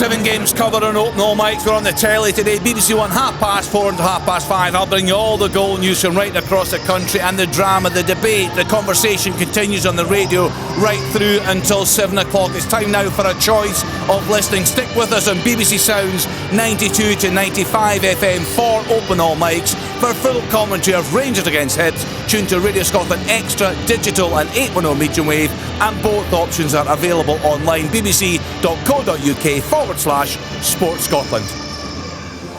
7 games covered on Open All Mics. We're on the telly today. BBC One 4:30 and 5:30. I'll bring you all the goal news from right across the country and the drama, the debate. The conversation continues on the radio right through until 7 o'clock. It's time now for a choice of listening. Stick with us on BBC Sounds 92 to 95 FM for Open All Mics. For full commentary of Rangers against Hibs, tune to Radio Scotland Extra, Digital and 810 medium wave, and both options are available online. bbc.co.uk/Sport Scotland.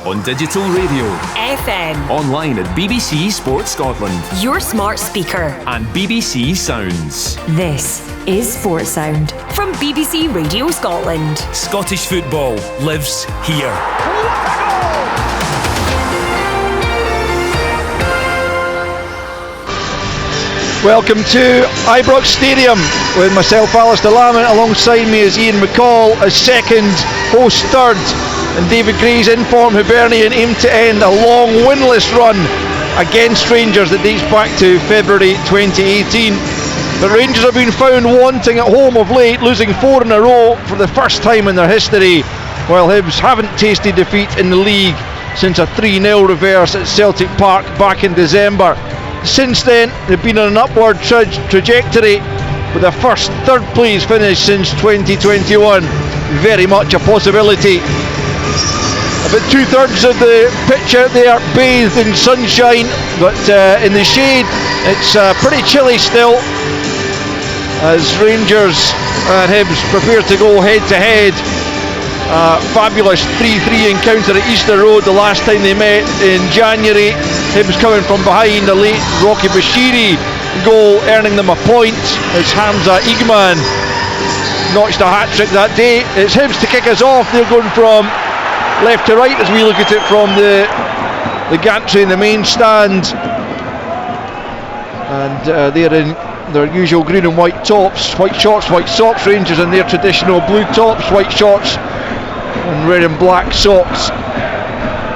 On digital radio, FM, online at BBC Sport Scotland, your smart speaker, and BBC Sounds. This is Sport Sound from BBC Radio Scotland. Scottish football lives here. Welcome to Ibrox Stadium with myself, Alistair Lamont. Alongside me is Ian McCall as second, host third, and David Gray's in form. Hibernian aim to end a long winless run against Rangers that dates back to February 2018. But Rangers have been found wanting at home of late, losing 4 in a row for the first time in their history, while Hibs haven't tasted defeat in the league since a 3-0 reverse at Celtic Park back in December. Since then, they've been on an upward trajectory with a first third place finish since 2021. Very much a possibility. About 2/3 of the pitch out there bathed in sunshine, but in the shade it's pretty chilly still, as Rangers and Hibs prepare to go head to head. Fabulous 3-3 encounter at Easter Road the last time they met in January. Hibs coming from behind, a late Rocky Bashiri goal earning them a point as Hamza Igman notched a hat-trick that day. It's Hibs to kick us off. They're going from left to right as we look at it from the gantry in the main stand, and they're in their usual green and white tops, white shorts, white socks. Rangers in their traditional blue tops, white shorts and red and black socks.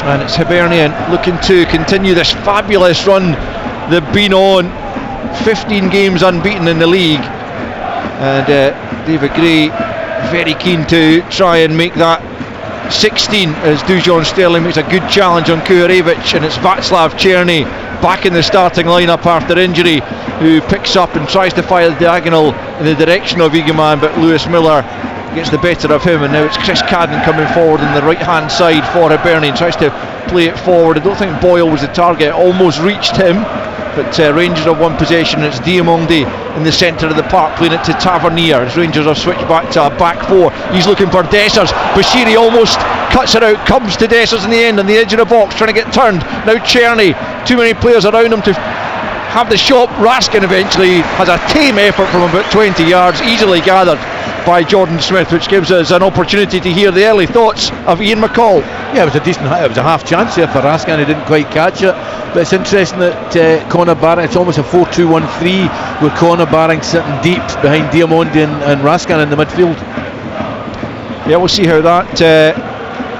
And it's Hibernian looking to continue this fabulous run they've been on. 15 games unbeaten in the league, and David Gray very keen to try and make that 16 as Dujon Sterling makes a good challenge on Kuharevich, and it's Václav Černý back in the starting lineup after injury, who picks up and tries to fire the diagonal in the direction of Igman, but Lewis Miller gets the better of him, and now it's Chris Cadden coming forward on the right hand side for Hibernian, tries to play it forward. I don't think Boyle was the target, almost reached him, but Rangers have won possession. It's Diamondi in the centre of the park playing it to Tavernier as Rangers have switched back to a back 4. He's looking for Dessers. Bashiri almost cuts it out, comes to Dessers in the end on the edge of the box, trying to get turned. Now Černý, too many players around him to have the shot. Raskin eventually has a tame effort from about 20 yards, easily gathered by Jordan Smith, which gives us an opportunity to hear the early thoughts of Ian McCall. Yeah, it was a decent hit. It was a half chance there for Raskin. He didn't quite catch it, but it's interesting that Conor Barring, it's almost a 4-2-1-3 with Conor Barring sitting deep behind Diamondi and Raskin in the midfield. Yeah, we'll see how that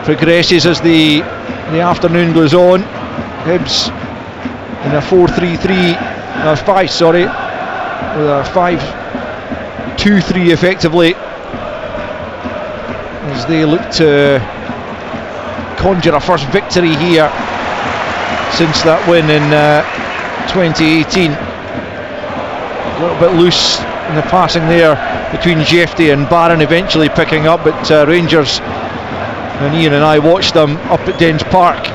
progresses as the afternoon goes on. Hibs in a 4-3-3, 5, sorry, with a 5-2-3 effectively, as they look to conjure a first victory here since that win in 2018. A little bit loose in the passing there between Jefty and Barron, eventually picking up, but Rangers, and Ian and I watched them up at Dens Park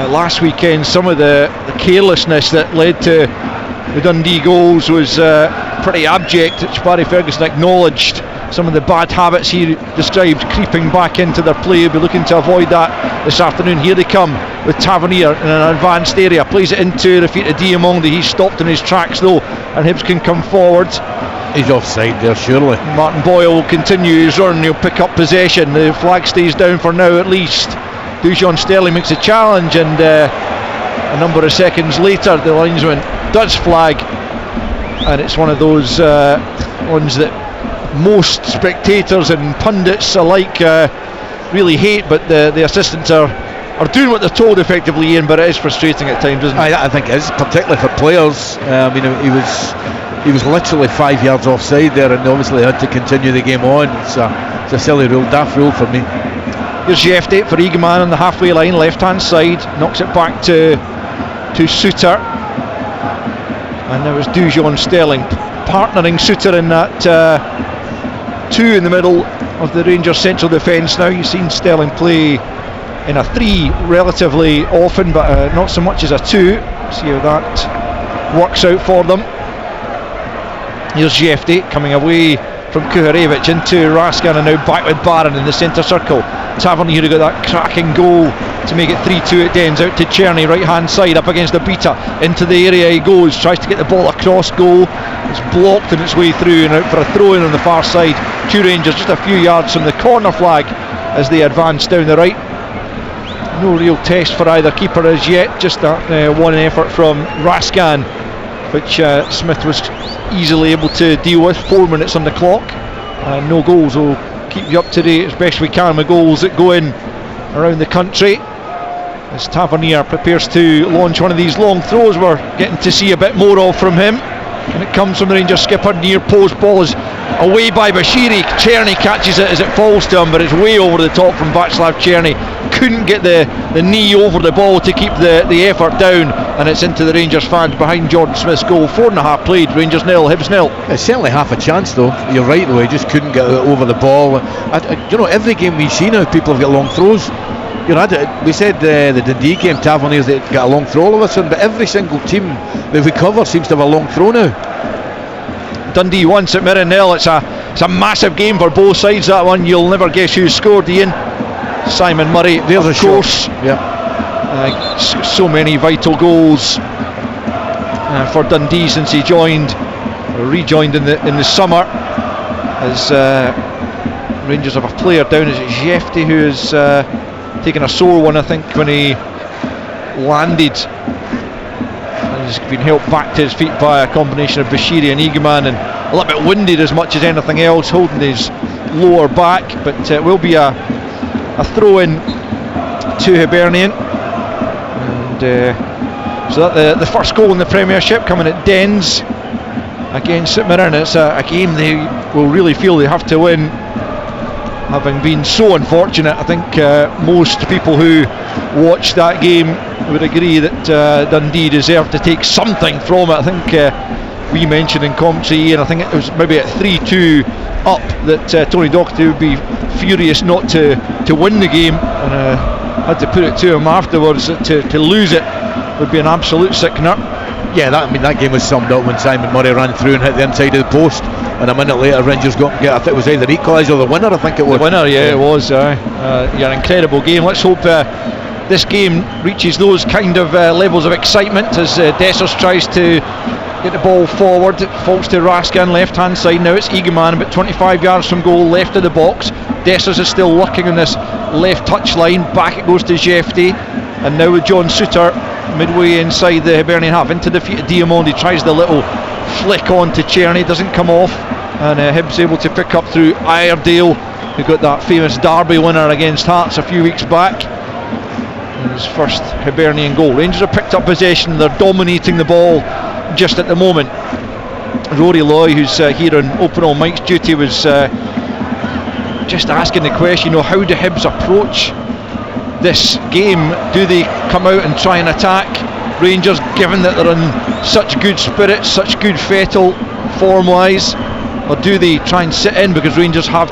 last weekend. Some of the carelessness that led to the Dundee goals was pretty abject, which Barry Ferguson acknowledged. Some of the bad habits he described creeping back into their play. We'll be looking to avoid that this afternoon. Here they come with Tavernier in an advanced area, plays it into the feet of Diamondi. He's stopped in his tracks though, and Hibs can come forward. He's offside there, surely. Martin Boyle will continue his run. He'll pick up possession. The flag stays down for now at least. Dujon Sterling makes a challenge, and a number of seconds later the linesman does flag, and it's one of those ones that most spectators and pundits alike really hate, but the assistants are doing what they're told effectively, Ian, but it is frustrating at times, isn't it? I think it is, particularly for players. I mean, he was he was literally 5 yards offside there, and obviously had to continue the game on. It's a silly rule, daft rule for me. Here's Jefte for Egeman on the halfway line, left hand side, knocks it back to Suter, and there was Dujon Sterling partnering Suter in that 2 in the middle of the Rangers central defence. Now you've seen Sterling play in a 3 relatively often, but not so much as a 2. See how that works out for them. Here's Jefte coming away from Kuharevich into Raskin, and now back with Barron in the centre circle. Tavernier got that cracking goal to make it 3-2 at Dens. Out to Czerny, right hand side, up against Obita, into the area he goes, tries to get the ball across goal. It's blocked on its way through, and out for a throw in on the far side. 2 Rangers just a few yards from the corner flag as they advance down the right. No real test for either keeper as yet, just that one effort from Raskin, which Smith was easily able to deal with. 4 minutes on the clock, and no goals. We'll keep you up to date as best we can with goals that go in around the country as Tavernier prepares to launch one of these long throws. We're getting to see a bit more of from him, and it comes from the Rangers skipper. Near post, ball is away by Bashiri. Czerny catches it as it falls to him, but it's way over the top from Václav Czerny. Couldn't get the knee over the ball to keep the effort down, and it's into the Rangers fans behind Jordan Smith's goal. 4.5 played, Rangers 0, Hibs 0. It's certainly half a chance though. You're right though, he just couldn't get over the ball. You know, every game we see now, people have got long throws. You know, we said the Dundee game, Tavernier's got a long throw all of a sudden, but every single team that we cover seems to have a long throw now. Dundee 1, St Mirren 0. It's a massive game for both sides, that one. You'll never guess who scored, Ian. Simon Murray, there's of course. Yeah. So many vital goals for Dundee since he rejoined in the summer. As Rangers have a player down, is it Jefte, who has taken a sore one, I think, when he landed. And he's been helped back to his feet by a combination of Bashiri and Egeman, and a little bit winded as much as anything else, holding his lower back. But it will be a throw in to Hibernian, and so that the first goal in the Premiership coming at Dens against St Mirren. It's a game they will really feel they have to win, having been so unfortunate. I think most people who watched that game would agree that Dundee deserved to take something from it. I think we mentioned in commentary, and I think it was maybe at 3-2 up, that Tony Docherty would be furious not to win the game, and had to put it to him afterwards that to lose it would be an absolute sickener. Yeah, that game was summed up when Simon Murray ran through and hit the inside of the post, and a minute later Rangers got I think it was either equalised or the winner. I think it was the winner. Yeah, it was. An incredible game. Let's hope this game reaches those kind of levels of excitement as Dessers tries to get the ball forward. It falls to Raskin, left hand side. Now it's Egeman, about 25 yards from goal, left of the box. Dessers is still lurking on this left touch line. Back it goes to Jefte, and now with John Suter midway inside the Hibernian half, into the feet of Diamondi. Tries the little flick on to Czerny, doesn't come off, and Hibs able to pick up through Iredale, who got that famous derby winner against Hearts a few weeks back. His first Hibernian goal. Rangers have picked up possession, they're dominating the ball just at the moment. Rory Loy, who's here on Open All Mike's duty, was just asking the question, how do Hibs approach this game? Do they come out and try and attack Rangers, given that they're in such good spirits, such good fettle form wise, or do they try and sit in, because Rangers have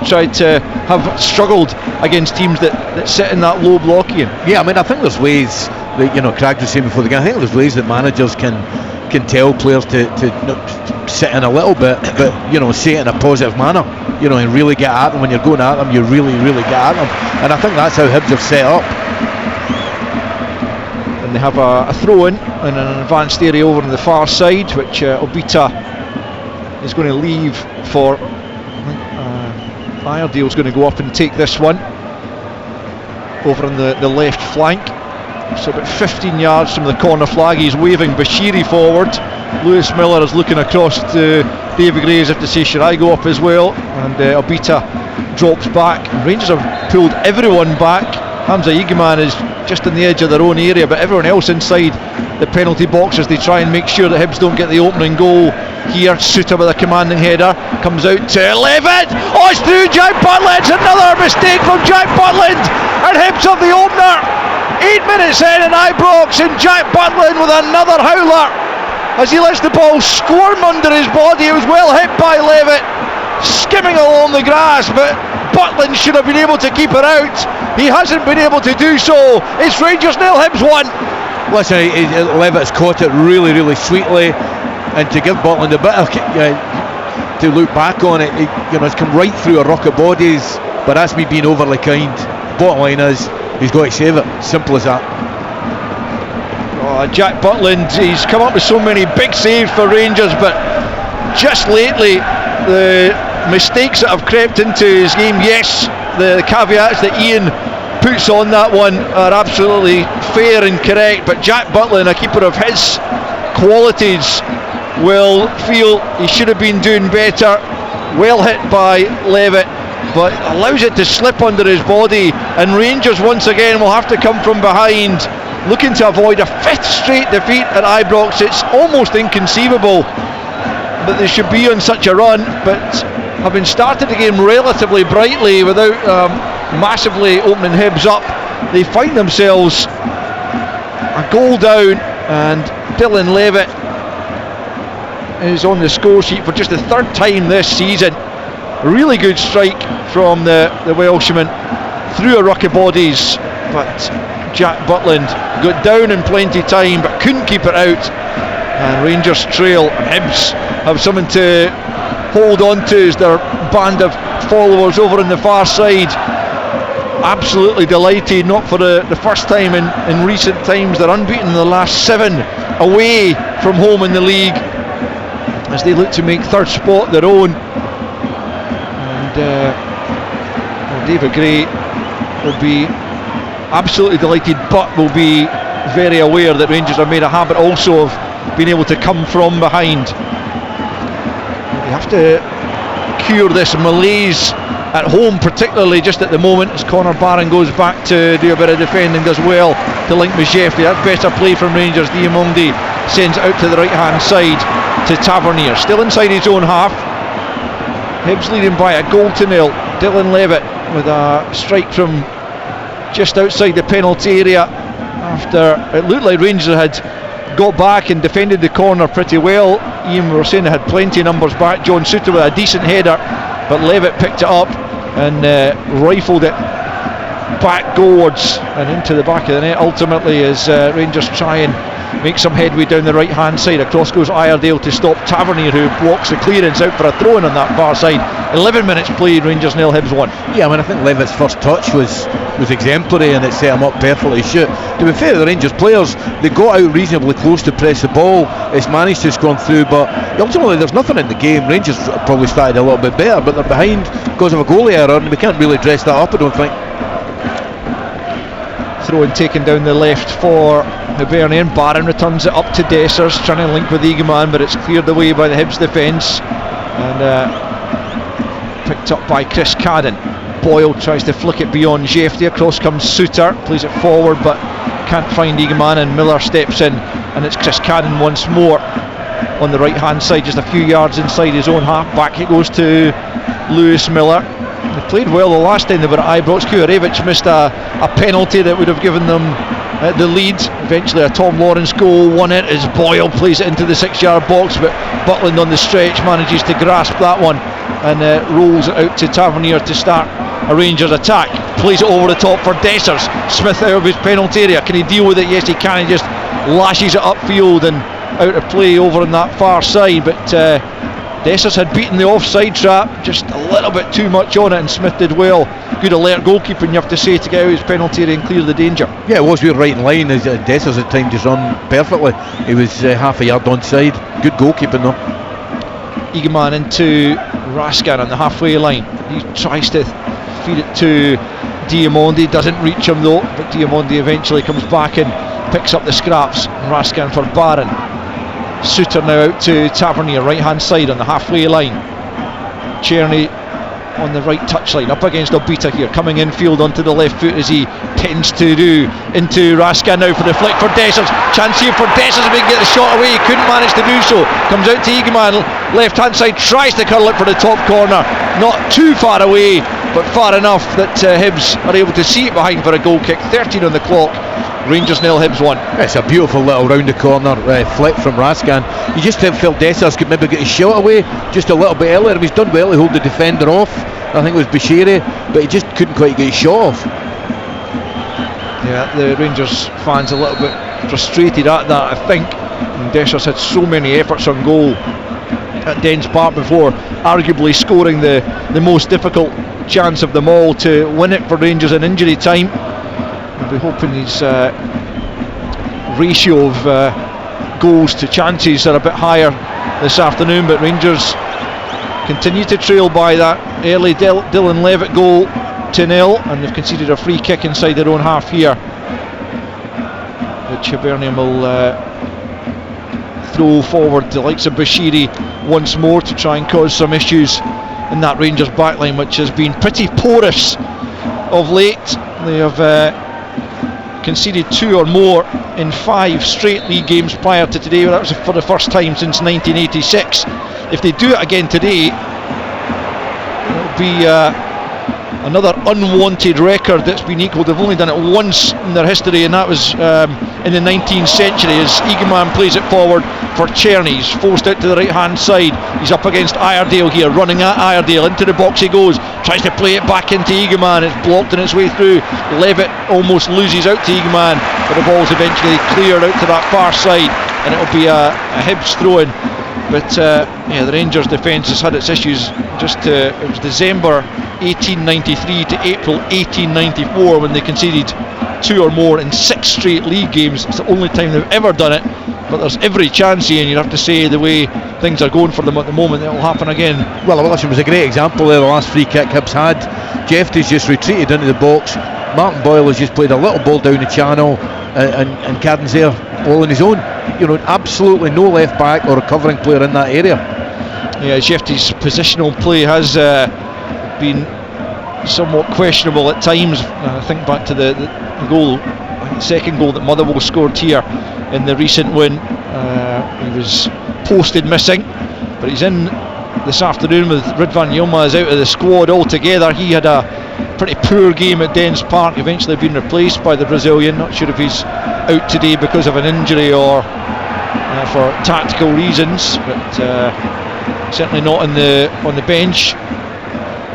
struggled against teams that sit in that low block, Ian? Yeah, I mean, I think there's ways that, Craig was saying before the game, I think there's ways that managers can tell players to sit in a little bit, but say it in a positive manner, and really get at them. When you're going at them, you really get at them, and I think that's how Hibs have set up. And they have a throw in an advanced area over on the far side, which Obita is going to leave for. Iredale's going to go up and take this one over on the left flank. So about 15 yards from the corner flag, he's waving Bashiri forward. Lewis Miller is looking across to David Gray as if to say, should I go up as well? And Obita drops back. Rangers have pulled everyone back Hamza Yigiman is just on the edge of their own area, but everyone else inside the penalty box as they try and make sure that Hibs don't get the opening goal here. Suter with a commanding header, comes out to Levitt. Oh, it's through Jack Butland. It's another mistake from Jack Butland, and Hibs have the opener. 8 minutes in, and Ibrox, and Jack Butland with another howler as he lets the ball squirm under his body. It was well hit by Levitt, skimming along the grass, but Butland should have been able to keep it out. He hasn't been able to do so. It's Rangers 0, Hibs 1. Listen, Levitt's caught it really, really sweetly, and to give Butland a bit of to look back on it, it's come right through a ruck of bodies, but that's me being overly kind. Bottom line is, he's got to save it. Simple as that. Jack Butland, he's come up with so many big saves for Rangers, but just lately the mistakes that have crept into his game, yes, the caveats that Ian puts on that one are absolutely fair and correct, but Jack Butland, a keeper of his qualities, will feel he should have been doing better. Well hit by Levitt, but allows it to slip under his body, and Rangers once again will have to come from behind, looking to avoid a 5th straight defeat at Ibrox. It's almost inconceivable that they should be on such a run, but having started the game relatively brightly without massively opening Hibs up, they find themselves a goal down, and Dylan Levitt is on the score sheet for just the 3rd time this season. A really good strike from the Welshman through a ruck of bodies, but Jack Butland got down in plenty time but couldn't keep it out, and Rangers trail. Hibs have something to hold on to as their band of followers over on the far side absolutely delighted, not for the first time in recent times. They're unbeaten in the last 7 away from home in the league as they look to make 3rd spot their own. And David Gray will be absolutely delighted, but will be very aware that Rangers have made a habit also of being able to come from behind. They have to cure this malaise at home, particularly just at the moment, as Conor Barron goes back to do a bit of defending, does well to link with Jeffrey. That's better play from Rangers. Diamondi sends it out to the right hand side to Tavernier, still inside his own half. Hibs leading by a goal to 0. Dylan Levitt with a strike from just outside the penalty area after it looked like Rangers had got back and defended the corner pretty well. Ian, we were saying they had plenty of numbers back. John Suter with a decent header, but Levitt picked it up and rifled it back goalwards and into the back of the net ultimately, as Rangers try and make some headway down the right hand side. Across goes Iredale to stop Tavernier, who blocks the clearance out for a throw in on that far side. 11 minutes played, Rangers 0, Hibs 1. Yeah, I think Levitt's first touch was exemplary, and it set him up perfectly. To be fair to the Rangers players, they got out reasonably close to press the ball. It's managed to have gone through, but ultimately there's nothing in the game. Rangers probably started a little bit better, but they're behind because of a goalie error, and we can't really dress that up, I don't think. Throw in taken down the left for Hibernian. Barron returns it up to Dessers, trying to link with Eagleman, but it's cleared away by the Hibs defence and picked up by Chris Cadden. Boyle tries to flick it beyond Jeffrey. Across comes Suter, plays it forward but can't find Eagleman, and Miller steps in, and it's Chris Cadden once more on the right hand side, just a few yards inside his own half. Back it goes to Lewis Miller. They played well the last time they were at Ibrox. Kujarevich missed a penalty that would have given them the lead. Eventually a Tom Lawrence goal won it as Boyle plays it into the 6-yard box, but Butland on the stretch manages to grasp that one and rolls it out to Tavernier to start a Rangers attack. Plays it over the top for Dessers. Smith out of his penalty area. Can he deal with it? Yes, he can. He just lashes it upfield and out of play over on that far side, but Dessers had beaten the offside trap, just a little bit too much on it, and Smith did well. Good alert goalkeeping, you have to say, to get out of his penalty area and clear the danger. Yeah, it was. We were right in line as Dessers had timed his run perfectly. He was half a yard onside. Good goalkeeping though. Eagleman into Raskin on the halfway line. He tries to feed it to Diamondi, doesn't reach him though, but Diamondi eventually comes back and picks up the scraps. Raskin for Barron. Suter now out to Tavernier, right hand side on the halfway line. Czerny on the right touchline, up against Obita here, coming infield onto the left foot as he tends to do, into Raskan now for the flick for Dessers. Chance here for Dessers if he can get the shot away, he couldn't manage to do so. Comes out to Egeman, left hand side, tries to curl it for the top corner, not too far away but far enough that Hibs are able to see it behind for a goal kick. 13 on the clock, Rangers 0, Hibs 1. It's a beautiful little round the corner flick from Raskan. You just felt Dessers could maybe get his shot away just a little bit earlier. If he's done well to hold the defender off, I think it was Bashiri, but he just couldn't quite get his shot off. Yeah, the Rangers fans a little bit frustrated at that, I think. And Dessers had so many efforts on goal at Dens Park before, arguably scoring the most difficult chance of them all to win it for Rangers in injury time. I'll be hoping his ratio of goals to chances are a bit higher this afternoon, but Rangers continue to trail by that early Dylan Levitt goal 2-0, and they've conceded a free kick inside their own half here, which Hibernian will throw forward the likes of Bashiri once more to try and cause some issues in that Rangers backline, which has been pretty porous of late. They have conceded 2 or more in 5 straight league games prior to today. Well, that was for the first time since 1986. If they do it again today, it'll be another unwanted record that's been equalled. They've only done it once in their history, and that was in the 19th century, as Egeman plays it forward for Czerny. He's forced out to the right hand side. He's up against Iredale here, running at Iredale. Into the box he goes, tries to play it back into Egeman. It's blocked on its way through. Levitt almost loses out to Egeman, but the ball's eventually cleared out to that far side, and it'll be a Hibs throw-in. But yeah, the Rangers defence has had its issues. It was December 1893 to April 1894 when they conceded 2 or more in 6 straight league games. It's the only time they've ever done it, but there's every chance here, and you'd have to say the way things are going for them at the moment, it'll happen again. Well, listen, it was a great example there, the last free kick Hibs had. Jeffrey's just retreated into the box, Martin Boyle has just played a little ball down the channel, and Cadden's there all on his own. You know, absolutely no left back or a covering player in that area. Yeah, Jeffrey's positional play has been somewhat questionable at times. I think back to the goal, the second goal that Motherwell scored here in the recent win. He was posted missing, but he's in this afternoon with Ridvan Yilmaz out of the squad altogether. He had a pretty poor game at Dens Park, eventually been replaced by the Brazilian. Not sure if he's out today because of an injury or for tactical reasons, but certainly not on the bench,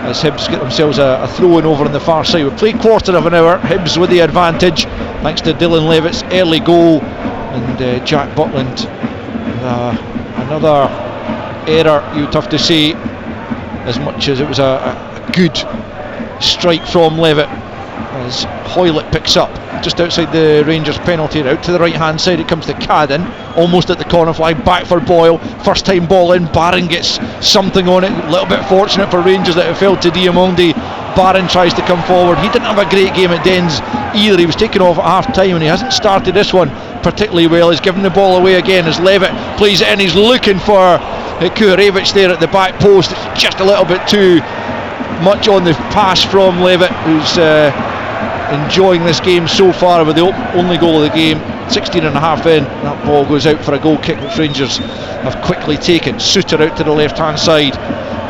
as Hibs get themselves a throw-in over on the far side. We've played quarter of an hour, Hibs with the advantage thanks to Dylan Levitt's early goal, and Jack Butland another error, you'd have to say, as much as it was a good strike from Levitt, as Hoylett picks up just outside the Rangers penalty, out to the right hand side. It comes to Cadden, almost at the corner flag, back for Boyle, first time ball in. Barron gets something on it, a little bit fortunate for Rangers that it fell to Diamondi. Barron tries to come forward. He didn't have a great game at Dens either. He was taken off at half time, and he hasn't started this one particularly well. He's given the ball away again as Levitt plays it in. He's looking for Kuharevich there at the back post. It's just a little bit too much on the pass from Levitt, who's enjoying this game so far with the only goal of the game. 16 and a half in, that ball goes out for a goal kick, which Rangers have quickly taken. Suter out to the left hand side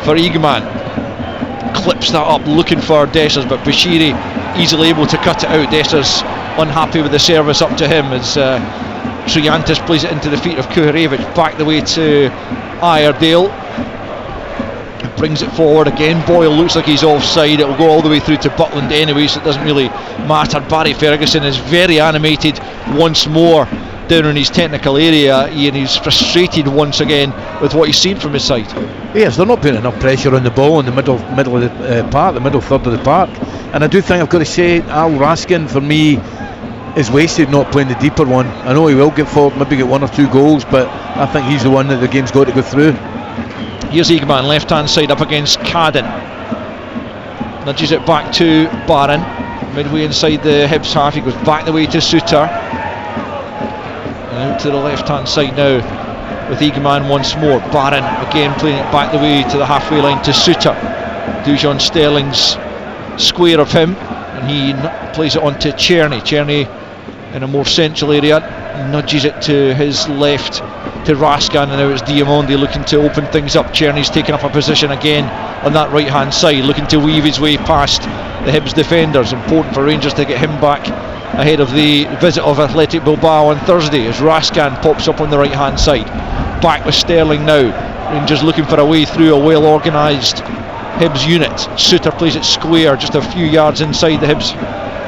for Egeman, clips that up looking for Dessers, but Bashiri easily able to cut it out. Dessers unhappy with the service up to him as Triantis plays it into the feet of Kuharevich, back the way to Iredale, brings it forward again. Boyle looks like he's offside. It will go all the way through to Butland anyway, so it doesn't really matter. Barry Ferguson is very animated once more down in his technical area. He's frustrated once again with what he's seen from his side. Yes, they're not putting enough pressure on the ball in the middle of the park, the middle third of the park. And I do think I've got to say, Al Raskin for me is wasted not playing the deeper one. I know he will get forward, maybe get 1 or 2 goals, but I think he's the one that the game's got to go through. Here's Egeman, left hand side up against Cadden, nudges it back to Barron, midway inside the Hibs half. He goes back the way to Suter, and out to the left hand side now with Egeman once more. Barron again playing it back the way to the halfway line to Suter. Dujon Sterling's square of him, and he plays it on to Czerny. Czerny in a more central area, nudges it to his left to Raskan, and now it's Diamondi looking to open things up. Czerny's taking up a position again on that right hand side, looking to weave his way past the Hibs defenders. Important for Rangers to get him back ahead of the visit of Athletic Bilbao on Thursday, as Raskan pops up on the right hand side. Back with Sterling now. Rangers looking for a way through a well organised Hibs unit. Suter plays it square just a few yards inside the Hibs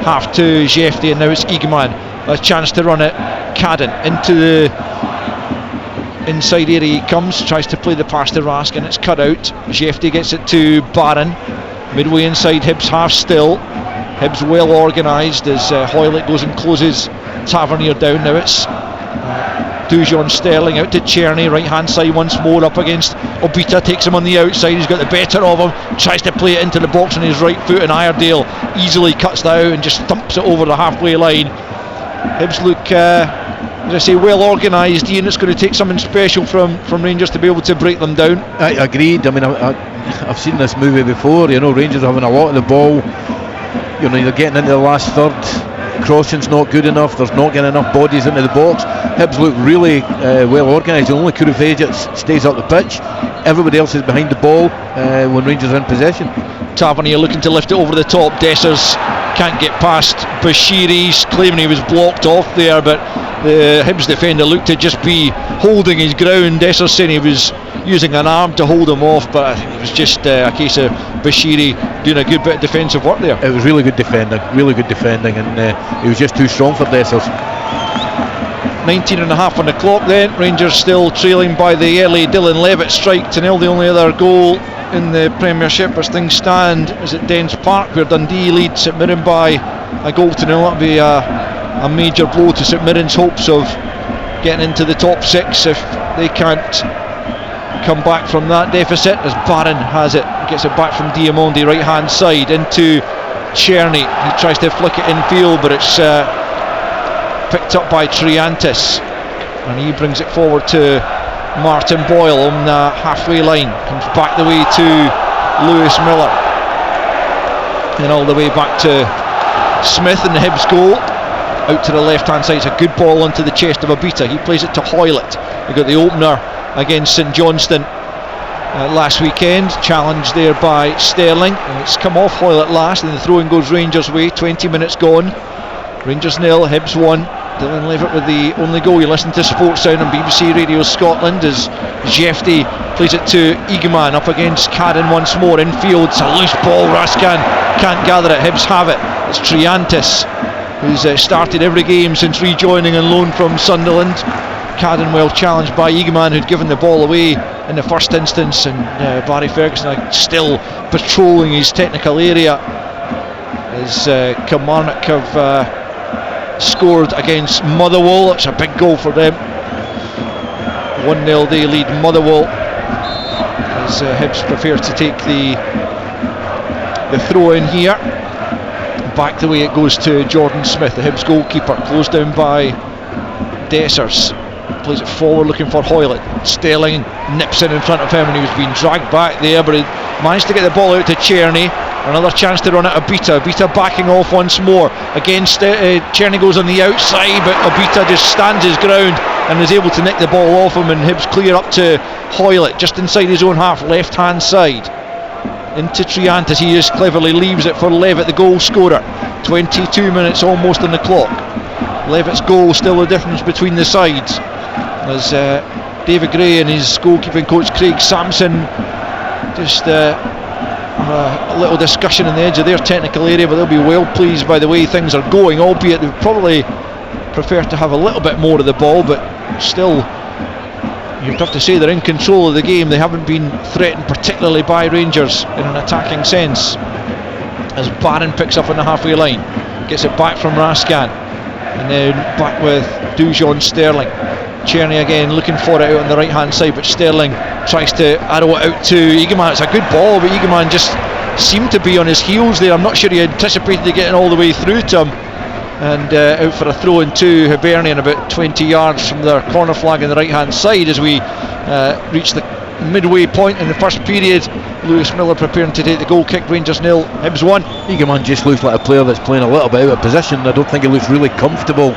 half to Jefte, and now it's Egeman. A chance to run it. Cadden into the inside area he comes, tries to play the pass to Raskin, it's cut out. Jefte gets it to Barron, midway inside Hibs half still. Hibs well organised as Hoylett goes and closes Tavernier down. Now it's Dujon Sterling out to Czerny, right hand side once more up against Obita, takes him on the outside, he's got the better of him, tries to play it into the box on his right foot, and Iredale easily cuts that out and just thumps it over the halfway line. Hibs look, as I say, well organised. Ian, it's going to take something special from Rangers to be able to break them down. I agreed. I mean, I've seen this movie before. You know, Rangers having a lot of the ball. You know, they're getting into the last third. Crossing's not good enough. There's not getting enough bodies into the box. Hibs look really well organised. Only Kurufejic stays up the pitch. Everybody else is behind the ball when Rangers are in possession. Tavernier looking to lift it over the top. Dessers can't get past Bashiri's, claiming he was blocked off there, but the Hibs defender looked to just be holding his ground. Dessers saying he was using an arm to hold him off, but I think it was just a case of Bashiri doing a good bit of defensive work there. It was really good defending, and he was just too strong for Dessers. 19 and a half on the clock then. Rangers still trailing by the early Dylan Levitt strike to nil. The only other goal in the Premiership as things stand is at Dens Park, where Dundee leads St Mirren by a goal to nil. That'll be a major blow to St Mirren's hopes of getting into the top six if they can't come back from that deficit, as Barron has it, gets it back from Diamondi right hand side into Czerny. He tries to flick it infield, but it's picked up by Triantis, and he brings it forward to Martin Boyle on the halfway line. Comes back the way to Lewis Miller, and all the way back to Smith in the Hibs goal. Out to the left hand side, it's a good ball onto the chest of Obita. He plays it to Hoylett. We've got the opener against St Johnstone last weekend, challenged there by Sterling, and it's come off Hoylett last, and the throw-in goes Rangers' way. 20 minutes gone. Rangers nil, Hibs 1. Dylan Levitt with the only goal. You listen to Sports Sound on BBC Radio Scotland as Jefte plays it to Egeman up against Cadden once more. Infield, it's a loose ball. Raskan can't gather it. Hibs have it. It's Triantis, who's started every game since rejoining on loan from Sunderland. Cadden well challenged by Egeman, who'd given the ball away in the first instance, and Barry Ferguson still patrolling his technical area as Kilmarnock have scored against Motherwell. It's a big goal for them. 1-0 they lead Motherwell, as Hibs prepare to take the throw in here. Back the way it goes to Jordan Smith, the Hibs goalkeeper, closed down by Dessers. Plays it forward looking for Hoylett. Sterling nips in front of him, and he was being dragged back there, but he managed to get the ball out to Czerny. Another chance to run at Obita. Obita backing off once more against Czerny goes on the outside, but Obita just stands his ground and is able to nick the ball off him, and Hibs clear up to Hoylett just inside his own half, left hand side into Triantis. He just cleverly leaves it for Levitt, the goal scorer. 22 minutes almost on the clock. Levitt's goal still the difference between the sides, as David Gray and his goalkeeping coach Craig Sampson just a little discussion on the edge of their technical area, but they'll be well pleased by the way things are going, albeit they probably prefer to have a little bit more of the ball, but still you'd have to say they're in control of the game. They haven't been threatened particularly by Rangers in an attacking sense, as Barron picks up on the halfway line, gets it back from Raskan, and then back with Dujon Sterling. Czerny again looking for it out on the right hand side, but Sterling tries to arrow it out to Egeman. It's a good ball, but Egeman just seemed to be on his heels there. I'm not sure he anticipated getting all the way through to him, and out for a throw in to Hibernian about 20 yards from their corner flag on the right hand side as we reach the midway point in the first period. Lewis Miller preparing to take the goal kick. Rangers 0, Hibs 1. Eagleman just looks like a player that's playing a little bit out of position. I don't think he looks really comfortable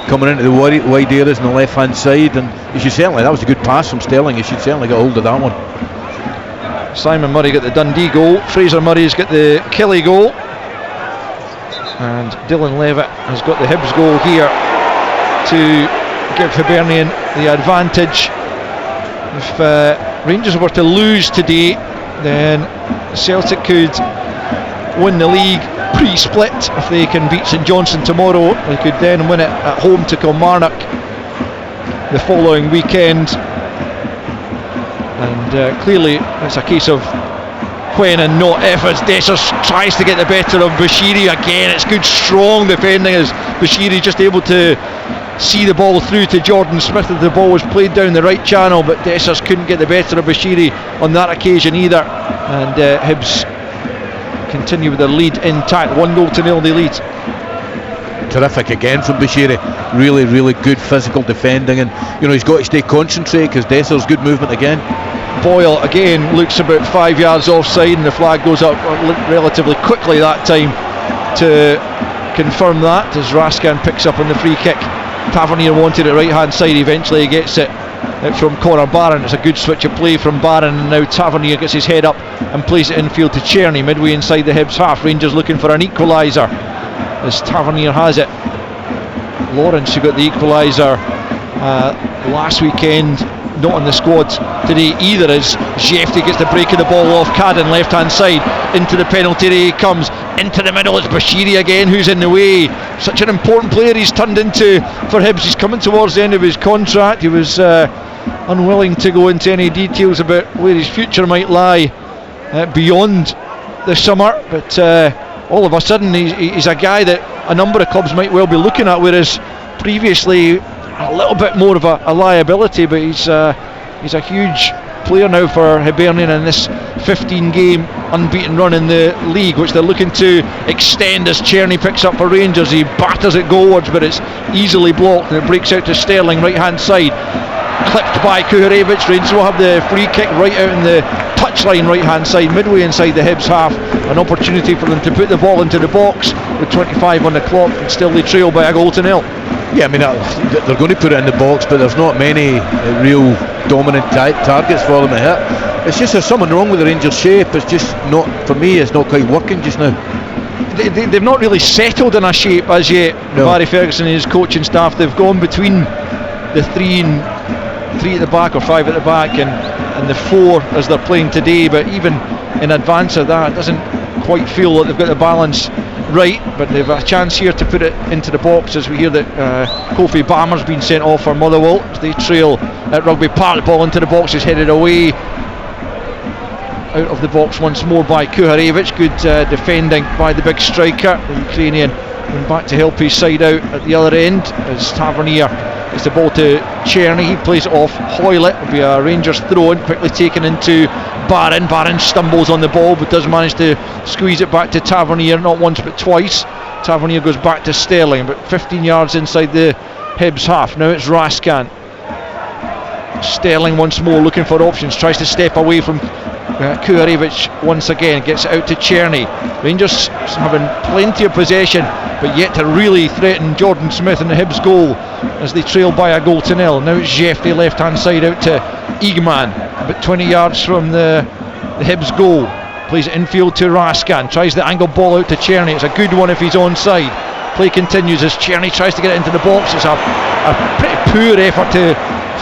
coming into the wide areas on the left hand side, and he should certainly, that was a good pass from Sterling, he should certainly get hold of that one. Simon Murray got the Dundee goal, Fraser Murray's got the Kelly goal, and Dylan Levitt has got the Hibs goal here to give Hibernian the advantage. If Rangers were to lose today, then Celtic could win the league pre-split. If they can beat St Johnstone tomorrow, they could then win it at home to Kilmarnock the following weekend. And clearly it's a case of when and not if, as Dessers tries to get the better of Bashiri again. It's good strong defending as Bashiri just able to see the ball through to Jordan Smith as the ball was played down the right channel, but Dessers couldn't get the better of Bashiri on that occasion either. And Hibs continue with their lead intact, 1-0 they lead. Terrific again from Bashiri, really good physical defending, and you know he's got to stay concentrated because Dessers good movement again. Boyle again looks about 5 yards offside, and the flag goes up relatively quickly that time to confirm that, as Raskin picks up on the free kick. Tavernier wanted it right hand side, eventually he gets it from Conor Barron. It's a good switch of play from Barron, and now Tavernier gets his head up and plays it infield to Czerny, midway inside the Hibs half. Rangers looking for an equaliser as Tavernier has it. Lawrence, who got the equaliser last weekend, not on the squad today either, as Jefty gets the break of the ball off Cadden, left hand side, into the penalty area he comes, into the middle. It's Bashiri again who's in the way. Such an important player he's turned into for Hibs. He's coming towards the end of his contract. He was unwilling to go into any details about where his future might lie beyond the summer, but all of a sudden he's a guy that a number of clubs might well be looking at, whereas previously a little bit more of a liability. But he's a huge player now for Hibernian in this 15-game unbeaten run in the league, which they're looking to extend as Czerny picks up for Rangers. He batters it goalwards, but it's easily blocked, and it breaks out to Sterling, right hand side, clipped by Kuharevich. Rangers will have the free kick right out in the touchline right hand side, midway inside the Hibs half. An opportunity for them to put the ball into the box with 25 on the clock, and still they trail by a 1-0. Yeah, I mean they're going to put it in the box, but there's not many real dominant targets for them to hit. It's just there's something wrong with the Rangers shape. It's just not, for me, it's not quite working just now. They've not really settled in a shape as yet. No. Barry Ferguson and his coaching staff, they've gone between the three at the back, or 5 at the back, and the 4 as they're playing today. But even in advance of that, it doesn't quite feel like they've got the balance right. But they've a chance here to put it into the box, as we hear that Kofi Bammer's been sent off for Motherwell as they trail at Rugby Park. The ball into the box is headed away out of the box once more by Kuharevich. Good defending by the big striker, the Ukrainian, going back to help his side out at the other end as Tavernier gets the ball to Czerny. He plays it off Hoylett. It'll be a Rangers throw in, quickly taken into Barron. Barron stumbles on the ball but does manage to squeeze it back to Tavernier, not once but twice. Tavernier goes back to Sterling, but 15 yards inside the Hibs half. Now it's Raskin. Sterling once more looking for options, tries to step away from Kuharevich once again, gets it out to Czerny. Rangers having plenty of possession, but yet to really threaten Jordan Smith and the Hibs goal as they trail by a 0-0. Now it's Jeffrey, left hand side, out to Eagleman, about 20 yards from the Hibs goal. Plays it infield to Raskin, tries the angle ball out to Czerny. It's a good one if he's onside. Play continues as Czerny tries to get it into the box. It's a pretty poor effort to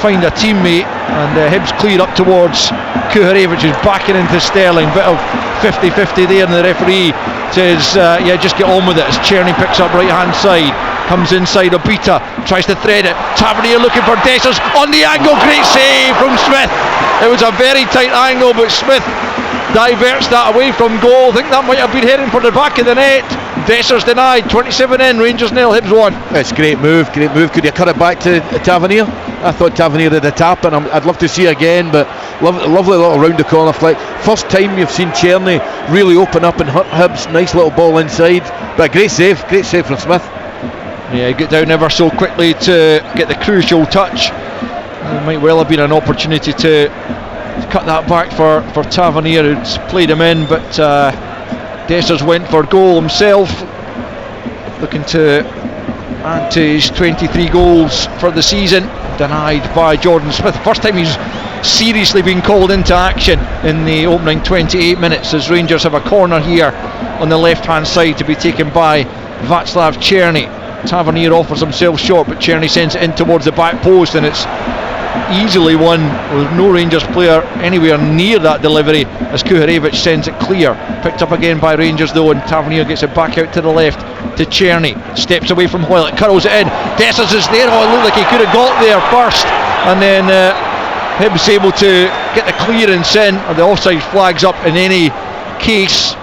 find a teammate, and Hibs clear up towards Kuharevich, who's backing into Sterling. Bit of 50-50 there, and the referee says yeah, just get on with it, as Czerny picks up right hand side, comes inside. Obita tries to thread it. Tavernier looking for Dessers on the angle. Great save from Smith. It was a very tight angle, but Smith diverts that away from goal. I think that might have been heading for the back of the net. Dessers denied. 27 in, Rangers 0, Hibs 1. It's great move. Could you cut it back to Tavernier? I thought Tavernier had a tap, and I'd love to see again, but lovely little round the corner flick. First time you've seen Czerny really open up and hurt Hibs. Nice little ball inside, but a great save from Smith. Yeah, he got down ever so quickly to get the crucial touch. It might well have been an opportunity to cut that back for Tavernier, who's played him in, but Dessers went for goal himself, looking to add to his 23 goals for the season. Denied by Jordan Smith. First time he's seriously been called into action in the opening 28 minutes, as Rangers have a corner here on the left hand side to be taken by Václav Černý. Tavernier offers himself short, but Černý sends it in towards the back post, and it's easily won with no Rangers player anywhere near that delivery, as Kuharevich sends it clear. Picked up again by Rangers though, and Tavernier gets it back out to the left to Černý. Steps away from Hoylett, curls it in. Dessers is there. Oh, it looked like he could have got there first, and then Hibs able to get the clearance in, or the offside flags up in any case,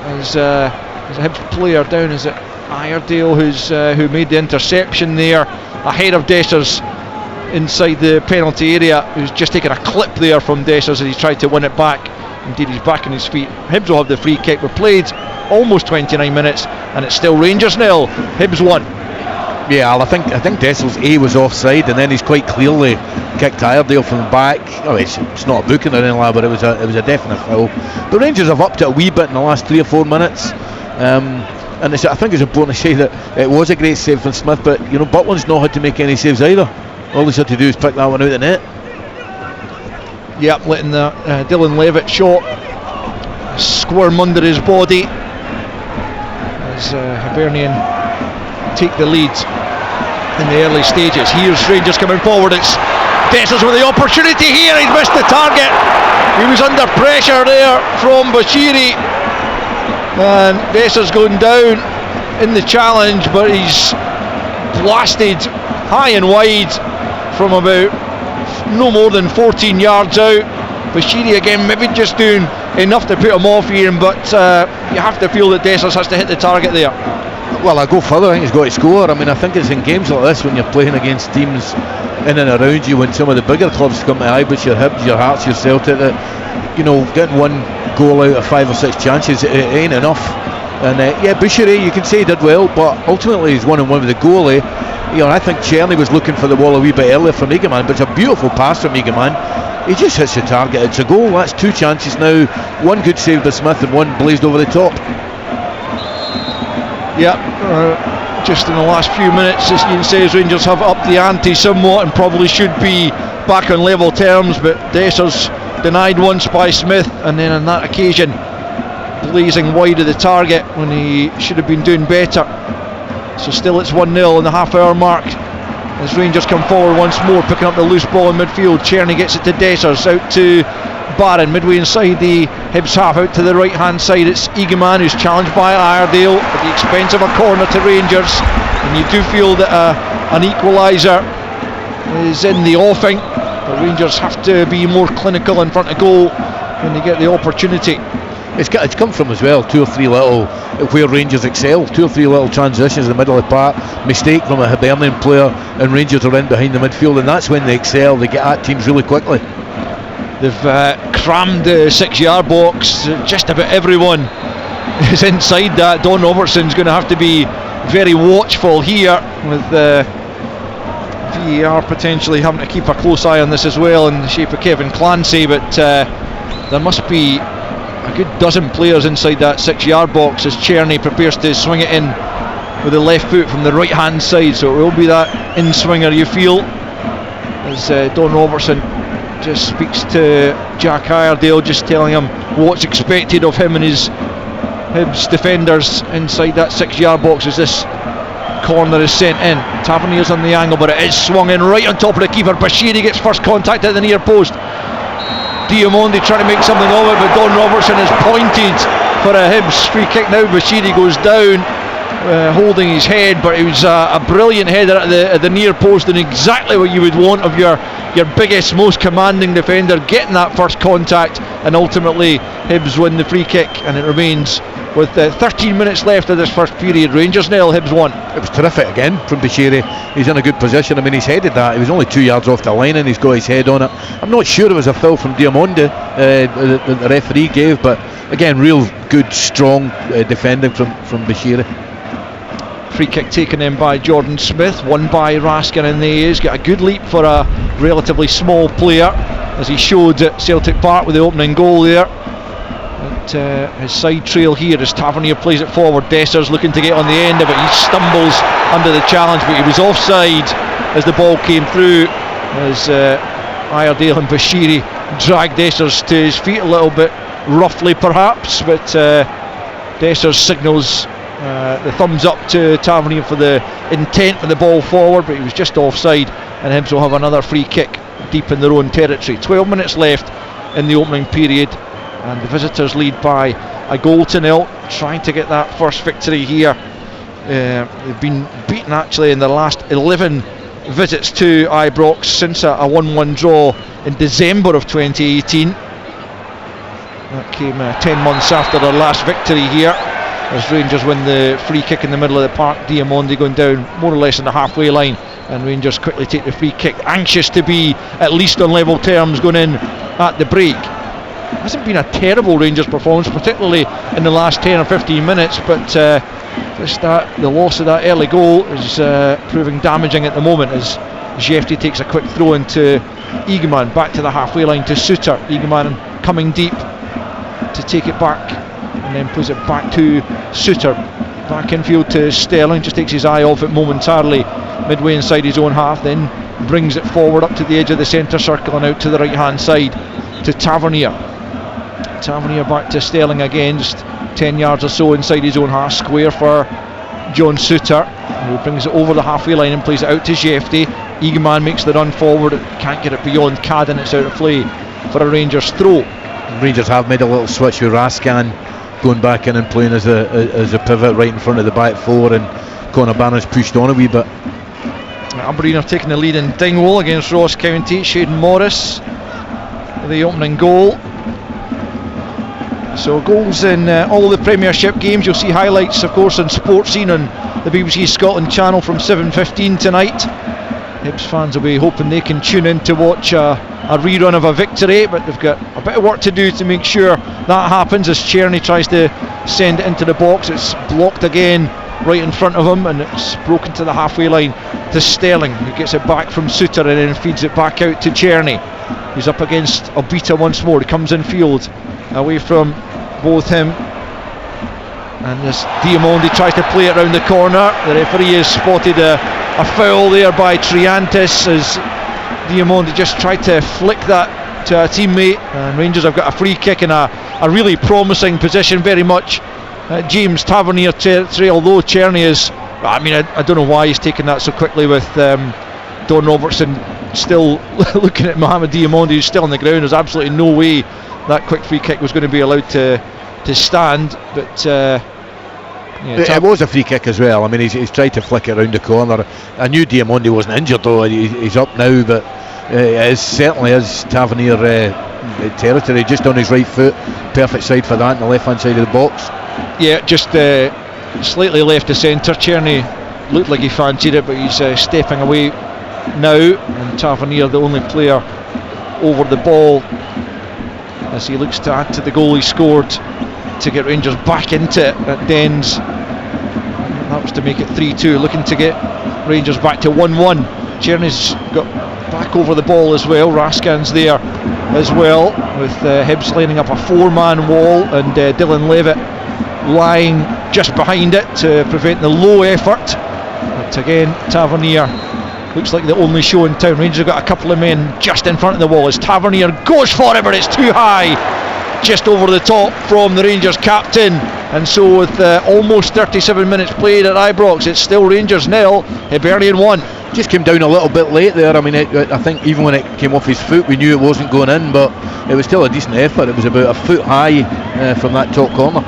as a Hibs player down, is it Iredale who made the interception there ahead of Dessers inside the penalty area, who's just taken a clip there from Dessers as he tried to win it back. Indeed, he's back on his feet. Hibs will have the free kick. We've played almost 29 minutes and it's still Rangers 0, Hibs 1. Yeah, I think Dessers was offside, and then he's quite clearly kicked Iredale from the back. Oh, it's not a booking or anything like that, but it was a definite foul. The Rangers have upped it a wee bit in the last 3 or 4 minutes, and I think it's important to say that it was a great save from Smith, but Butland's not had to make any saves either. All he's had to do is pick that one out of the net. Yep, letting the Dylan Levitt shot squirm under his body as Hibernian take the lead in the early stages. Here's Rangers coming forward. It's Dessers with the opportunity here. He's missed the target. He was under pressure there from Bashiri, and Dessers going down in the challenge, but he's blasted high and wide from about no more than 14 yards out. Bashiri again maybe just doing enough to put him off here, but you have to feel that Dessers has to hit the target there. Well, I go further. I think he's got to score. I mean, I think it's in games like this when you're playing against teams in and around you, when some of the bigger clubs come to Ibrox, your Hibs, your Hearts, your Celtic, that getting one goal out of 5 or 6 chances, it ain't enough. And Boucherie, you can say he did well, but ultimately he's 1-on-1 with the goalie. And I think Černý was looking for the wall a wee bit earlier from Egeman, but it's a beautiful pass from Egeman. He just hits the target. It's a goal. That's 2 chances now. 1 good save by Smith and 1 blazed over the top. Just in the last few minutes, as Ian says, Rangers have upped the ante somewhat and probably should be back on level terms, but Dessers denied once by Smith, and then on that occasion blazing wide of the target when he should have been doing better. So still it's 1-0 in the half-hour mark as Rangers come forward once more, picking up the loose ball in midfield. Černý gets it to Dessers, out to Barron, midway inside the Hibs half, out to the right hand side. It's Egeman who's challenged by Iredale at the expense of a corner to Rangers, and you do feel that an equaliser is in the offing, but Rangers have to be more clinical in front of goal when they get the opportunity. It's come from as well 2 or 3 little, where Rangers excel, 2 or 3 little transitions in the middle of the park, mistake from a Hibernian player, and Rangers are in behind the midfield, and that's when they excel. They get at teams really quickly. They've crammed the 6-yard box. Just about everyone is inside that. Don Robertson's going to have to be very watchful here, with VAR potentially having to keep a close eye on this as well, in the shape of Kevin Clancy, but there must be a good dozen players inside that 6-yard box as Černý prepares to swing it in with the left foot from the right hand side. So it will be that in-swinger, you feel, as Don Robertson just speaks to Jack Iredale, just telling him what's expected of him and his Hibs defenders inside that 6-yard box as this corner is sent in. Tavernier's on the angle, but it is swung in right on top of the keeper. Bashiri gets first contact at the near post. Diamondi trying to make something of it, but Don Robertson has pointed for a Hibs free kick now. Bashiri goes down, holding his head, but it was a brilliant header at the near post, and exactly what you would want of your biggest, most commanding defender, getting that first contact, and ultimately Hibs win the free kick, and it remains with 13 minutes left of this first period. Rangers 0, Hibs 1. It was terrific again from Bashiri. He's in a good position. I mean, he's headed that. He was only 2 yards off the line and he's got his head on it. I'm not sure it was a foul from Diamondi the referee gave, but again, real good, strong defending from Bashiri. Free kick taken in by Jordan Smith, won by Raskin, and he's got a good leap for a relatively small player. as he showed at Celtic Park with the opening goal there. But his side trail here as Tavernier plays it forward. Dessers looking to get on the end of it. He stumbles under the challenge, but he was offside as the ball came through, as Iredale and Bashiri dragged Dessers to his feet a little bit roughly perhaps, but Dessers signals the thumbs up to Tavernier for the intent of the ball forward, but he was just offside, and Hibs will have another free kick deep in their own territory. 12 minutes left in the opening period, and the visitors lead by a goal to nil, trying to get that first victory here. They've been beaten actually in the last 11 visits to Ibrox since a 1-1 draw in December of 2018. That came 10 months after their last victory here, as Rangers win the free kick in the middle of the park. Diamondi going down more or less on the halfway line, and Rangers quickly take the free kick, anxious to be at least on level terms going in at the break. It hasn't been a terrible Rangers performance, particularly in the last 10 or 15 minutes, but just the loss of that early goal is proving damaging at the moment, as Jefty takes a quick throw into Egeman, back to the halfway line to Suter. Egeman coming deep to take it back, and then puts it back to Suter. Back infield to Sterling, just takes his eye off it momentarily midway inside his own half, then brings it forward up to the edge of the centre circle and out to the right hand side to Tavernier. Tavernier back to Sterling again, just 10 yards or so inside his own half, square for John Suter, who brings it over the halfway line and plays it out to Jefty. Egeman makes the run forward, can't get it beyond Cadden, it's out of play for a Rangers throw. Rangers have made a little switch with Rascan going back in and playing as a pivot right in front of the back four, and Conor Barron's pushed on a wee bit. Aberdeen have taken the lead in Dingwall against Ross County. Shaden Morris, the opening goal. So goals in all the Premiership games. You'll see highlights, of course, on Sports Scene on the BBC Scotland channel from 7:15 tonight. Hibs fans will be hoping they can tune in to watch a rerun of a victory, but they've got a bit of work to do to make sure that happens, as Czerny tries to send it into the box. It's blocked again right in front of him, and it's broken to the halfway line to Sterling, who gets it back from Suter and then feeds it back out to Czerny. He's up against Obita once more. He comes in field away from both him and this Diamondi tries to play it round the corner. The referee has spotted a foul there by Triantis, as Diamondi just tried to flick that to a teammate, and Rangers have got a free kick in a really promising position, very much James Tavernier territory, although Czerny is, I don't know why he's taken that so quickly with Don Robertson still looking at Mohamed Diamondi, who's still on the ground. There's absolutely no way that quick free kick was going to be allowed to stand, but it was a free kick as well. I mean, he's tried to flick it around the corner. I knew Diamondi wasn't injured though. He's up now, but it certainly is Tavernier territory, just on his right foot. Perfect side for that, on the left hand side of the box. Yeah, just slightly left to centre. Czerny looked like he fancied it, but he's stepping away now, and Tavernier the only player over the ball, as he looks to add to the goal he scored to get Rangers back into it at Dens. That was to make it 3-2, looking to get Rangers back to 1-1. Czerny's got back over the ball as well. Rascan's there as well, with Hibs lining up a 4-man wall, and Dylan Levitt lying just behind it to prevent the low effort. But again, Tavernier looks like the only show in town. Rangers have got a couple of men just in front of the wall as Tavernier goes for it, but it's too high, just over the top from the Rangers captain. And so with almost 37 minutes played at Ibrox, it's still Rangers 0, Hibernian 1. Just came down a little bit late there. I mean, I think even when it came off his foot, we knew it wasn't going in, but it was still a decent effort. It was about a foot high from that top corner.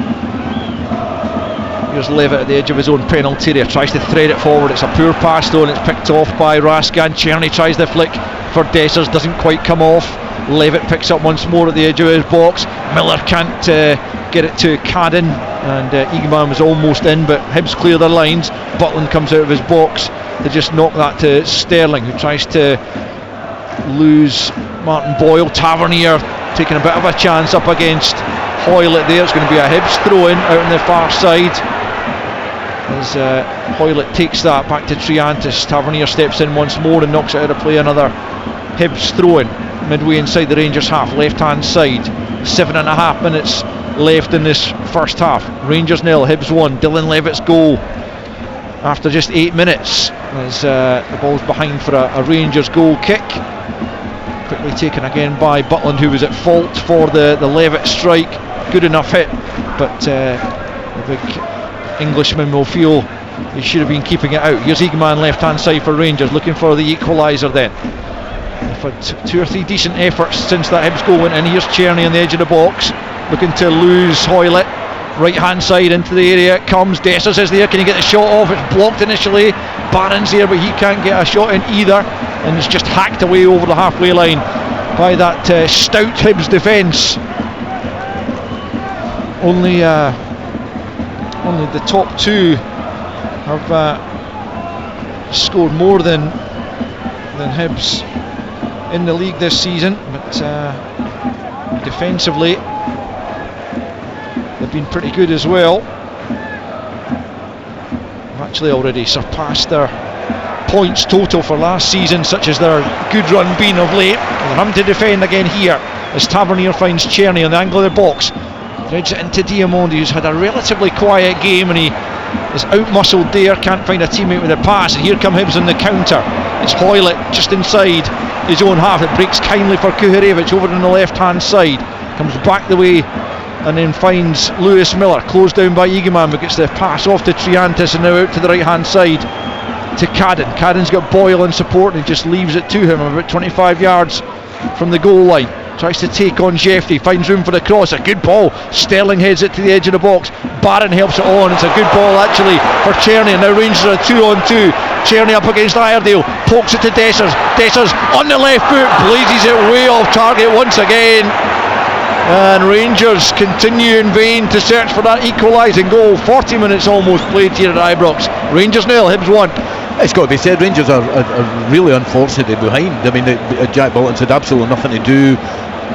Here's Levitt at the edge of his own penalty area, tries to thread it forward. It's a poor pass though, and it's picked off by Rascan. Czerny tries the flick for Dessers, doesn't quite come off. Levitt picks up once more at the edge of his box. Miller can't get it to Cadden, and Egeman was almost in, but Hibs clear their lines. Butland comes out of his box to just knock that to Sterling, who tries to lose Martin Boyle. Tavernier taking a bit of a chance up against Hoylett there. It's going to be a Hibs throw in out on the far side, as Hoylett takes that back to Triantis. Tavernier steps in once more and knocks it out of play. Another Hibs throw in. midway inside the Rangers half, left hand side. 7.5 minutes left in this first half. Rangers 0, Hibs 1. Dylan Levitt's goal after just 8 minutes as the ball's behind for a Rangers goal kick. Quickly taken again by Butland, who was at fault for the Levitt strike. Good enough hit, but the big Englishman will feel he should have been keeping it out. Here's Eagleman left hand side for Rangers, looking for the equaliser then. They've had 2 or 3 decent efforts since that Hibs goal went in. Here's Czerny on the edge of the box, looking to lose Hoylett. Right hand side into the area it comes. Dessers is there, can he get the shot off? It's blocked initially. Barron's there, but he can't get a shot in either, and it's just hacked away over the halfway line by that stout Hibs defence. Only the top 2 have scored more than Hibs in the league this season, but defensively they've been pretty good as well. They've actually already surpassed their points total for last season, such as their good run been of late. And they're having to defend again here as Tavernier finds Czerny on the angle of the box, threads it into Diamondi, who's had a relatively quiet game, and he is out-muscled there, can't find a teammate with a pass, and here come Hibs on the counter. It's Hoylett just inside his own half. It breaks kindly for Kuharevich over on the left hand side, comes back the way and then finds Lewis Miller, closed down by Eagleman, but gets the pass off to Triantis, and now out to the right hand side to Cadden. Cadden's got Boyle in support and he just leaves it to him about 25 yards from the goal line. Tries to take on Jeffrey, finds room for the cross, a good ball. Sterling heads it to the edge of the box. Barron helps it on, it's a good ball actually for Czerny, and now Rangers are 2-on-2. Czerny up against Iredale, pokes it to Dessers. Dessers on the left foot, blazes it way off target once again. And Rangers continue in vain to search for that equalising goal. 40 minutes almost played here at Ibrox. Rangers 0, Hibs 1. It's got to be said, Rangers are really unfortunately behind. I mean, Jack Bolton's had absolutely nothing to do.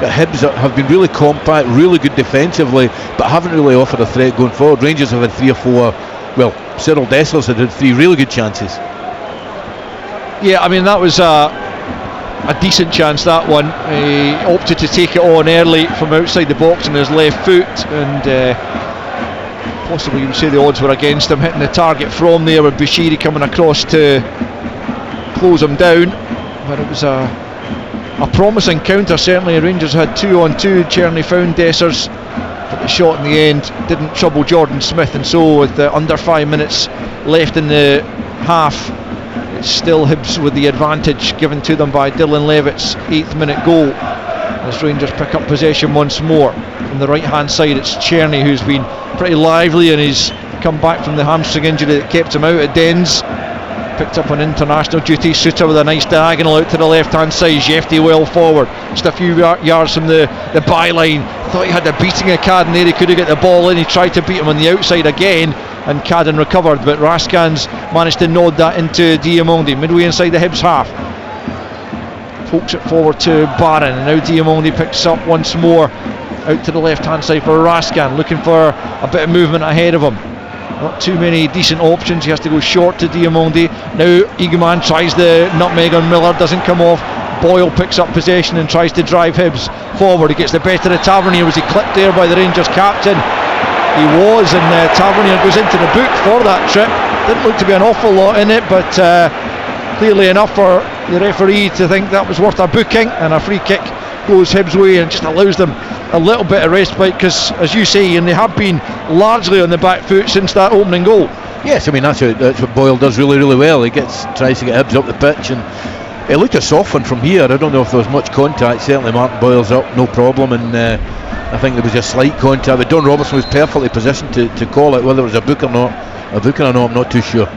Hibs have been really compact, really good defensively, but haven't really offered a threat going forward. Rangers have had 3 or 4, well, Cyril Dessers had 3 really good chances. Yeah, I mean, that was a decent chance, that one. He opted to take it on early from outside the box on his left foot, and possibly you would say the odds were against him hitting the target from there, with Bushiri coming across to close him down. But it was a promising counter, certainly. Rangers had 2-on-2. Czerny found Dessers, but the shot in the end didn't trouble Jordan Smith, and so with under 5 minutes left in the half, it's still Hibs with the advantage given to them by Dylan Levitt's 8th minute goal, as Rangers pick up possession once more. From the right hand side it's Czerny, who's been pretty lively, and he's come back from the hamstring injury that kept him out at Dens. Picked up on international duty. Suter with a nice diagonal out to the left hand side. Jefty well forward, just a few yards from the byline. Thought he had the beating of Cadden there, he could have got the ball in. He tried to beat him on the outside again, and Cadden recovered, but Raskans managed to nod that into Diamondi. Midway inside the Hibs half, pokes it forward to Barron, and now Diamondi picks up once more out to the left hand side for Raskan, looking for a bit of movement ahead of him. Not too many decent options, he has to go short to Diamondi. Now Eagleman tries the nutmeg on Miller, doesn't come off. Boyle picks up possession and tries to drive Hibs forward. He gets the better of Tavernier. Was he clipped there by the Rangers captain? He was, and Tavernier goes into the book for that trip. Didn't look to be an awful lot in it, but clearly enough for the referee to think that was worth a booking, and a free kick goes Hibs' way and just allows them a little bit of respite, because as you say, and they have been largely on the back foot since that opening goal. Yes, I mean that's what Boyle does really, really well. He tries to get Hibs up the pitch, and it looked a soft one from here. I don't know if there was much contact. Certainly Martin Boyle's up, no problem, and I think there was just slight contact, but Don Robertson was perfectly positioned to call it. Whether it was a booking or not, I'm not too sure.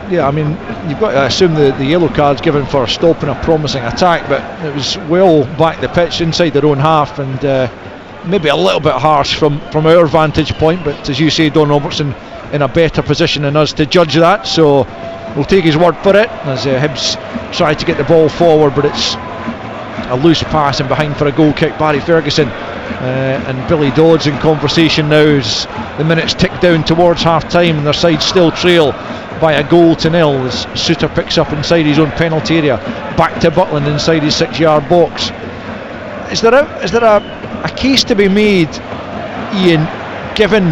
Yeah, I mean, you've got to assume the yellow card's given for stopping a promising attack, but it was well back the pitch inside their own half, and maybe a little bit harsh from our vantage point, but as you say, Don Robertson in a better position than us to judge that, so we'll take his word for it, as Hibs try to get the ball forward, but it's a loose pass and behind for a goal kick. Barry Ferguson and Billy Dodds in conversation now as the minutes tick down towards half time, and their side still trail by a goal to nil as Suter picks up inside his own penalty area. Back to Butland inside his 6-yard box. Is there a case to be made, Ian, given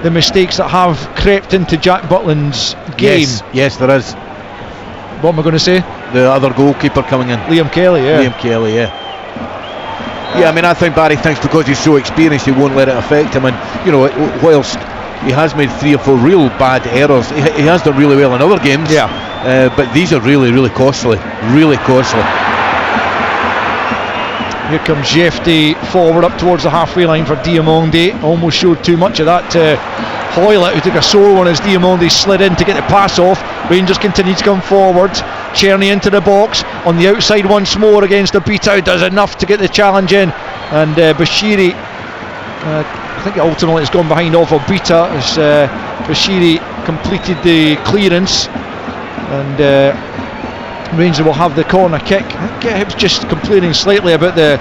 the mistakes that have crept into Jack Butland's game? Yes, there is. What am I going to say? The other goalkeeper coming in, Liam Kelly. Yeah, I mean, I think Barry thinks because he's so experienced he won't let it affect him, and whilst he has made 3 or 4 real bad errors, he has done really well in other games. But these are really, really costly. Here comes Jefty forward up towards the halfway line for Diamonde. Almost showed too much of that to Hoylett, who took a sore one as Diamonde slid in to get the pass off. Rangers continue to come forward. Czerny into the box on the outside once more against Obita, who does enough to get the challenge in. And Bashiri, I think ultimately it's gone behind off Obita as Bashiri completed the clearance. And Rangers will have the corner kick. I think Hibs just complaining slightly about the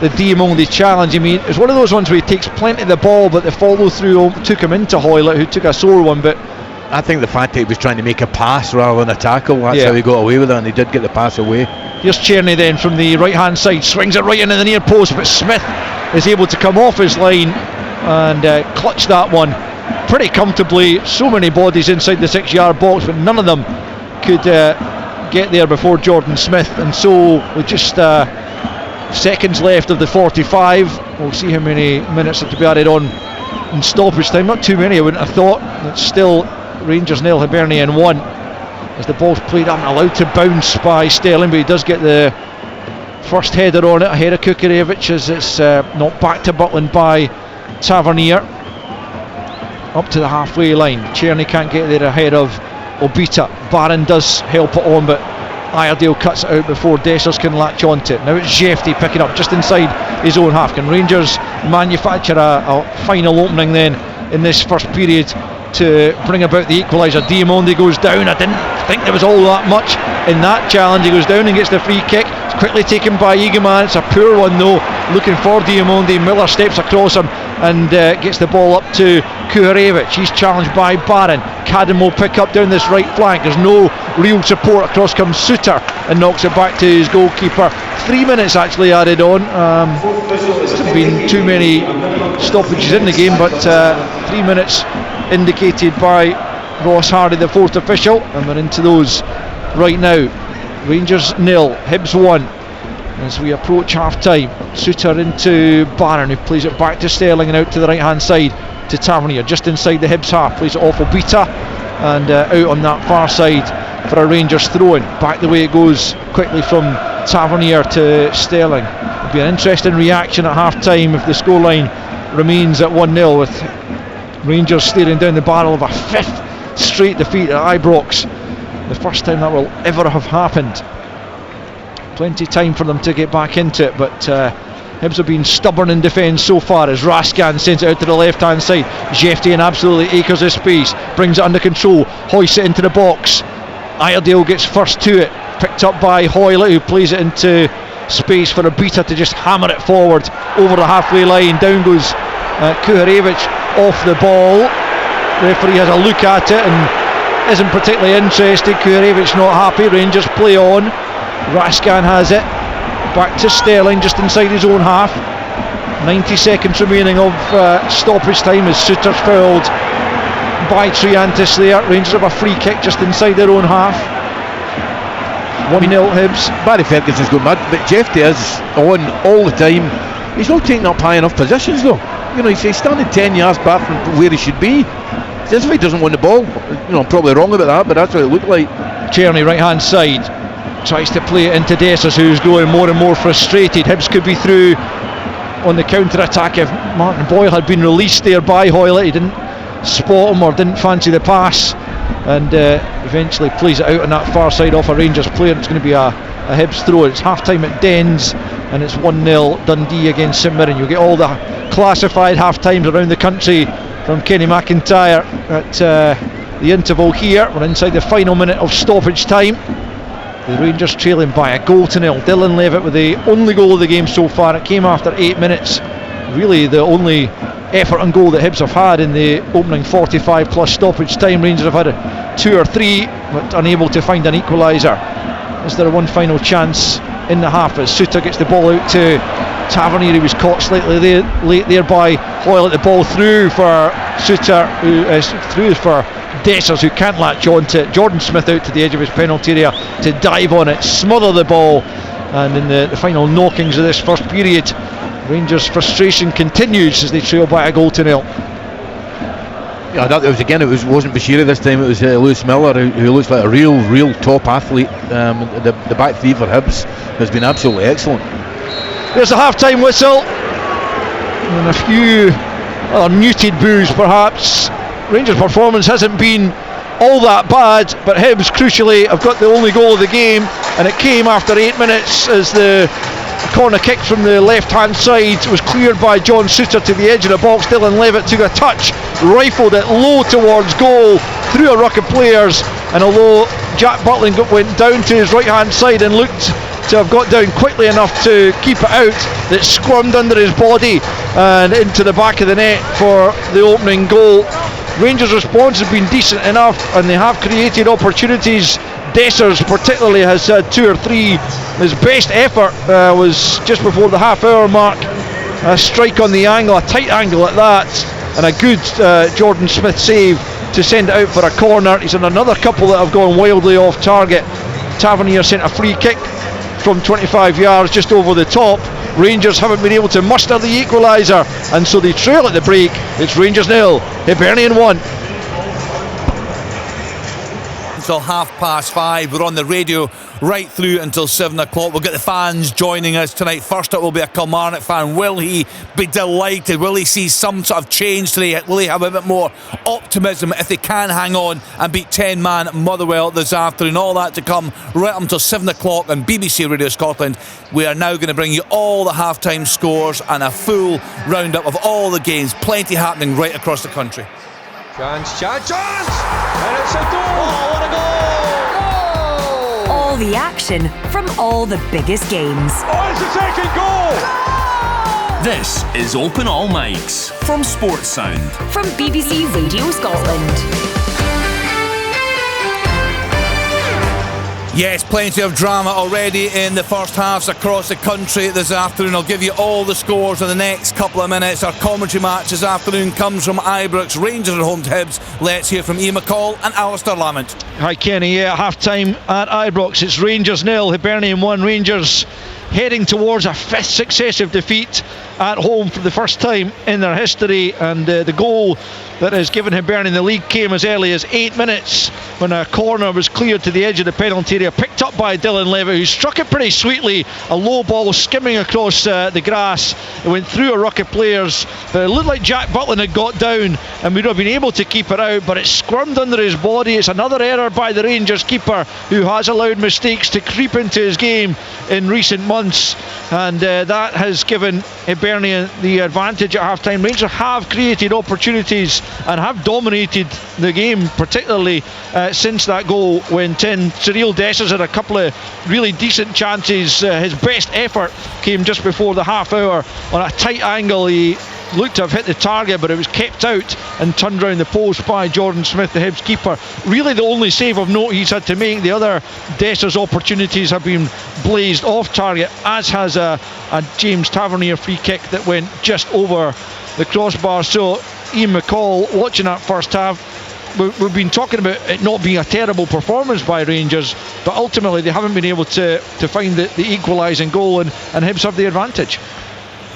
Diamonde challenge. I mean, it's one of those ones where he takes plenty of the ball, but the follow through took him into Hoylett, who took a sore one. But I think the fact that he was trying to make a pass rather than a tackle, that's how he got away with it, and he did get the pass away. Here's Czerny then from the right hand side, swings it right into the near post, but Smith is able to come off his line and clutch that one pretty comfortably. So many bodies inside the 6-yard box, but none of them could get there before Jordan Smith. And so with just seconds left of the 45, we'll see how many minutes are to be added on in stoppage time. Not too many, I wouldn't have thought. It's still Rangers 0, Hibernian 1 as the ball's played up and allowed to bounce by Sterling, but he does get the first header on it ahead of Kukarevich as it's knocked back to Butland by Tavernier up to the halfway line. Czerny can't get there ahead of Obita. Barron does help it on, but Iredale cuts it out before Dessers can latch onto it. Now it's Jefty picking up just inside his own half. Can Rangers manufacture a final opening then in this first period to bring about the equaliser? Diamonde goes down. I didn't think there was all that much in that challenge. He goes down and gets the free kick. It's quickly taken by Egeman. It's a poor one though, looking for Diamonde. Miller steps across him and gets the ball up to Kuharevich. He's challenged by Barron. Cadden will pick up down this right flank. There's no real support. Across comes Suter and knocks it back to his goalkeeper. 3 minutes actually added on. Hasn't been too many stoppages in the game, but 3 minutes indicated by Ross Hardy, the 4th official, and we're into those right now. Rangers 0, Hibs 1 as we approach half time. Suter into Barron, who plays it back to Sterling and out to the right hand side to Tavernier, just inside the Hibs half, plays it off Obita and out on that far side for a Rangers throw-in. Back the way it goes quickly from Tavernier to Sterling. It'll be an interesting reaction at half time if the scoreline remains at 1-0, with Rangers staring down the barrel of a 5th straight defeat at Ibrox, the first time that will ever have happened. Plenty of time for them to get back into it, but Hibs have been stubborn in defence so far as Raskan sends it out to the left hand side. Jefty in absolutely acres of space, brings it under control, hoists it into the box. Iredale gets first to it, picked up by Hoylett, who plays it into space for Obita to just hammer it forward over the halfway line. Down goes Kuharevich off the ball. Referee has a look at it and isn't particularly interested. Kuharevich not happy. Rangers play on. Raskan has it back to Sterling just inside his own half. 90 seconds remaining of stoppage time as Suter's fouled by Triantis there. Rangers have a free kick just inside their own half. 1-0 Hibs. Barry Ferguson's going mad, but Jefty is on all the time. He's not taking up high enough positions though. He's standing 10 yards back from where he should be. It's as if he doesn't want the ball. I'm probably wrong about that, but that's what it looked like. Czerny right hand side tries to play it into Dessers, who's growing more and more frustrated. Hibs could be through on the counter attack if Martin Boyle had been released there by Hoylett. He didn't spot him or didn't fancy the pass, and eventually plays it out on that far side off a Rangers player. It's going to be a Hibs throw. It's half time at Dens and it's 1-0 Dundee against St Mirren. You'll get all the classified half times around the country from Kenny McIntyre at the interval here. We're inside the final minute of stoppage time. The Rangers trailing by 1-0. Dylan Levitt with the only goal of the game so far. It came after 8 minutes. Really the only effort and goal that Hibs have had in the opening 45 plus stoppage time. Rangers have had 2 or 3 but unable to find an equaliser. Is there one final chance in the half as Suter gets the ball out to Tavernier, he was caught slightly late there by Hoyle at the ball through for Suter, through for Dessers, who can't latch on to it. Jordan Smith out to the edge of his penalty area to dive on it, smother the ball, and in the final knockings of this first period, Rangers' frustration continues as they trail by a goal to nil. Yeah, it wasn't Bashiri this time. It was Lewis Miller, who looks like a real top athlete. The back three for Hibs has been absolutely excellent. There's a half-time whistle and a few other muted boos perhaps. Rangers' performance hasn't been all that bad, but Hibs crucially have got the only goal of the game, and it came after 8 minutes as the corner kick from the left-hand side was cleared by John Suter to the edge of the box. Dylan Levitt took a touch, rifled it low towards goal through a ruck of players, and although Jack Butland went down to his right-hand side and looked to have got down quickly enough to keep it out, it squirmed under his body and into the back of the net for the opening goal. Rangers' response has been decent enough, and they have created opportunities. Dessers particularly has had 2 or 3. His best effort was just before the half-hour mark, a strike on the angle, a tight angle at that, and a good Jordan Smith save to send it out for a corner. He's had another couple that have gone wildly off target. Tavernier sent a free kick from 25 yards just over the top. Rangers haven't been able to muster the equaliser, and so they trail at the break. It's Rangers 0, Hibernian 1. Until 5:30, we're on the radio right through until 7 o'clock. We'll get the fans joining us tonight. First up will be a Kilmarnock fan. Will he be delighted? Will he see some sort of change today? Will he have a bit more optimism if they can hang on and beat 10-man Motherwell this afternoon? All that to come right up until 7 o'clock on BBC Radio Scotland. We are now going to bring you all the half-time scores and a full roundup of all the games. Plenty happening right across the country. Chance! And it's a goal! Oh, what a goal! All the action from all the biggest games. Oh, it's the second goal! This is Open All Mics from Sports Sound. From BBC Radio Scotland. Yes, plenty of drama already in the first halves across the country this afternoon. I'll give you all the scores in the next couple of minutes. Our commentary match this afternoon comes from Ibrox, Rangers at home to Hibs. Let's hear from Ian McCall and Alistair Lamont. Hi Kenny, half time at Ibrox. It's Rangers 0, Hibernian 1. Rangers heading towards a 5th successive defeat at home for the first time in their history, and the goal that has given Hibernian the lead came as early as 8 minutes when a corner was cleared to the edge of the penalty area, picked up by Dylan Levitt, who struck it pretty sweetly, a low ball skimming across the grass. It went through a ruck of players, but it looked like Jack Butland had got down and would have been able to keep it out, but it squirmed under his body. It's another error by the Rangers keeper, who has allowed mistakes to creep into his game in recent months, and that has given Hibernian the advantage at half-time. Rangers have created opportunities and have dominated the game, particularly since that goal went in. Cyril Dessers had a couple of really decent chances. His best effort came just before the half hour on a tight angle. He looked to have hit the target, but it was kept out and turned round the post by Jordan Smith, the Hibs keeper. Really the only save of note he's had to make. The other Dessers opportunities have been blazed off target, as has a James Tavernier free kick that went just over the crossbar. So Ian McCall, watching that first half, we've been talking about it not being a terrible performance by Rangers, but ultimately they haven't been able to find the equalising goal, and Hibs have the advantage.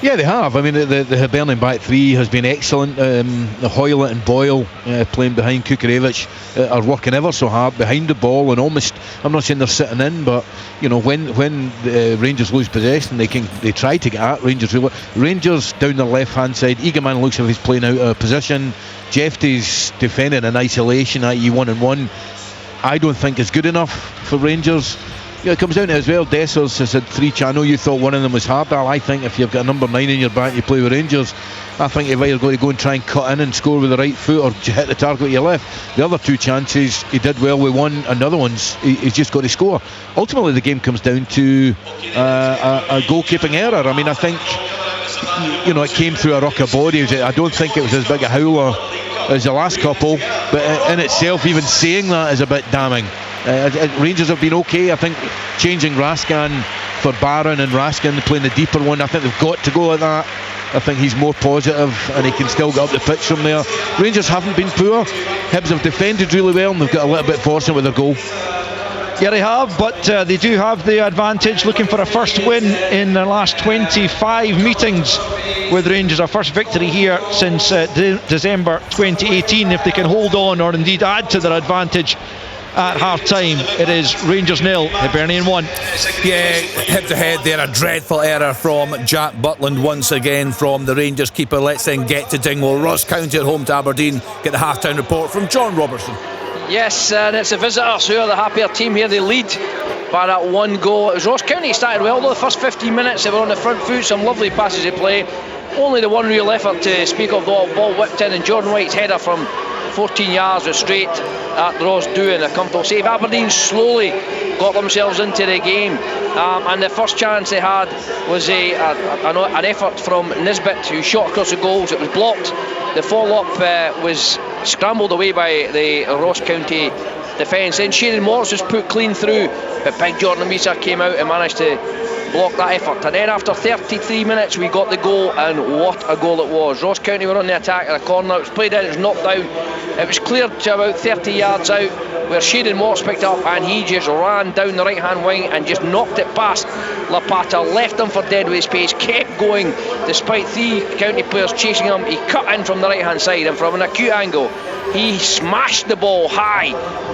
Yeah, they have. I mean, the Hibernian back three has been excellent. The Hoylett and Boyle playing behind Kukarevich are working ever so hard behind the ball, and almost, I'm not saying they're sitting in, but you know, when the Rangers lose possession, they try to get at Rangers. Rangers down the left hand side, Eagleman looks as if he's playing out of position. Jefty's defending in isolation, i.e. 1-on-1. I don't think is good enough for Rangers. Yeah, it comes down to as well. Dessers has had 3 chances. I know you thought one of them was Hardall. I think if you've got a number 9 in your back, you play with Rangers, I think you've either got to go and try and cut in and score with the right foot, or hit the target with your left. The other 2 chances, he did well with one, and the other ones, he's just got to score. Ultimately, the game comes down to a goalkeeping error. I mean, I think, you know, it came through a ruck of bodies. I don't think it was as big a howler as the last couple, but in itself, even saying that is a bit damning. Rangers have been okay. I think changing Raskan for Barron and Raskin playing the deeper one. I think they've got to go at that. I think he's more positive and he can still get up the pitch from there. Rangers haven't been poor. Hibs have defended really well and they've got a little bit fortunate with their goal. Yeah, they have, but they do have the advantage, looking for a first win in their last 25 meetings with Rangers. A first victory here since December 2018. If they can hold on or indeed add to their advantage at half time, it is Rangers 0, Hibernian 1. Yeah, hit ahead there, a dreadful error from Jack Butland once again from the Rangers keeper. Let's then get to Dingwall. Ross County at home to Aberdeen. Get the half time report from John Robertson. Yes, and it's the visitors who are the happier team here. They lead by that one goal. It was Ross County started well though. The first 15 minutes they were on the front foot, some lovely passes of play. Only the one real effort to speak of, the ball whipped in, and Jordan White's header from 14 yards was straight at Ross doing a comfortable save. Aberdeen slowly got themselves into the game, and the first chance they had was an effort from Nisbet, who shot across the goals. It was blocked. The follow-up was scrambled away by the Ross County defence. Then Shane Morris was put clean through, but big Jordan Misa came out and managed to block that effort. And then after 33 minutes we got the goal, and what a goal it was. Ross County were on the attack at a corner. It was played in, it was knocked down. It was cleared to about 30 yards out, where Shane Morris picked up, and he just ran down the right hand wing and just knocked it past Lapata, left him for dead with his pace, kept going despite 3 county players chasing him. He cut in from the right hand side, and from an acute angle he smashed the ball high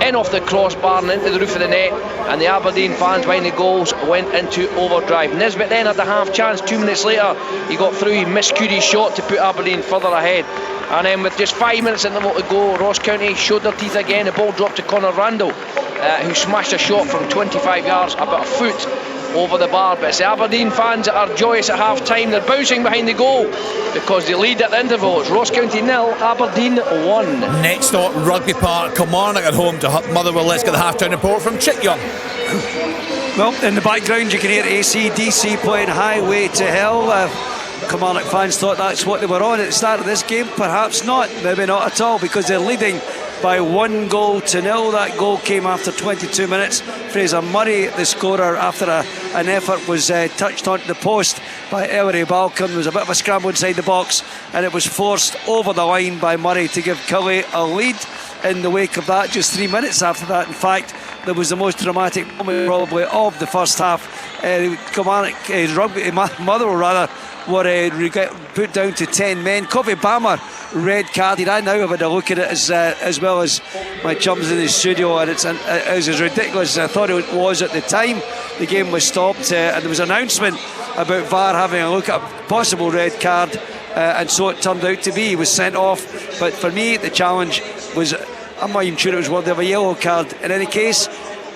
in off the crossbar and into the roof of the net, and the Aberdeen fans behind the goals went into overdrive. Nisbet then had the half chance. 2 minutes later he got through, he missed Curie's shot to put Aberdeen further ahead, and then with just 5 minutes in the to go, Ross County showed their teeth again. The ball dropped to Conor Randall, who smashed a shot from 25 yards, about a foot over the bar. But it's the Aberdeen fans that are joyous at half time. They're bouncing behind the goal because they lead at the interval. It's Ross County 0, Aberdeen 1. Next stop, Rugby Park, Kilmarnock at home to Motherwell. Let's get the half time report from Chick Young. Well, in the background you can hear AC/DC playing Highway to Hell. Kilmarnock fans thought that's what they were on at the start of this game. Perhaps not, maybe not at all, because they're leading by 1 goal to 0. That goal came after 22 minutes. Fraser Murray, the scorer, after an effort was touched onto the post by Ellery Balcom. There was a bit of a scramble inside the box, and it was forced over the line by Murray to give Cully a lead. In the wake of that, just 3 minutes after that, in fact, there was the most dramatic moment probably of the first half. Motherwell rather were put down to 10 men. Kofi Bammer red carded. I now have had a look at it as well as my chums in the studio, and it's as ridiculous as I thought it was at the time. The game was stopped, and there was an announcement about VAR having a look at a possible red card, and so it turned out to be. He was sent off, but for me the challenge was, I'm not even sure it was worthy of a yellow card. In any case,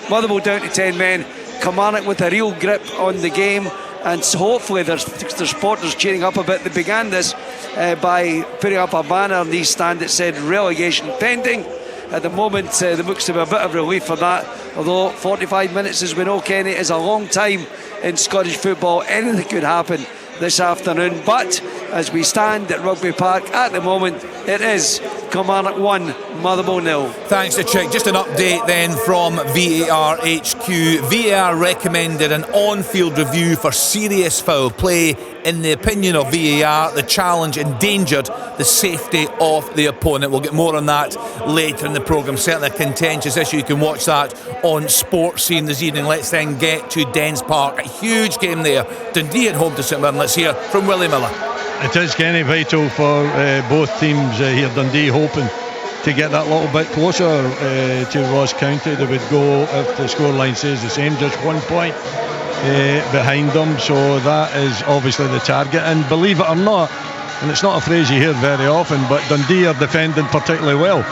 Motherwell down to 10 men, Kilmarnock with a real grip on the game, and so hopefully there's supporters cheering up a bit. They began this by putting up a banner on the East Stand that said relegation pending. At the moment there looks to be a bit of relief for that, although 45 minutes, as we know, Kenny, is a long time in Scottish football. Anything could happen this afternoon, but as we stand at Rugby Park at the moment, it is Kilmarnock 1, Motherwell 0. Thanks to Chick. Just an update then from VAR HQ. VAR recommended an on-field review for serious foul play. In the opinion of VAR, the challenge endangered the safety of the opponent. We'll get more on that later in the programme. Certainly a contentious issue. You can watch that on Sports Scene this evening. Let's then get to Dens Park. A huge game there. Dundee at home to St Mirren. Let's hear from Willie Miller. It is, Kenny, vital for both teams here. Dundee hoping to get that little bit closer to Ross County. They would go, if the scoreline says the same, just 1 point behind them. So that is obviously the target. And believe it or not, and it's not a phrase you hear very often, but Dundee are defending particularly well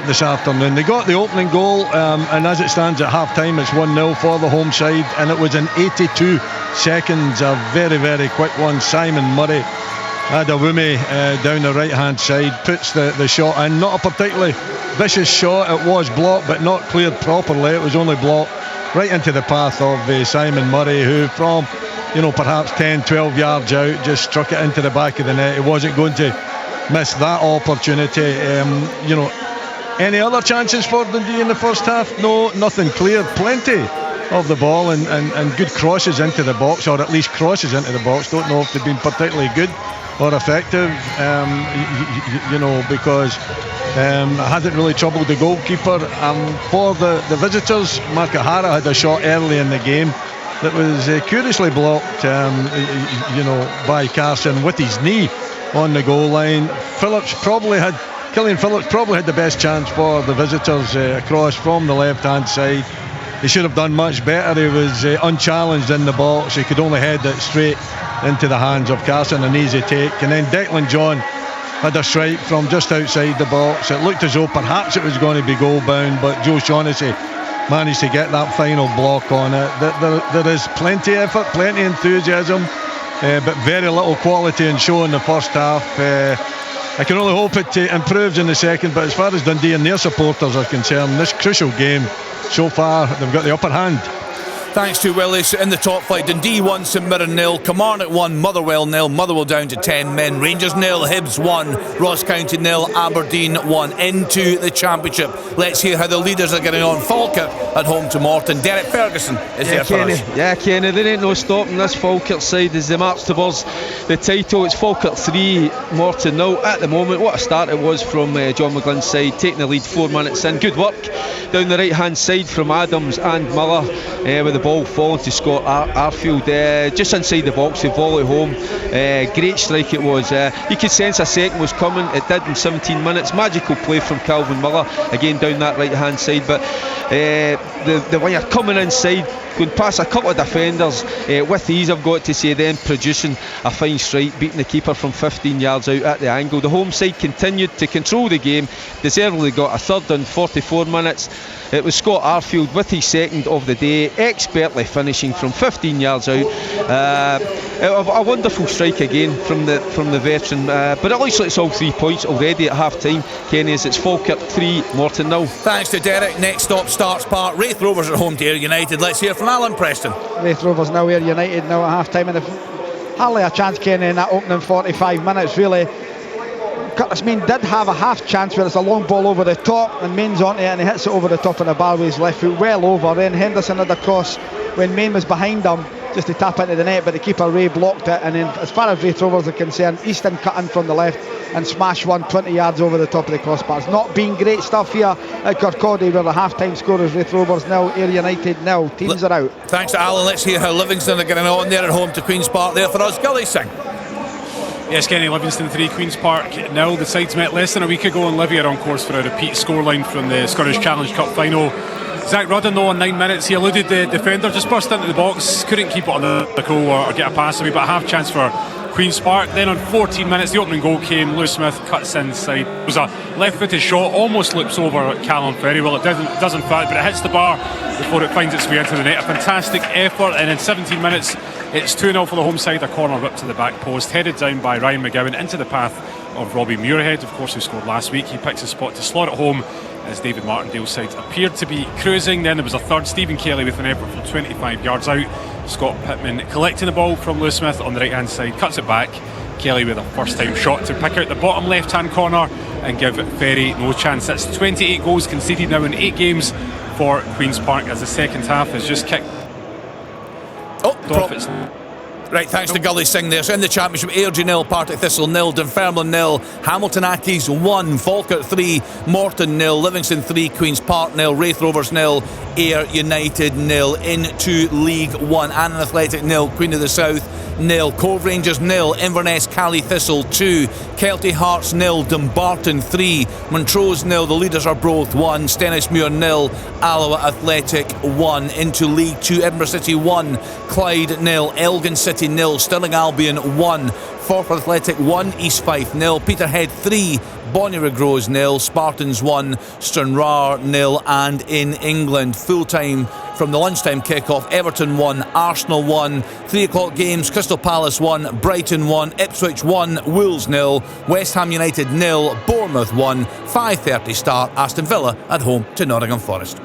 this afternoon. They got the opening goal, and as it stands at half time, it's 1-0 for the home side, and it was in 82 seconds, a very, very quick one. Simon Murray Adewumi down the right hand side puts the shot in. Not a particularly vicious shot. It was blocked, but not cleared properly. It was only blocked right into the path of Simon Murray, who from perhaps 10-12 yards out just struck it into the back of the net. He wasn't going to miss that opportunity. Any other chances for Dundee in the first half? No, nothing clear. Plenty of the ball and good crosses into the box, or at least crosses into the box. Don't know if they've been particularly good or effective, because it hasn't really troubled the goalkeeper. For the visitors, Mark O'Hara had a shot early in the game that was curiously blocked, by Carson with his knee on the goal line. Killian Phillips probably had the best chance for the visitors across from the left-hand side. He should have done much better. He was unchallenged in the box. He could only head it straight into the hands of Carson, an easy take. And then Declan John had a strike from just outside the box. It looked as though perhaps it was going to be goal bound, but Joe Shaughnessy managed to get that final block on it. There is plenty of effort, plenty of enthusiasm, but very little quality in show in the first half. I can only hope it improves in the second, but as far as Dundee and their supporters are concerned, this crucial game, so far they've got the upper hand. Thanks to Willis in the top flight. Dundee 1, St Mirren 0, Kilmarnock 1, Motherwell 0, Motherwell down to 10 men, Rangers 0, Hibs 1, Ross County 0, Aberdeen 1. Into the Championship, let's hear how the leaders are getting on. Falkirk at home to Morton. Derek Ferguson is there for us. Yeah, Kenny, there ain't no stopping this Falkirk side as they march towards the title. It's Falkirk 3, Morton 0 at the moment. What a start it was from John McGlynn's side, taking the lead 4 minutes in. Good work down the right hand side from Adams and Miller, with the ball falling to Scott Arfield just inside the box. They volley home. Great strike it was. You could sense a second was coming. It did in 17 minutes. Magical play from Calvin Miller again down that right hand side, but the winger coming inside, going past a couple of defenders with ease, I've got to say, then producing a fine strike, beating the keeper from 15 yards out at the angle. The home side continued to control the game, deservedly got a third in 44 minutes. It was Scott Arfield with his second of the day, expertly finishing from 15 yards out. A wonderful strike again from the veteran, but it looks like it's all 3 points already at half time, Kenny, as it's Falkirk 3, Morton 0. Thanks to Derek. Next stop, Starts Park. Wraith Rovers at home to Ayr United. Let's hear from Alan Preston. Wraith Rovers now, Ayr United now at half time, and hardly a chance, Kenny, in that opening 45 minutes really. Curtis Main did have a half chance where it's a long ball over the top and Main's onto it and he hits it over the top of the bar with his left foot, well over. Then Henderson had a cross when Main was behind him just to tap into the net, but the keeper Ray blocked it. And then as far as Wraith Rovers are concerned, Easton cut in from the left and smashed one 20 yards over the top of the crossbar. It's not been great stuff here at Kirkcaldy, where the half-time score is Wraith Rovers 0, Ayr United 0. Teams are out. Thanks to Alan. Let's hear how Livingston are getting on there at home to Queen's Park. There for us, Gully Singh. Yes, Kenny, Livingston 3, Queen's Park 0. The sides met less than a week ago, and Livy are on course for a repeat scoreline from the Scottish Challenge Cup final. Zach Rudden, though, in 9 minutes, he eluded the defender, just burst into the box, couldn't keep it on the goal or get a pass away, but a half chance for Queen's Park. Then on 14 minutes, the opening goal came. Lewis Smith cuts inside. It was a left-footed shot, almost loops over Callum very well. It does in fact, but it hits the bar before it finds its way into the net. A fantastic effort, and in 17 minutes, it's 2-0 for the home side. A corner whipped to the back post, headed down by Ryan McGowan into the path of Robbie Muirhead, of course, who scored last week. He picks a spot to slot it home as David Martindale's side appeared to be cruising. Then there was a third, Stephen Kelly with an effort from 25 yards out. Scott Pittman collecting the ball from Lewis Smith on the right hand side, cuts it back. Kelly with a first time shot to pick out the bottom left hand corner and give Ferry no chance. That's 28 goals conceded now in 8 games for Queen's Park, as the second half has just kicked off its... Right, thanks to Gully Singh there. So in the Championship, Airdrie 0, Partick Thistle 0, Dunfermline 0, Hamilton Accies 1, Falkirk 3, Morton 0, Livingston 3, Queen's Park 0, Wraith Rovers 0, Ayr United 0. Into League 1, Annan Athletic 0, Queen of the South 0, Cove Rangers 0, Inverness Cally Thistle 2, Kelty Hearts 0, Dumbarton 3, Montrose 0, the leaders are both 1, Stennismuir 0, Alloa Athletic 1. Into League 2, Edinburgh City 1, Clyde 0, Elgin City 0, Stirling Albion 1, Forfar Athletic 1, East Fife 0, Peterhead 3, Bonnyrigg Rose 0, Spartans 1, Stranraer 0. And in England, full time from the lunchtime kick-off, Everton 1, Arsenal 1, 3 o'clock games, Crystal Palace 1, Brighton 1, Ipswich 1, Wolves 0, West Ham United 0, Bournemouth 1, 5:30 start, Aston Villa at home to Nottingham Forest.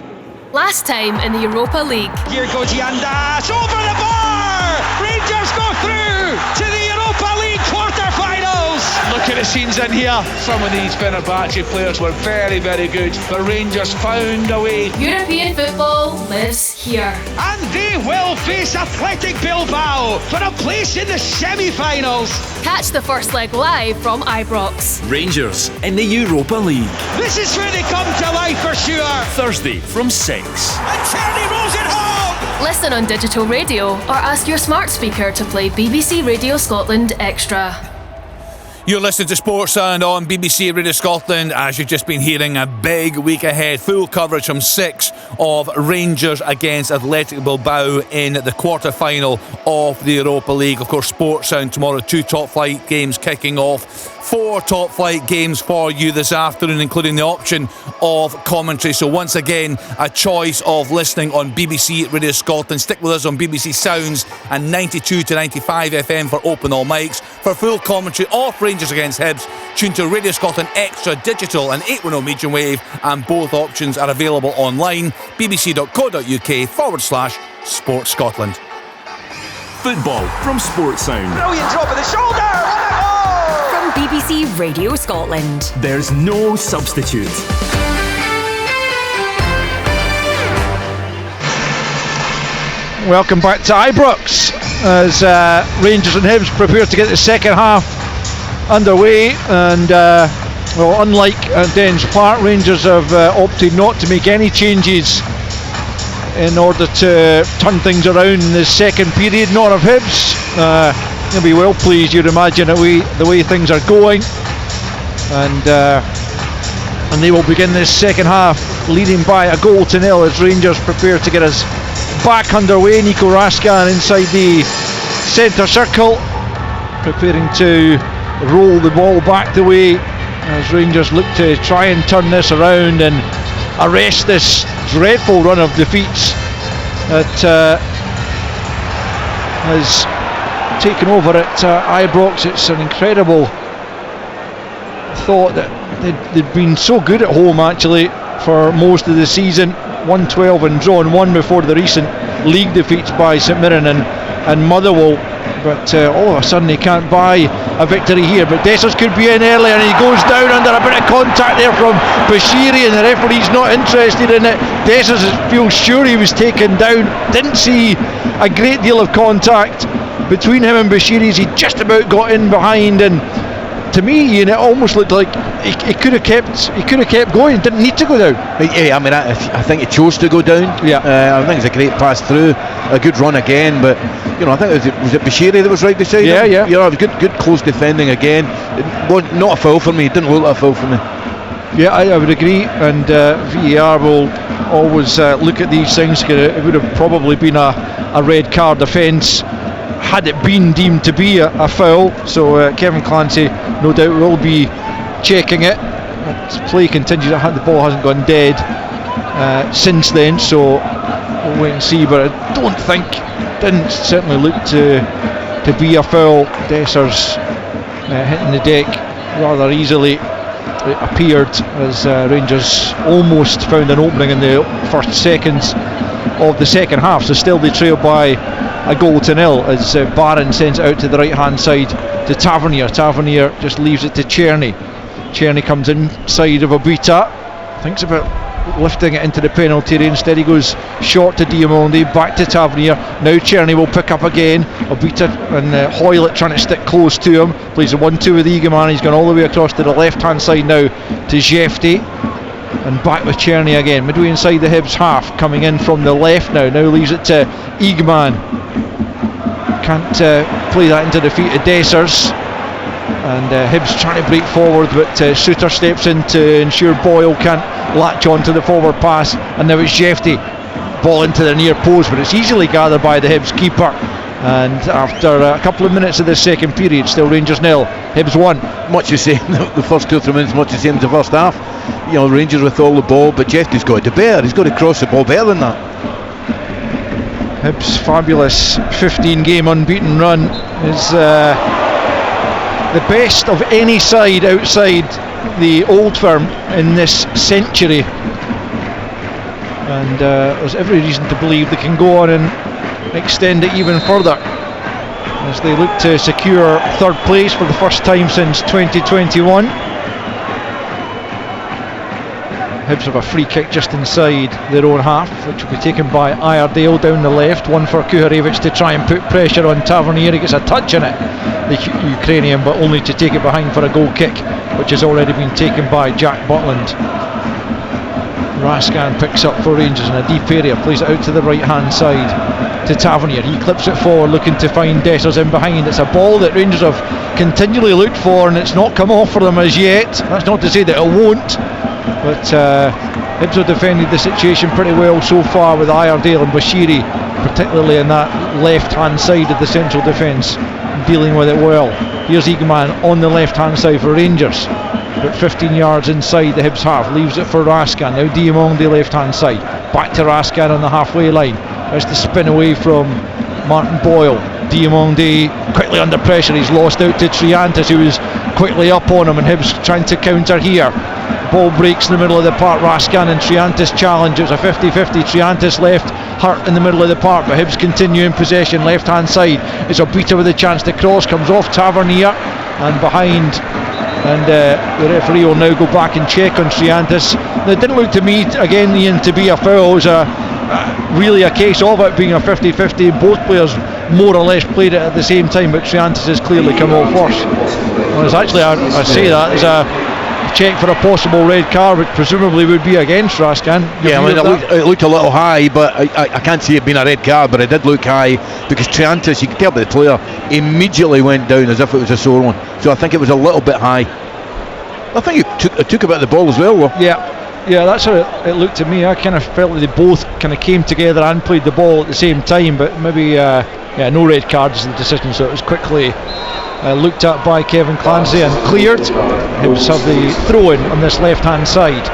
Last time in the Europa League. Here goes Yandas over the bar! Rangers go through to the Europa League quarter-finals! Look at the scenes in here. Some of these Fenerbahce players were very, very good, but Rangers found a way. European football lives Hibs here. And they will face Athletic Bilbao for a place in the semi-finals. Catch the first leg live from Ibrox. Rangers in the Europa League. This is where they come to life for sure. Thursday from 6. And Charlie rolls it home. Listen on digital radio or ask your smart speaker to play BBC Radio Scotland Extra. You're listening to Sports Sound on BBC Radio Scotland. As you've just been hearing, a big week ahead. Full coverage from 6 of Rangers against Athletic Bilbao in the quarter-final of the Europa League. Of course, Sports Sound tomorrow, 2 top-flight games kicking off. 4 top-flight games for you this afternoon, including the option of commentary. So once again, a choice of listening on BBC Radio Scotland. Stick with us on BBC Sounds and 92 to 95 FM for Open All Mics. For full commentary of Rangers against Hibs, tune to Radio Scotland Extra Digital and 810 medium wave, and both options are available online, bbc.co.uk/Sports Scotland. Football from Sports Sound. Brilliant drop of the shoulder. What a goal! From BBC Radio Scotland. There's no substitute. Welcome back to Ibrox as Rangers and Hibs prepare to get the second half underway. And well, unlike Dens Park, Rangers have opted not to make any changes in order to turn things around in the second period. Nor of Hibs. They'll be well pleased, you'd imagine, the way things are going, and they will begin this second half leading by 1-0 as Rangers prepare to get us back underway. Nico Raskan inside the centre circle, preparing to roll the ball back the way as Rangers look to try and turn this around and arrest this dreadful run of defeats that has taken over at Ibrox. It's an incredible thought that they'd been so good at home actually for most of the season, 1-12 and drawn 1 before the recent league defeats by St Mirren and Motherwell, but all of a sudden they can't buy a victory here. But Dessers could be in earlier and he goes down under a bit of contact there from Bashiri, and the referee's not interested in it. Dessers feels sure he was taken down, didn't see a great deal of contact between him and Bashiri as he just about got in behind, and to me, it almost looked like he could have kept going. Didn't need to go down. Yeah, I mean, I think he chose to go down. Yeah, I think it's a great pass through, a good run again. But I think was it Bashiri that was right beside him? Yeah, it was good close defending again. It was not a foul for me. It didn't look like a foul for me. Yeah, I would agree. And VAR will always look at these things. It would have probably been a red card offence had it been deemed to be a foul. So Kevin Clancy no doubt will be checking it. Play continues. The ball hasn't gone dead since then, so we'll wait and see. But I don't think, didn't certainly look to be a foul. Dessers hitting the deck rather easily, it appeared, as Rangers almost found an opening in the first seconds of the second half. So still they trail by 1-0 as Barron sends it out to the right hand side to Tavernier. Tavernier just leaves it to Czerny. Czerny comes inside of Obita, thinks about lifting it into the penalty area. Instead he goes short to Diamondi, back to Tavernier. Now Czerny will pick up again. Obita and Hoylett trying to stick close to him. Plays a 1-2 with Egeman. He's gone all the way across to the left hand side now to Jefty, and back with Czerny again. Midway inside the Hibs half, coming in from the left now leaves it to Egeman. Can't play that into the feet of Dessers, and Hibs trying to break forward, but Suter steps in to ensure Boyle can't latch on to the forward pass, and now it's Jefty, ball into the near post, but it's easily gathered by the Hibs keeper. And after a couple of minutes of the second period, still Rangers 0, Hibs 1. Much the same, the first 2 or 3 minutes, much the same as the first half. Rangers with all the ball, but Jefty's got to bear. He's got to cross the ball better than that. Hibs' fabulous 15-game unbeaten run is the best of any side outside the Old Firm in this century, and there's every reason to believe they can go on and extend it even further as they look to secure third place for the first time since 2021. Hibs have a free kick just inside their own half, which will be taken by Iredale down the left. One for Kuharevich to try and put pressure on Tavernier. He gets a touch in it, the Ukrainian, but only to take it behind for a goal kick, which has already been taken by Jack Butland. Raskan picks up for Rangers in a deep area, plays it out to the right hand side to Tavernier. He clips it forward, looking to find Dessers in behind. It's a ball that Rangers have continually looked for, and it's not come off for them as yet. That's not to say that it won't, but Hibs have defended the situation pretty well so far, with Iredale and Bashiri, particularly in that left hand side of the central defence, dealing with it well. Here's Eagleman on the left hand side for Rangers, about 15 yards inside the Hibs half, leaves it for Raskan. Now Diamonde left hand side, back to Raskan on the halfway line, tries to spin away from Martin Boyle. Diamonde quickly under pressure, he's lost out to Triantis, who is quickly up on him, and Hibs trying to counter here. Ball breaks in the middle of the park. Raskan and Triantis challenge. It's a 50-50. Triantis left, hurt in the middle of the park, but Hibs continue in possession. Left hand side is a beater with a chance to cross, comes off Tavernier and behind, and the referee will now go back and check on Triantis. It didn't look to me, again, Ian, to be a foul. It was really a case of it being a 50-50. Both players more or less played it at the same time, but Triantis has clearly come off first. Well, it's actually, I say that, there's a check for a possible red card, which presumably would be against Raskan. Yeah, I mean, it looked a little high, but I can't see it being a red card, but it did look high, because Triantis, you could tell by the player, immediately went down as if it was a sore one. So I think it was a little bit high. I think it took a bit of the ball as well, though. Yeah, that's how it looked to me. I kind of felt that they both kind of came together and played the ball at the same time, but maybe no red cards in the decision, so it was quickly looked at by Kevin Clancy and cleared. Hibs have the throw-in on this left-hand side,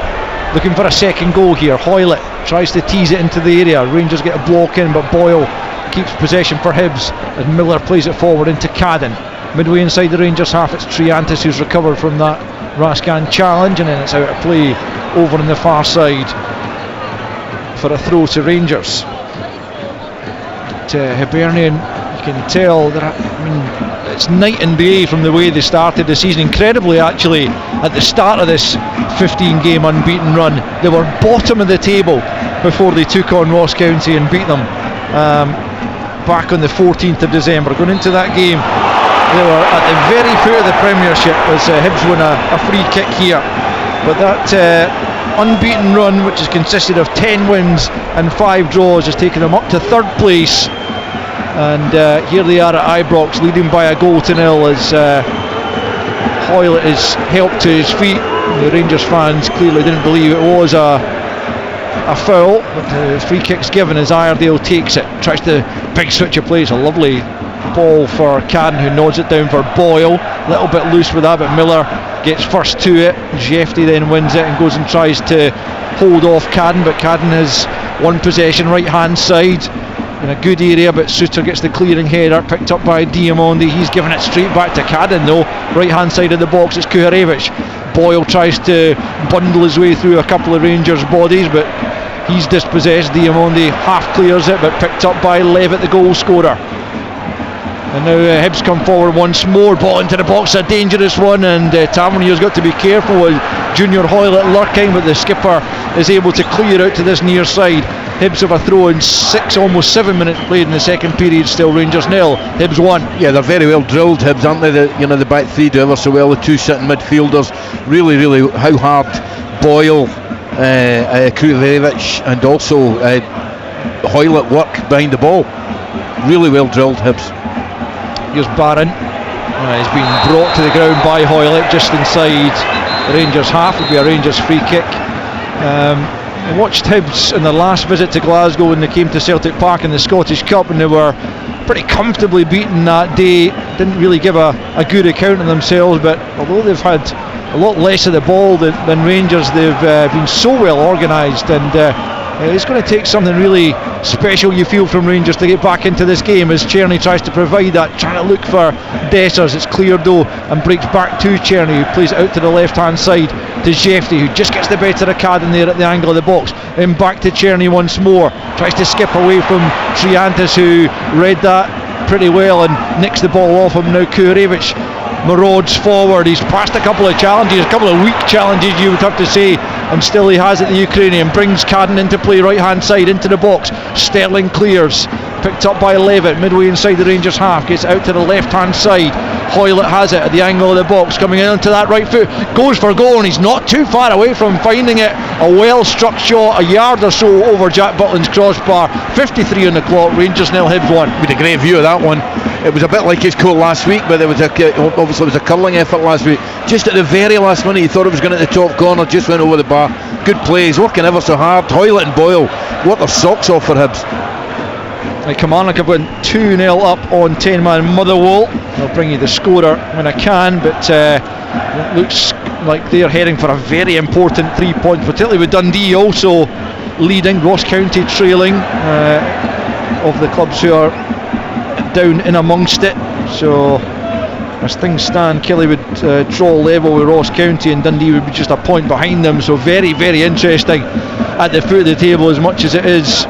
looking for a second goal here. Hoylett tries to tease it into the area. Rangers get a block in, but Boyle keeps possession for Hibs as Miller plays it forward into Cadden. Midway inside the Rangers half, it's Triantis who's recovered from that Raskan challenge, and then it's out of play over on the far side for a throw to Rangers. Hibernian, you can tell that, I mean, it's night and day from the way they started the season. Incredibly, actually, at the start of this 15-game unbeaten run, they were bottom of the table before they took on Ross County and beat them back on the 14th of December. Going into that game, they were at the very foot of the Premiership as Hibs win a free kick here. But that unbeaten run, which has consisted of 10 wins and 5 draws, has taken them up to third place. And here they are at Ibrox, leading by a goal to nil as Hoylett is helped to his feet. The Rangers fans clearly didn't believe it was a foul, but the free kick's given as Iredale takes it, tries to big switch of play. It's a lovely ball for Cadden, who nods it down for Boyle. A little bit loose with that, but Miller gets first to it. Jefty then wins it and goes and tries to hold off Cadden, but Cadden has one possession right hand side in a good area, but Suter gets the clearing header picked up by Diamonde. He's given it straight back to Cadden though. Right hand side of the box, it's Kuharevich. Boyle tries to bundle his way through a couple of Rangers bodies, but he's dispossessed. Diamonde half clears it, but picked up by Levitt, the goal scorer. And now Hibs come forward once more, ball into the box, a dangerous one, and Tavernier's got to be careful with Junior Hoylett lurking, but the skipper is able to clear out to this near side. Hibs have a throw in almost 7 minutes played in the second period, still Rangers 0, Hibs 1. Yeah, they're very well drilled, Hibs, aren't they? The back three do ever so well, the two sitting midfielders, really how hard Boyle, Kuharevich and also Hoylett work behind the ball. Really well drilled, Hibs. Here's Barron. He's been brought to the ground by Hoylett just inside the Rangers half. It'll be a Rangers free kick. I watched Hibs in their last visit to Glasgow when they came to Celtic Park in the Scottish Cup, and they were pretty comfortably beaten that day. Didn't really give a good account of themselves, but although they've had a lot less of the ball than Rangers, they've been so well organised, and it's going to take something really special, you feel, from Rangers to get back into this game as Czerny tries to provide that, trying to look for Dessers. It's cleared though and breaks back to Czerny, who plays it out to the left hand side to Jefty, who just gets the better of Cadden there at the angle of the box. Then back to Czerny once more, tries to skip away from Triantis, who read that pretty well and nicks the ball off him. Now Kuharevich marauds forward. He's passed a couple of challenges, a couple of weak challenges you would have to say, and still he has it, the Ukrainian. Brings Cadden into play, right hand side into the box. Sterling clears, picked up by Levitt midway inside the Rangers half, gets out to the left hand side. Hoylett has it at the angle of the box, coming into that right foot, goes for goal, and he's not too far away from finding it. A well struck shot, a yard or so over Jack Butland's crossbar. 53 on the clock, Rangers 0, Hibs 1. We had a great view of that one. It was a bit like his goal last week, but obviously it was a curling effort last week. Just at the very last minute, he thought it was going to the top corner, just went over the bar. Good play, he's working ever so hard. Hoylett and Boyle worked their socks off for Hibs. Kilmarnock have went 2-0 up on 10-man Motherwell. I'll bring you the scorer when I can, but it looks like they're heading for a very important 3 points, particularly with Dundee also leading, Ross County trailing, of the clubs who are down in amongst it. So as things stand, Kelly would draw level with Ross County, and Dundee would be just a point behind them. So very, very interesting at the foot of the table, as much as it is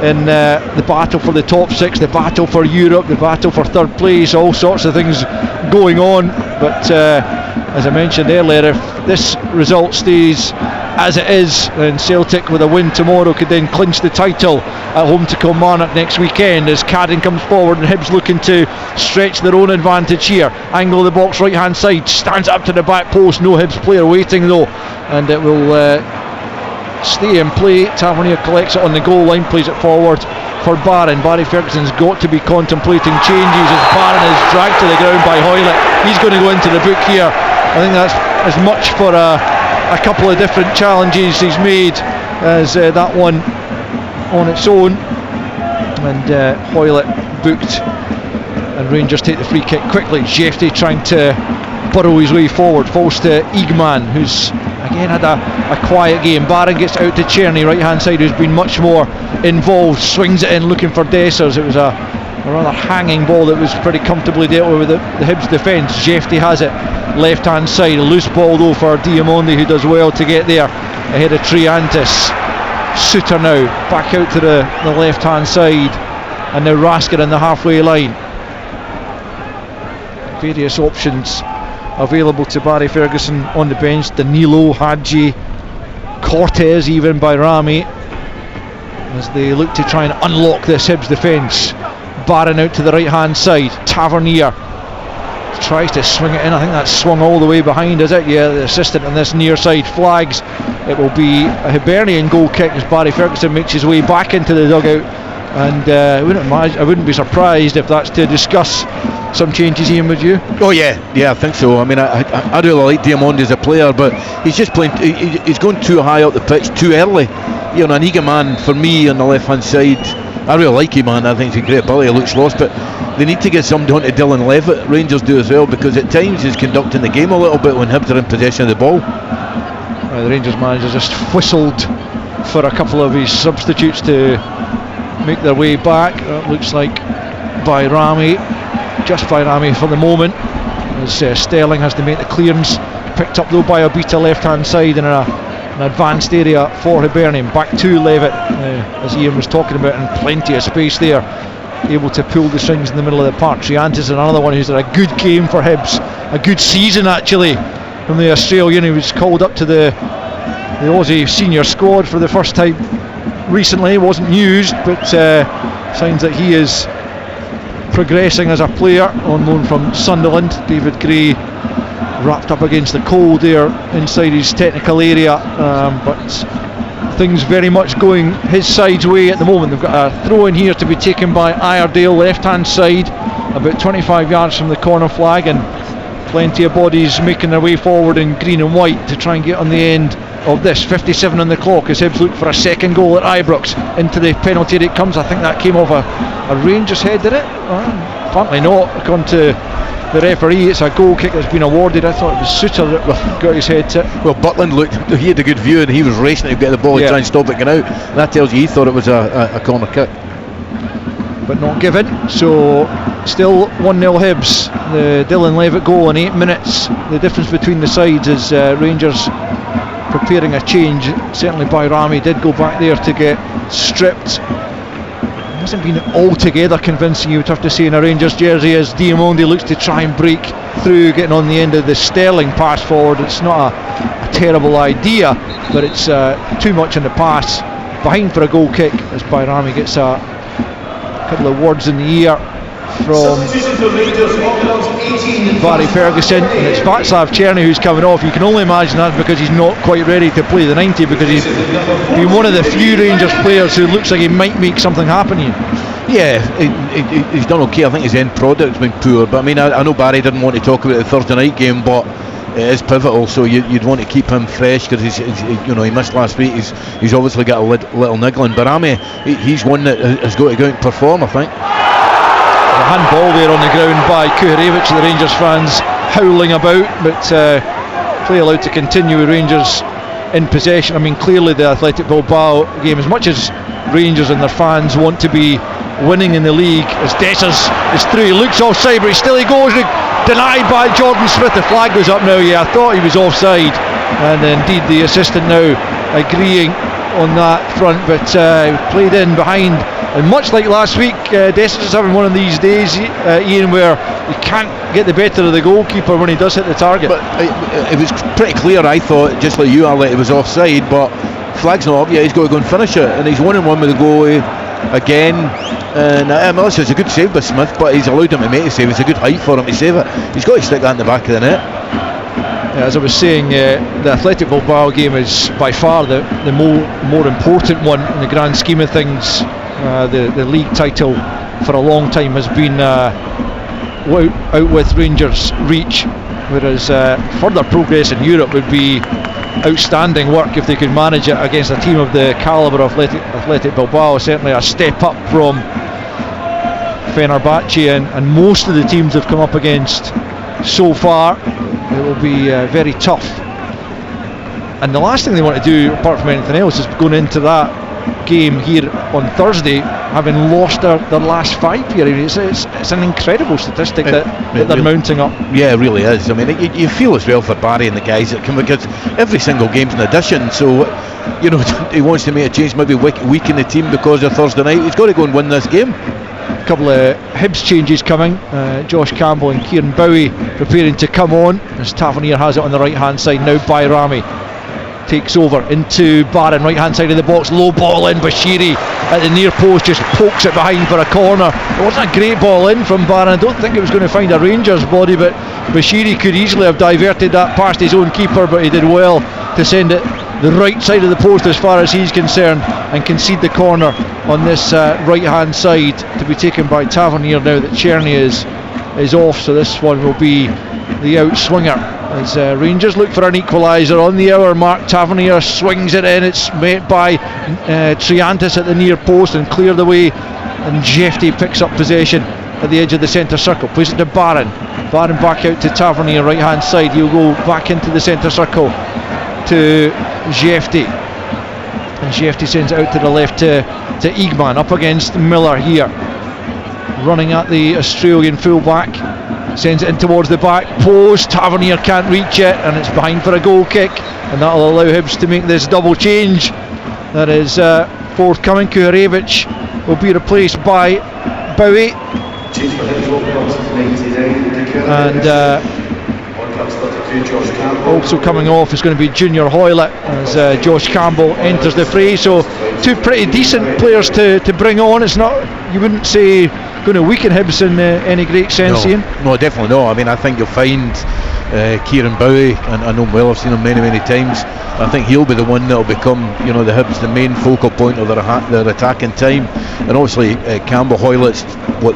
in the battle for the top six, the battle for Europe, the battle for third place, all sorts of things going on. But as I mentioned earlier, if this result stays as it is, then Celtic with a win tomorrow could then clinch the title at home to Kilmarnock next weekend, as Cadden comes forward and Hibs looking to stretch their own advantage here. Angle of the box, right hand side, stands up to the back post, no Hibs player waiting though, and it will stay in play. Tavernier collects it on the goal line, plays it forward for Barron. Barry Ferguson's got to be contemplating changes as Barron is dragged to the ground by Hoylett. He's going to go into the book here. I think that's as much for a couple of different challenges he's made as that one on its own. And Hoylett booked, and Rangers take the free kick quickly. Jefty trying to burrow his way forward, falls to Eagman, who's again had a quiet game. Barron gets out to Cherny, right hand side, who's been much more involved, swings it in looking for Dessers. It was a rather hanging ball that was pretty comfortably dealt with the Hibs defence. Jefty has it left hand side, a loose ball though for Diamondi, who does well to get there ahead of Triantis. Suter now back out to the left hand side, and now Raskin in the halfway line. Various options available to Barry Ferguson on the bench. Danilo, Hadji, Cortez even by Rami, as they look to try and unlock this Hibs defence. Barron out to the right hand side. Tavernier tries to swing it in. I think that's swung all the way behind, is it? Yeah, the assistant on this near side flags. It will be a Hibernian goal kick as Barry Ferguson makes his way back into the dugout. And I wouldn't be surprised if that's to discuss some changes, Ian, would you? Oh yeah, I think so. I mean, I really like Diamondi as a player, but he's just playing. He's going too high up the pitch too early. You know, an eager man for me on the left hand side. I really like him, man. I think he's a great ability. He looks lost, but they need to get somebody onto Dylan Levitt. Rangers do as well, because at times he's conducting the game a little bit when Hibs are in possession of the ball. The Rangers manager just whistled for a couple of his substitutes to make their way back. It looks like by Rami, just by Rami for the moment, as Sterling has to make the clearance. Picked up though by Obita left hand side in an advanced area for Hibernian. Back to Levitt, as Ian was talking about, and plenty of space there, able to pull the strings in the middle of the park. Triantis is another one who's had a good game for Hibs, a good season actually from the Australian. He was called up to the Aussie senior squad for the first time recently. Wasn't used, but signs that he is progressing as a player on loan from Sunderland. David Gray wrapped up against the cold there inside his technical area, but things very much going his side's way at the moment. They've got a throw in here to be taken by Iredale, left hand side, about 25 yards from the corner flag, and plenty of bodies making their way forward in green and white to try and get on the end of this. 57 on the clock as Hibs look for a second goal at Ibrox. Into the penalty area it comes. I think that came off a Rangers head, did it? Apparently not, according to the referee. It's a goal kick that's been awarded. I thought it was Suter that got his head to it. Well, Butland looked, he had a good view and he was racing to get the ball and try and stop it going out. That tells you he thought it was a corner kick, but not given. So still 1-0 Hibs. The Dylan Levitt goal in 8 minutes. The difference between the sides is Rangers preparing a change. Certainly by Rami did go back there to get stripped. hasn't been altogether convincing, you would have to say, in a Rangers jersey, as Diamondi looks to try and break through, getting on the end of the Sterling pass forward. It's not a terrible idea, but it's too much in the pass. Behind for a goal kick as Bayrami gets a couple of words in the ear from Barry Ferguson, and it's Václav Černý who's coming off. You can only imagine that because he's not quite ready to play the 90, because he's been one of the few Rangers players who looks like he might make something happen here. Yeah, he's done okay. I think his end product's been poor, but I mean, I know Barry didn't want to talk about the Thursday night game, but it is pivotal, so you'd want to keep him fresh, because he's he missed last week. He's obviously got a little niggling. Bayrami, he's one that has got to go out and perform, I think. A handball there on the ground by Kuharevich. The Rangers fans howling about, but play allowed to continue with Rangers in possession. I mean, clearly the Athletic Bilbao game, as much as Rangers and their fans want to be winning in the league, as Dessers is through, he looks offside, but he goes, denied by Jordan Smith. The flag goes up now. Yeah, I thought he was offside, and indeed the assistant now agreeing on that front, but played in behind. And much like last week, Dessers is having one of these days, Ian, where you can't get the better of the goalkeeper when he does hit the target. But it was pretty clear, I thought, just like you, Ali, it was offside, but flag's not up yet. He's got to go and finish it, and he's 1-1 with the goalie again. And it's a good save by Smith, but he's allowed him to make a save. It's a good height for him to save it. He's got to stick that in the back of the net. Yeah, as I was saying, the Athletic Bilbao game is by far the more important one in the grand scheme of things. The league title for a long time has been out with Rangers' reach, whereas further progress in Europe would be outstanding work if they could manage it against a team of the calibre of Athletic Bilbao. Certainly a step up from Fenerbahce and most of the teams have come up against so far. It will be very tough, and the last thing they want to do, apart from anything else, is going into that game here on Thursday having lost their last 5 periods. It's an incredible statistic that they're mounting up. Yeah, it really is. I mean, you feel as well for Barry and the guys that come, because every single game's an addition, so he wants to make a change, maybe weaken the team because of Thursday night. He's got to go and win this game. A couple of Hibs changes coming. Josh Campbell and Kieran Bowie preparing to come on, as Tavernier has it on the right hand side. Now Bayrami takes over into Barron, right hand side of the box, low ball in. Bashiri at the near post just pokes it behind for a corner. It wasn't a great ball in from Barron. I don't think it was going to find a Rangers body, but Bashiri could easily have diverted that past his own keeper, but he did well to send it the right side of the post as far as he's concerned, and concede the corner on this right hand side to be taken by Tavernier now that Černý is off. So this one will be the out swinger as Rangers look for an equaliser on the hour mark. Tavernier swings it in, it's met by Triantis at the near post and cleared away, and Jefty picks up possession at the edge of the centre circle, plays it to Barron back out to Tavernier right hand side. He'll go back into the centre circle to Jefty, and Jefty sends it out to the left to Igman, up against Miller here, running at the Australian fullback, sends it in towards the back post. Tavernier can't reach it, and it's behind for a goal kick, and that'll allow Hibs to make this double change that is forthcoming. Kuharevich will be replaced by Bowie, and also coming off is going to be Junior Hoylett as Josh Campbell enters the fray. So two pretty decent players to bring on. It's not, you wouldn't say, going to weaken Hibs in any great sense, Ian? No, definitely not. I mean, I think you'll find Kieran Bowie, and I know him well, I've seen him many times. I think he'll be the one that'll become, the Hibs, the main focal point of their attacking time. And obviously Campbell, Hoylett's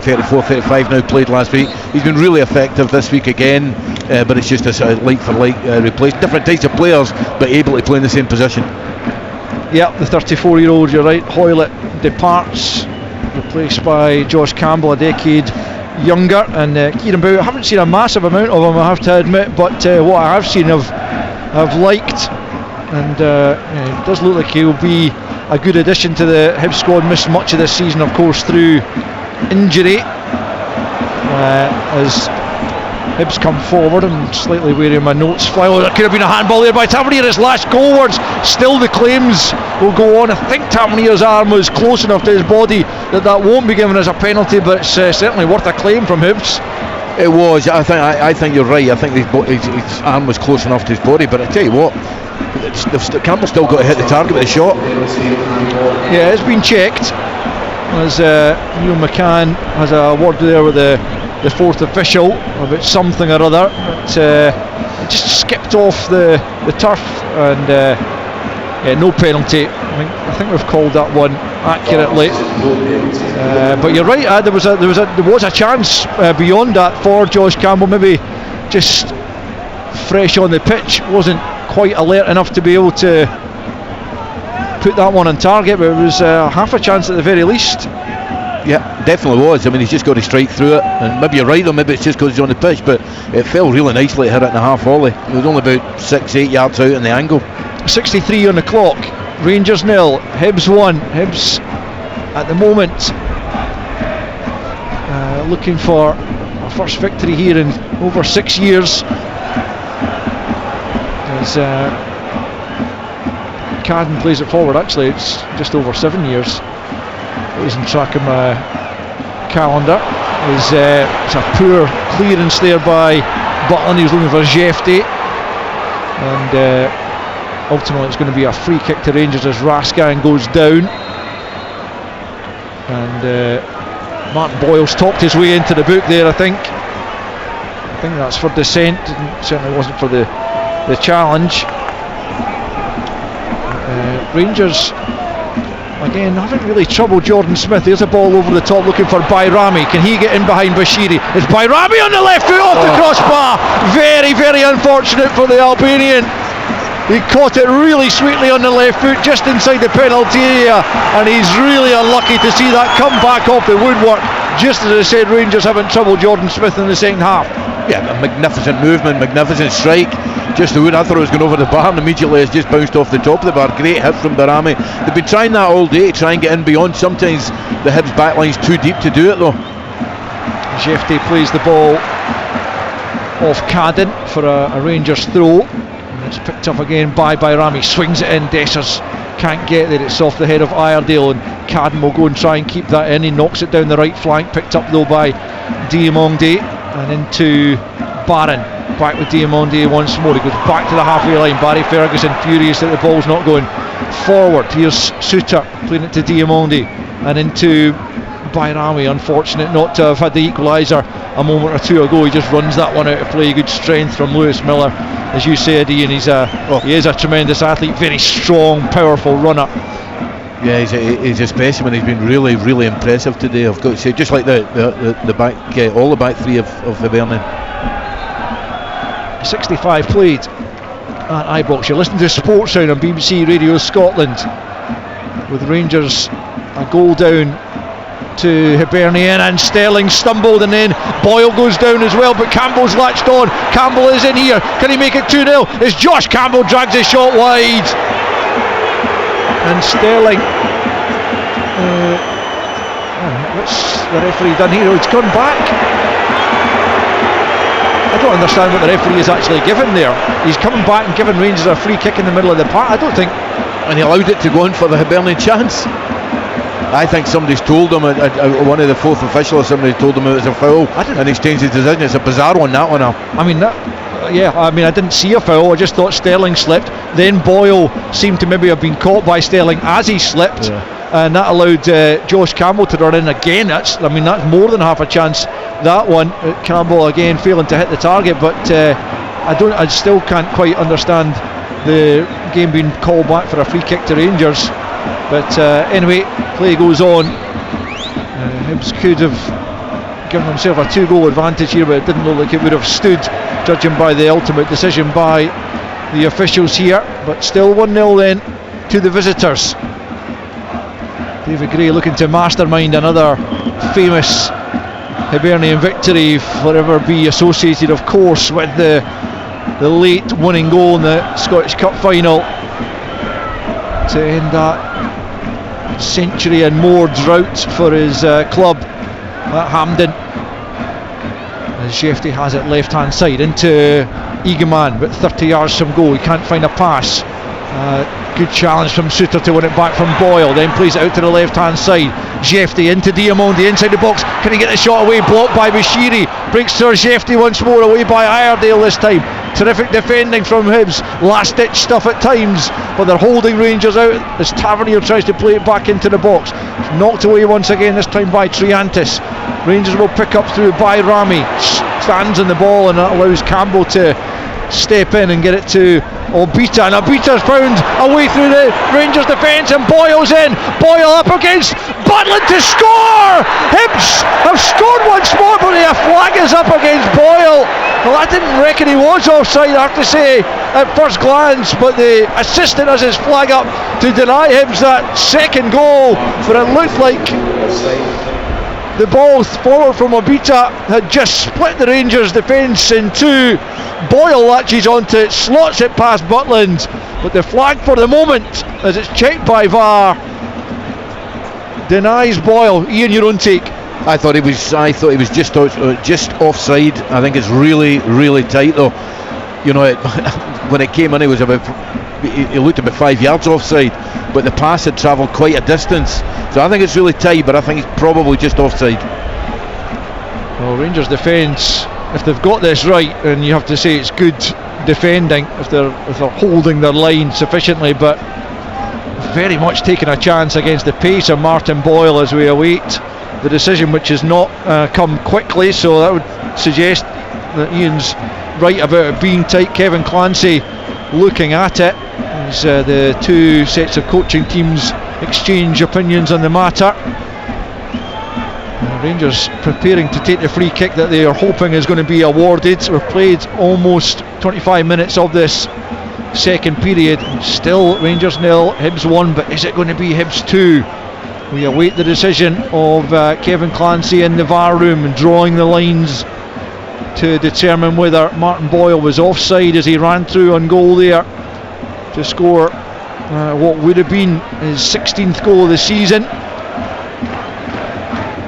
34, 35 now, played last week. He's been really effective this week again, but it's just a like for like replace different types of players, but able to play in the same position. Yep, the 34-year-old, you're right, Hoylett departs, replaced by Josh Campbell, a decade younger, and Kieran Bowie, I haven't seen a massive amount of him, I have to admit, but what I have seen I've liked, and it does look like he'll be a good addition to the Hibs squad. Missed much of this season, of course, through injury, as Hibs come forward, and slightly wary of my notes fly. Oh, there could have been a handball there by Tavernier. His last goalwards. Still the claims will go on. I think Tavernier's arm was close enough to his body that won't be given as a penalty, but it's certainly worth a claim from Hibs. It was. I think you're right. I think his arm was close enough to his body, but I tell you what, Campbell's still got to hit the target with a shot. Yeah, it's been checked as Neil McCann has a word there with the fourth official about something or other. It just skipped off the turf, and no penalty. I think we've called that one accurately. But you're right, there was a chance beyond that for Josh Campbell. Maybe just fresh on the pitch, wasn't quite alert enough to be able to put that one on target, but it was half a chance at the very least. Yeah, definitely was. I mean, he's just got to strike through it, and maybe you're right though, maybe it's just because he's on the pitch, but it fell really nicely. It hit it in a half volley. It was only about 6-8 yards out in the angle. 63 on the clock. Rangers 0, Hibs 1. Hibs at the moment looking for a first victory here in over 6 years, as Cadden plays it forward. Actually, it's just over 7 years. Losing track of my calendar. It's a poor clearance there by Butland. He was looking for Jefte, and ultimately it's going to be a free kick to Rangers as Raskin goes down, and Martin Boyle's talked his way into the book there. I think that's for dissent. Certainly wasn't for the challenge. Rangers again haven't really troubled Jordan Smith. There's a ball over the top looking for Bayrami. Can he get in behind Bashiri? It's Bayrami on the left foot off the crossbar. Very, very unfortunate for the Albanian. He caught it really sweetly on the left foot just inside the penalty area, and he's really unlucky to see that come back off the woodwork. Just as I said, Rangers haven't troubled Jordan Smith in the second half. Yeah, a magnificent movement, magnificent strike. Just the wood. I thought it was going over the bar, and immediately it's just bounced off the top of the bar. Great hit from Bayrami. They've been trying that all day, to try and get in beyond. Sometimes the Hibs backline's too deep to do it though. Jefte plays the ball off Cadden for a Rangers throw. It's picked up again by Bayrami, swings it in. Dessers can't get there, it's off the head of Iredale, and Cadden will go and try and keep that in. He knocks it down the right flank, picked up though by Diamonde, and into Barron. Back with Diamonde once more. He goes back to the halfway line. Barry Ferguson furious that the ball's not going forward. Here's Suter playing it to Diamonde and into Bayrami. Unfortunate not to have had the equaliser a moment or two ago. He just runs that one out of play. Good strength from Lewis Miller, as you said, Ian. He is a tremendous athlete, very strong, powerful runner. Yeah, he's a specimen. He's been really, really impressive today, I've got to say. Just like the back, all the back three of Hibernian. 65 played at Ibrox. You're listening to Sports Sound on BBC Radio Scotland, with Rangers a goal down to Hibernian, and Sterling stumbled, and then Boyle goes down as well, but Campbell's latched on. Campbell is in here. Can he make it 2-0? As Josh Campbell drags his shot wide, and Sterling what's the referee done here? Oh, it's gone back. I don't understand what the referee is actually given there. He's coming back and giving Rangers a free kick in the middle of the park. I don't think, and he allowed it to go in for the Hibernian chance. I think somebody's told him, one of the fourth officials, somebody told him it was a foul, and he's changed his decision. It's a bizarre one, that one. I didn't see a foul. I just thought Sterling slipped. Then Boyle seemed to maybe have been caught by Sterling as he slipped, and that allowed Josh Campbell to run in again. That's more than half a chance. That one, Campbell again failing to hit the target, but I still can't quite understand the game being called back for a free kick to Rangers. But anyway, play goes on. Hibs could have given himself a 2-goal advantage here, but it didn't look like it would have stood, judging by the ultimate decision by the officials here. But still 1-0 then to the visitors. David Gray looking to mastermind another famous Hibernian victory, forever be associated, of course, with the late winning goal in the Scottish Cup final to end that century and more drought for his club at Hampden. As Jefty has it left hand side into Egeman, but 30 yards from goal. He can't find a pass. Good challenge from Suter to win it back from Boyle, then plays it out to the left hand side. Jefty into Diamondi inside the box. Can he get the shot away? Blocked by Bashiri. Breaks through Jefty once more, away by Iredale this time. Terrific defending from Hibs. Last ditch stuff at times, but they're holding Rangers out as Tavernier tries to play it back into the box. It's knocked away once again, this time by Triantis. Rangers will pick up through by Rami. Stands on the ball, and that allows Campbell to step in and get it to Obita, and Obita's found a way through the Rangers defence, and Boyle's in. Boyle up against Butland to score. Hibs have scored once more, but a flag is up against Boyle. Well, I didn't reckon he was offside, I have to say, at first glance, but the assistant has his flag up to deny Hibs that second goal. But it looked like the ball forward from Obita had just split the Rangers defence in two. Boyle latches onto it, slots it past Butland, but the flag for the moment, as it's checked by VAR, denies Boyle. Ian, your own take? I thought he was just offside. I think it's really tight though. You know, when it came in, he looked about 5 yards offside, but the pass had travelled quite a distance. So I think it's really tight, but I think it's probably just offside. Well, Rangers defence, if they've got this right, and you have to say it's good defending if they're holding their line sufficiently, but very much taking a chance against the pace of Martin Boyle as we await the decision, which has not come quickly, so that would suggest that Ian's right about it being tight. Kevin Clancy looking at it as the two sets of coaching teams exchange opinions on the matter. Rangers preparing to take the free kick that they are hoping is going to be awarded. We've played almost 25 minutes of this second period, still Rangers 0, Hibs 1, but is it going to be Hibs 2? We await the decision of Kevin Clancy in the VAR room and drawing the lines to determine whether Martin Boyle was offside as he ran through on goal there to score what would have been his 16th goal of the season.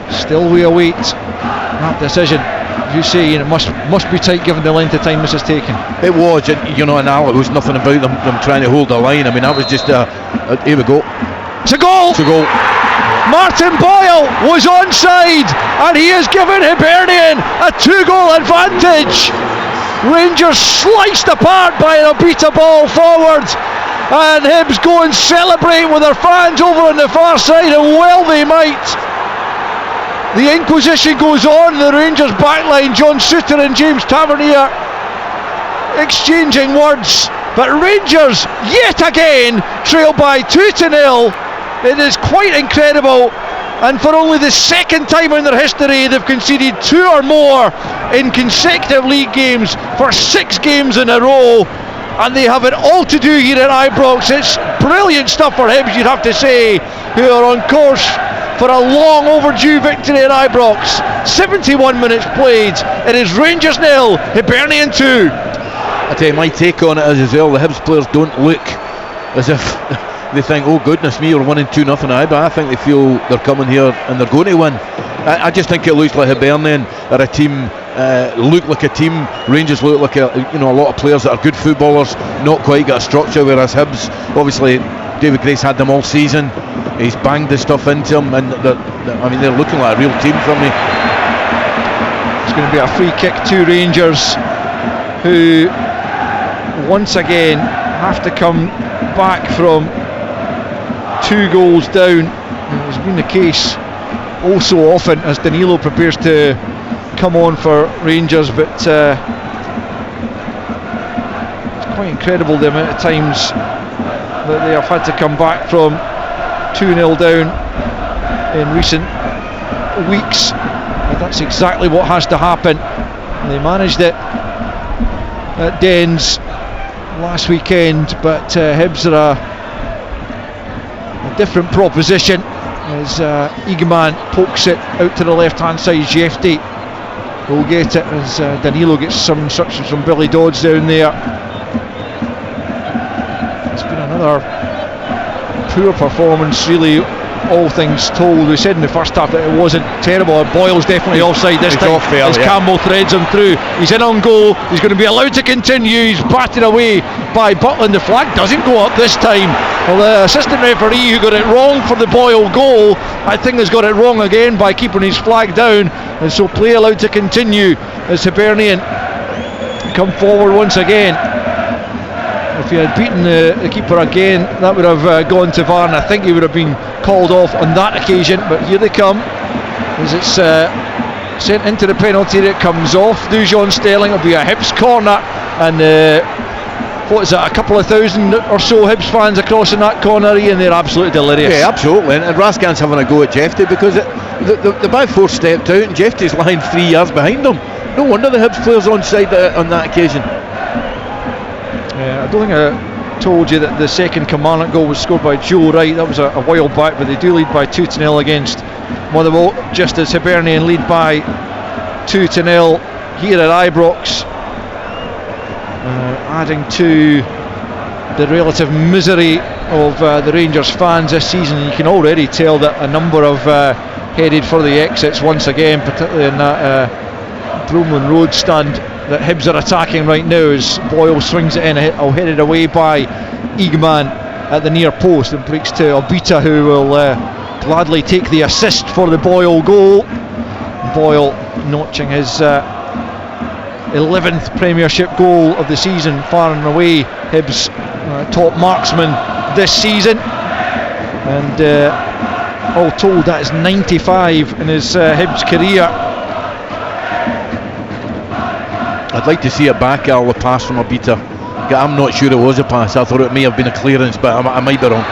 Still we await that decision. As you say, it must be tight given the length of time this has taken. It was, and it was nothing about them trying to hold the line. I mean, that was just here we go. It's a goal! It's a goal. Martin Boyle was onside, and he has given Hibernian a 2-goal advantage. Rangers sliced apart by an Obita ball forward, and Hibs go and celebrate with their fans over on the far side, and well they might. The inquisition goes on in the Rangers backline. John Suter and James Tavernier exchanging words, but Rangers yet again trail by 2-0. It is quite incredible, and for only the second time in their history they've conceded 2 or more in consecutive league games for 6 games in a row, and they have it all to do here at Ibrox. It's brilliant stuff for Hibs, you'd have to say, who are on course for a long overdue victory at Ibrox. 71 minutes played. It is Rangers 0, Hibernian 2. I tell you, my take on it is as well, the Hibs players don't look as if they think, oh goodness me, we're winning 2-0 at Ibrox. I think they feel they're coming here and they're going to win. I just think it looks like Hibernian are a team, look like a team. Rangers look like a lot of players that are good footballers, not quite got a structure, whereas Hibs, obviously David Gray's had them all season. He's banged the stuff into them, and they're looking like a real team for me. It's going to be a free kick to Rangers, who once again have to come back from 2 goals down. It has been the case all so often as Danilo prepares to come on for Rangers, but it's quite incredible the amount of times that they have had to come back from 2-0 down in recent weeks. But that's exactly what has to happen. They managed it at Dens last weekend, but Hibs are a different proposition as Egeman pokes it out to the left hand side. Jefty will get it as Danilo gets some instructions from Billy Dodds down there. It's been another poor performance really all things told. We said in the first half that it wasn't terrible. Boyle's definitely offside this time as Campbell threads him through. He's in on goal. He's going to be allowed to continue. He's batted away by Butland. The flag doesn't go up this time. Well, the assistant referee who got it wrong for the Boyle goal, I think has got it wrong again by keeping his flag down, and so play allowed to continue as Hibernian come forward once again. If he had beaten the keeper again, that would have gone to VAR, and I think he would have been called off on that occasion. But here they come as it's sent into the penalty area. It comes off Dujon Sterling. It'll be a Hibs corner, and what is that, a couple of thousand or so Hibs fans across in that corner, and they're absolutely delirious. Yeah, absolutely. And Rascan's having a go at Jefty because the back four stepped out and Jefty's lying 3 yards behind them. No wonder the Hibs players onside on that occasion. I don't think I told you that the second Kilmarnock goal was scored by Joe Wright. That was a while back, but they do lead by 2-0 against Motherwell, just as Hibernian lead by 2-0 here at Ibrox. Adding to the relative misery of the Rangers fans this season, you can already tell that a number of headed for the exits once again, particularly in that Bromlin Road stand that Hibs are attacking right now as Boyle swings it in, headed away by Eagman at the near post, and breaks to Obita, who will gladly take the assist for the Boyle goal. Boyle notching his 11th Premiership goal of the season, far and away Hibs' top marksman this season, and all told that is 95 in his Hibs career. I'd like to see a back the pass from Obita. I'm not sure it was a pass. I thought it may have been a clearance, but I might be wrong.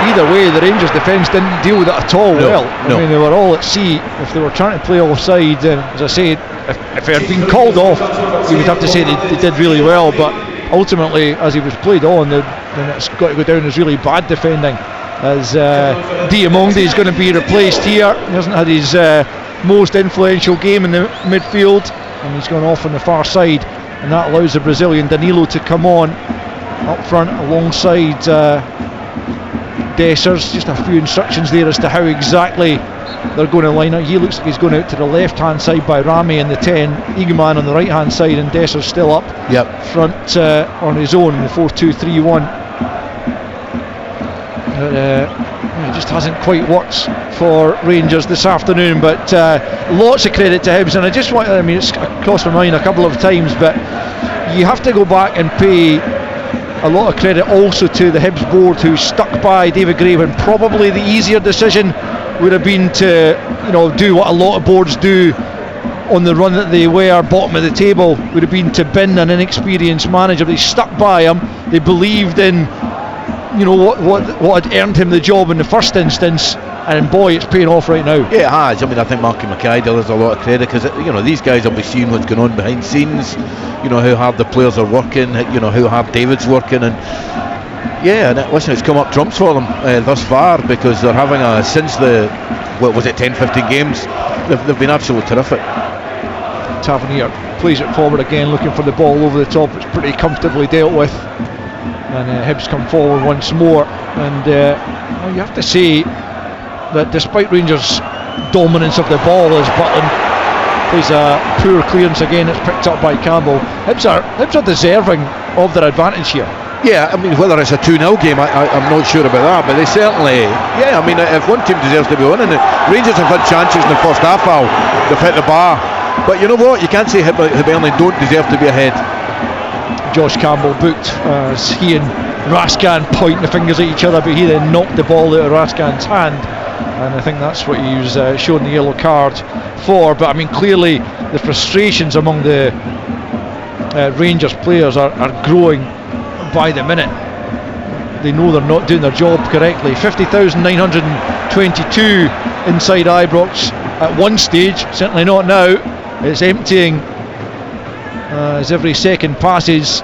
Either way, the Rangers defence didn't deal with it at all well. I mean, they were all at sea. If they were trying to play offside, as I say, if it had been called off, you would have to say they did really well. But ultimately, as he was played on, then it's got to go down as really bad defending. As Diamonde is going to be replaced here. He hasn't had his most influential game in the midfield, and he's gone off on the far side, and that allows the Brazilian Danilo to come on up front alongside Dessers. Just a few instructions there as to how exactly they're going to line up. He looks like he's going out to the left hand side by Rami in the 10, Eagman on the right hand side, and Dessers still up front on his own in the 4-2-3-1. It just hasn't quite worked for Rangers this afternoon, but lots of credit to Hibs. And I just want, it's crossed my mind a couple of times, but you have to go back and pay a lot of credit also to the Hibs board, who stuck by David Gray when probably the easier decision would have been to do what a lot of boards do on the run that they were bottom of the table, would have been to bin an inexperienced manager. They stuck by him. They believed in what had earned him the job in the first instance, and boy, it's paying off right now. Yeah, it has. I mean, I think Marky Mackay deserves a lot of credit, because these guys will be seeing what's going on behind scenes, how hard the players are working, how hard David's working, and listen, it's come up trumps for them thus far, because they're having since the 10-15 games, they've been absolutely terrific. Tavernier plays it forward again, looking for the ball over the top. It's pretty comfortably dealt with, and Hibs come forward once more, and you have to say that despite Rangers' dominance of the ball, as Butland plays a poor clearance again, it's picked up by Campbell. Hibs are deserving of their advantage here. Yeah, I mean, whether it's a 2-0 game, I'm not sure about that, but they certainly, I mean, if one team deserves to be winning it, Rangers have had chances in the first half, they've hit the bar, but you know what, you can't say Hibernian don't deserve to be ahead. Josh Campbell booked as he and Rascan pointing the fingers at each other, but he then knocked the ball out of Rascan's hand, and I think that's what he was shown the yellow card for. But I mean, clearly the frustrations among the Rangers players are growing by the minute. They know they're not doing their job correctly. 50,922 inside Ibrox at one stage, certainly not now. It's emptying as every second passes.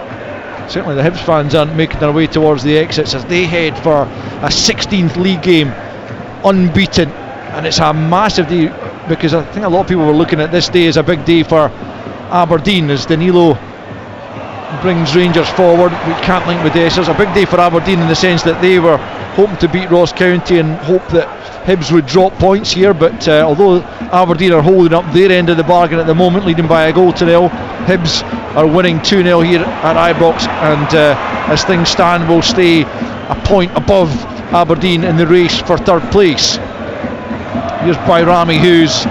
Certainly the Hibs fans aren't making their way towards the exits as they head for a 16th league game unbeaten, and it's a massive day, because I think a lot of people were looking at this day as a big day for Aberdeen, as Danilo brings Rangers forward. We can't link with Dessers. A big day for Aberdeen in the sense that they were hoping to beat Ross County and hope that Hibs would drop points here, but although Aberdeen are holding up their end of the bargain at the moment, leading by 1-0, Hibs are winning 2-0 here at Ibrox, and as things stand will stay a point above Aberdeen in the race for third place. Here's Bayrami, whose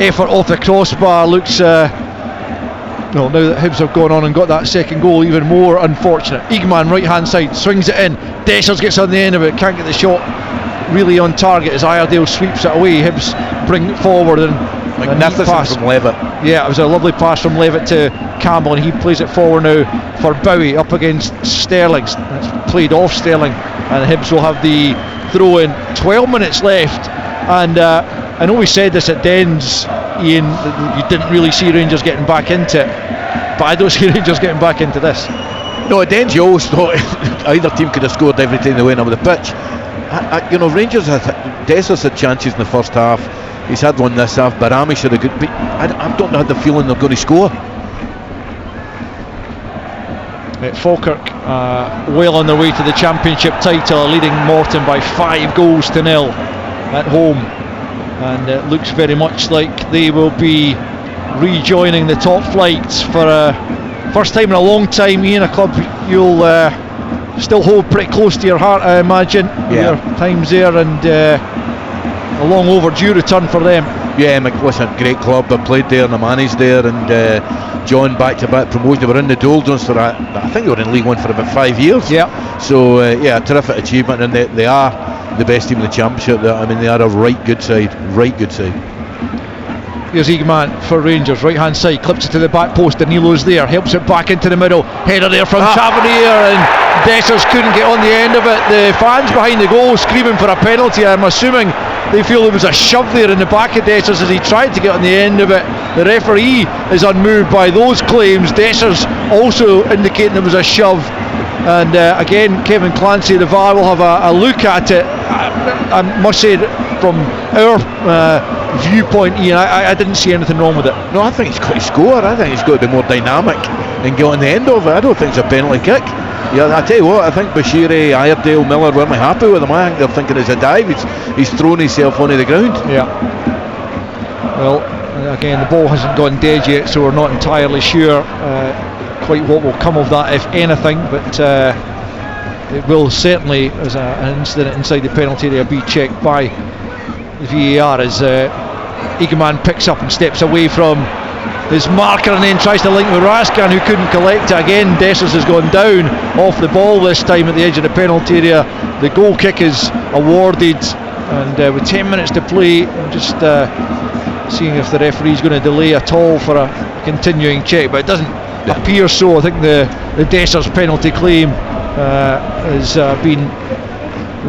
effort off the crossbar looks now that Hibs have gone on and got that second goal, even more unfortunate. Eagman right hand side, swings it in, Dessers gets on the end of it, can't get the shot really on target as Iredale sweeps it away. Hibs bring it forward, and magnificent pass from Levitt. Yeah, it was a lovely pass from Levitt to Campbell, and he plays it forward now for Bowie up against Sterling. It's played off Sterling, and Hibs will have the throw in. 12 minutes left, and I know we said this at Dens, Ian, that you didn't really see Rangers getting back into it, but I don't see Rangers getting back into this. No, at Dens you always thought either team could have scored every time they went up the pitch. Rangers Dessers had chances in the first half. He's had one this half. Barami should have got, but I don't have the feeling they're going to score. Falkirk well on their way to the championship title, leading Morton by 5-0 at home, and it looks very much like they will be rejoining the top flights for a first time in a long time. Ian, a club you'll still hold pretty close to your heart, I imagine. Yeah. Your times there, and a long overdue return for them. Yeah, listen, great club. I played there and I managed there, and John back-to-back promotion. They were in the doldrums for I think they were in League One for about 5 years. Yeah. So a terrific achievement, and they are the best team in the championship. They are a right good side. Here's Eagman for Rangers, right hand side, clips it to the back post, Danilo's there, helps it back into the middle, header there from Tavernier, and Dessers couldn't get on the end of it. The fans behind the goal screaming for a penalty. I'm assuming they feel there was a shove there in the back of Dessers as he tried to get on the end of it. The referee is unmoved by those claims. Dessers also indicating there was a shove, and again Kevin Clancy, the VAR, will have a look at it. I must say that from our viewpoint, Ian, I didn't see anything wrong with it. No, I think he's got to score. I think he's got to be more dynamic and get on the end of it. I don't think it's a penalty kick. Yeah, I tell you what, I think Bashiri, Iredale, Miller weren't happy with him. I think they're thinking it's a dive. He's thrown himself onto the ground. Yeah. Well, again, the ball hasn't gone dead yet, so we're not entirely sure quite what will come of that, if anything, but it will certainly, as an incident inside the penalty area, be checked by the VAR as Eagman picks up and steps away from his marker and then tries to link with Raskan, who couldn't collect it again. Dessers has gone down off the ball this time at the edge of the penalty area. The goal kick is awarded, and with 10 minutes to play, I'm just seeing if the referee's going to delay at all for a continuing check, but it doesn't appear so. I think the Dessers penalty claim has been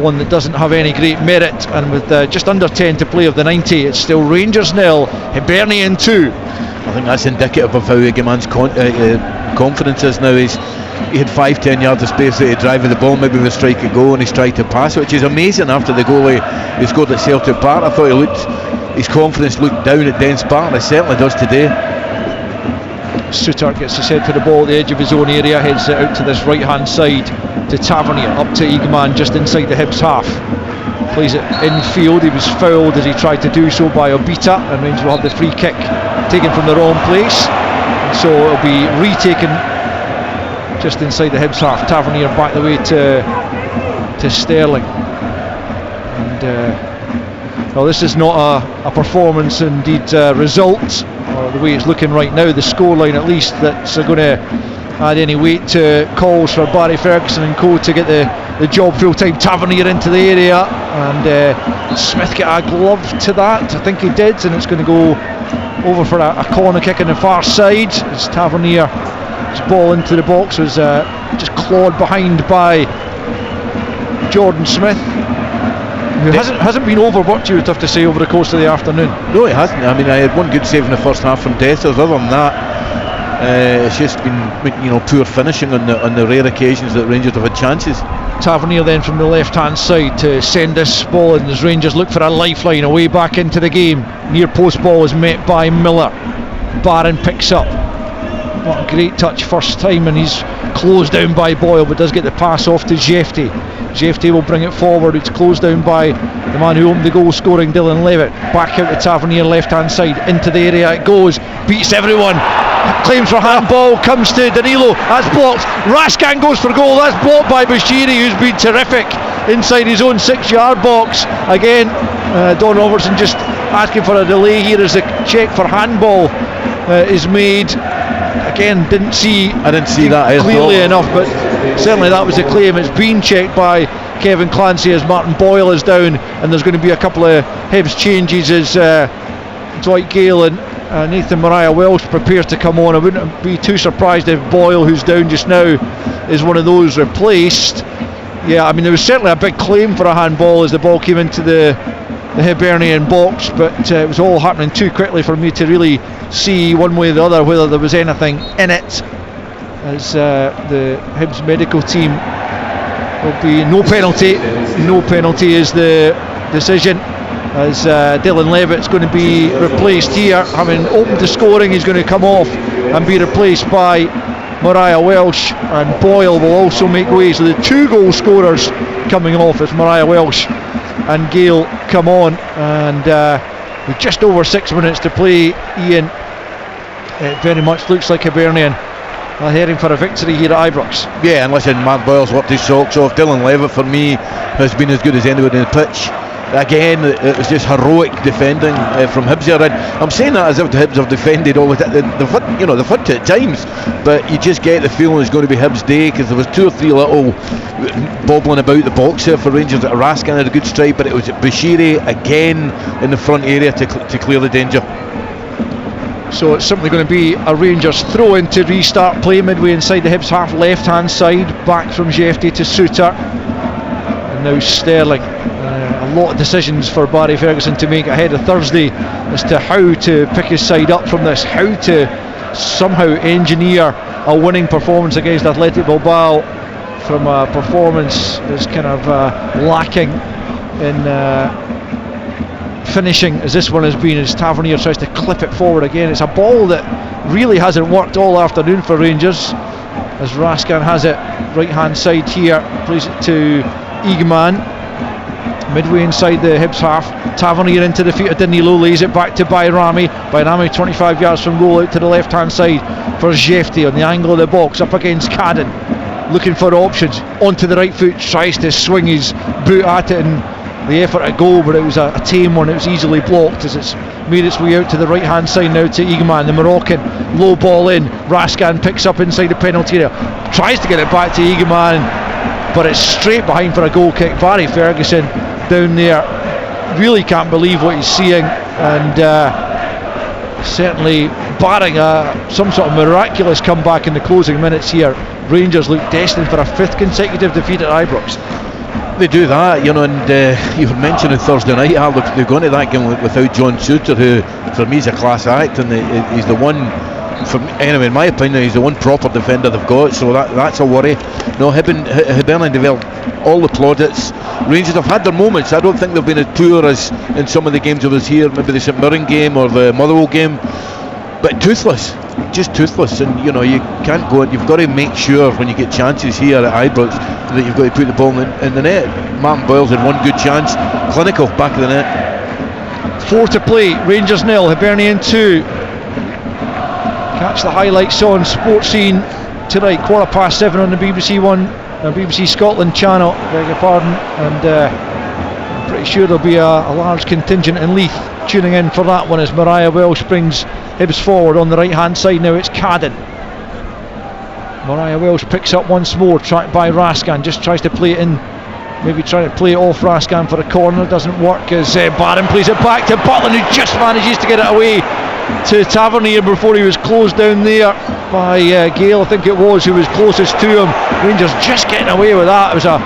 one that doesn't have any great merit, and with just under 10 to play of the 90, it's still Rangers 0, Hibernian 2. I think that's indicative of how Eagman's confidence is now. He had 5-10 yards of space that he drive with the ball, maybe with strike a goal, and he's tried to pass it, which is amazing after the goal he scored at Celtic Park. I thought his confidence looked down at Dens Park, and it certainly does today. Suter gets his head for the ball at the edge of his own area, heads it out to this right hand side to Tavernier, up to Eagman just inside the Hibs half, plays it infield. He was fouled as he tried to do so by Obita, and Rangers will have the free kick taken from the wrong place, and so it'll be retaken just inside the Hibs half. Tavernier back the way to Sterling, and well, this is not a performance, indeed result, or the way it's looking right now, the scoreline at least, that's going to add any weight to calls for Barry Ferguson and co to get the job full time. Tavernier into the area, and Smith get a glove to that, I think he did, and it's going to go over for a corner kick on the far side as Tavernier's ball into the box was just clawed behind by Jordan Smith, who hasn't been overworked, you would have to say, over the course of the afternoon. No, he hasn't. I mean, I had one good save in the first half from Dessers. Other than that, it's just been poor finishing on the rare occasions that Rangers have had chances. Tavernier then from the left hand side to send this ball in as Rangers look for a lifeline away back into the game. Near post ball is met by Miller. Barron picks up. What a great touch first time, and he's closed down by Boyle, but does get the pass off to Jefty. Jefty will bring it forward. It's closed down by the man who opened the goal scoring, Dylan Levitt. Back out to Tavernier, left hand side, into the area it goes, beats everyone, claims for handball, comes to Danilo, that's blocked. Raskan goes for goal, that's blocked by Bashiri, who's been terrific inside his own 6-yard box. Again, Don Robertson just asking for a delay here as the check for handball is made. Again, I didn't see that clearly enough, but certainly that was a claim. It's been checked by Kevin Clancy as Martin Boyle is down, and there's going to be a couple of Hibs changes as Dwight Gale and Nathan Mariah Welsh prepares to come on. I wouldn't be too surprised if Boyle, who's down just now, is one of those replaced. Yeah, I mean, there was certainly a big claim for a handball as the ball came into the Hibernian box, but it was all happening too quickly for me to really see one way or the other whether there was anything in it, as the Hibs medical team will be no penalty is the decision, as Dylan Levitt's going to be replaced here, having opened the scoring. He's going to come off and be replaced by Mariah Welsh, and Boyle will also make way, so the 2 goal scorers coming off as Mariah Welsh and Gale come on, and with just over 6 minutes to play, Ian, it very much looks like Hibernian are heading for a victory here at Ibrox. Yeah, and listen, Mark Boyle's worked his socks off. Dylan Levitt for me has been as good as anyone in the pitch. Again, it was just heroic defending from Hibs here, and I'm saying that as if the Hibs have defended all the they've had to at times, but you just get the feeling it's going to be Hibs' day, because there was 2 or 3 little bobbling about the box there for Rangers. Raskan had a good strike, but it was Bashiri again in the front area to clear the danger. So it's simply going to be a Rangers throw in to restart play midway inside the Hibs half, left hand side, back from Jefty to Suter, and now Sterling. A lot of decisions for Barry Ferguson to make ahead of Thursday as to how to pick his side up from this, how to somehow engineer a winning performance against Athletic Bilbao from a performance that's kind of lacking in finishing as this one has been, as Tavernier tries to clip it forward again. It's a ball that really hasn't worked all afternoon for Rangers, as Raskan has it right hand side here, plays it to Egeman. Midway inside the Hibs half, Tavernier into the feet of Danilo, lays it back to Bayrami. Bayrami 25 yards from goal, out to the left hand side for Jefty on the angle of the box, up against Cadden, looking for options, onto the right foot, tries to swing his boot at it, and the effort at goal, but it was a tame one. It was easily blocked as it's made its way out to the right hand side now to Egeman, the Moroccan. Low ball in, Raskan picks up inside the penalty area, tries to get it back to Egeman, but it's straight behind for a goal kick. Barry Ferguson down there really can't believe what he's seeing, and certainly barring some sort of miraculous comeback in the closing minutes here, Rangers look destined for a 5th consecutive defeat at Ibrox. They do that, and you were mentioning Thursday night, they've gone to that game without John Suter, who for me is a class act, and he's the one, anyway, in my opinion, he's the one proper defender they've got, so that's a worry. No, Hibernian developed all the plaudits. Rangers have had their moments. I don't think they've been as poor as in some of the games I was here, maybe the St Mirren game or the Motherwell game, but toothless, just toothless. And you can't go, you've got to make sure when you get chances here at Ibrox that you've got to put the ball in the net. Martin Boyle's had one good chance, clinical, back of the net. 4 to play, Rangers 0, Hibernian 2. Catch the highlights on Sports Scene tonight, 7:15 on the BBC One, BBC Scotland channel, beg your pardon, and I'm pretty sure there'll be a large contingent in Leith tuning in for that one as Mariah Welsh brings Hibs forward on the right hand side. Now it's Cadden. Mariah Welsh picks up once more, tracked by Raskan, just tries to play it in, maybe trying to play it off Raskan for a corner, doesn't work as Barron plays it back to Butland, who just manages to get it away to Tavernier before he was closed down there by Gale, I think it was, who was closest to him. Rangers just getting away with that. It was a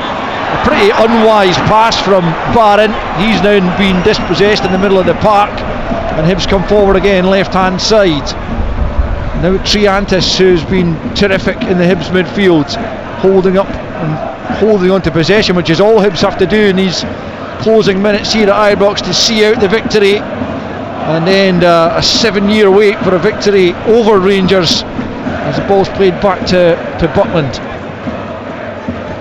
pretty unwise pass from Barron. He's now been dispossessed in the middle of the park, and Hibs come forward again, left hand side. Now Triantis, who's been terrific in the Hibs midfield, holding up and holding on to possession, which is all Hibs have to do in these closing minutes here at Ibrox to see out the victory and end a 7-year wait for a victory over Rangers as the ball's played back to Butland.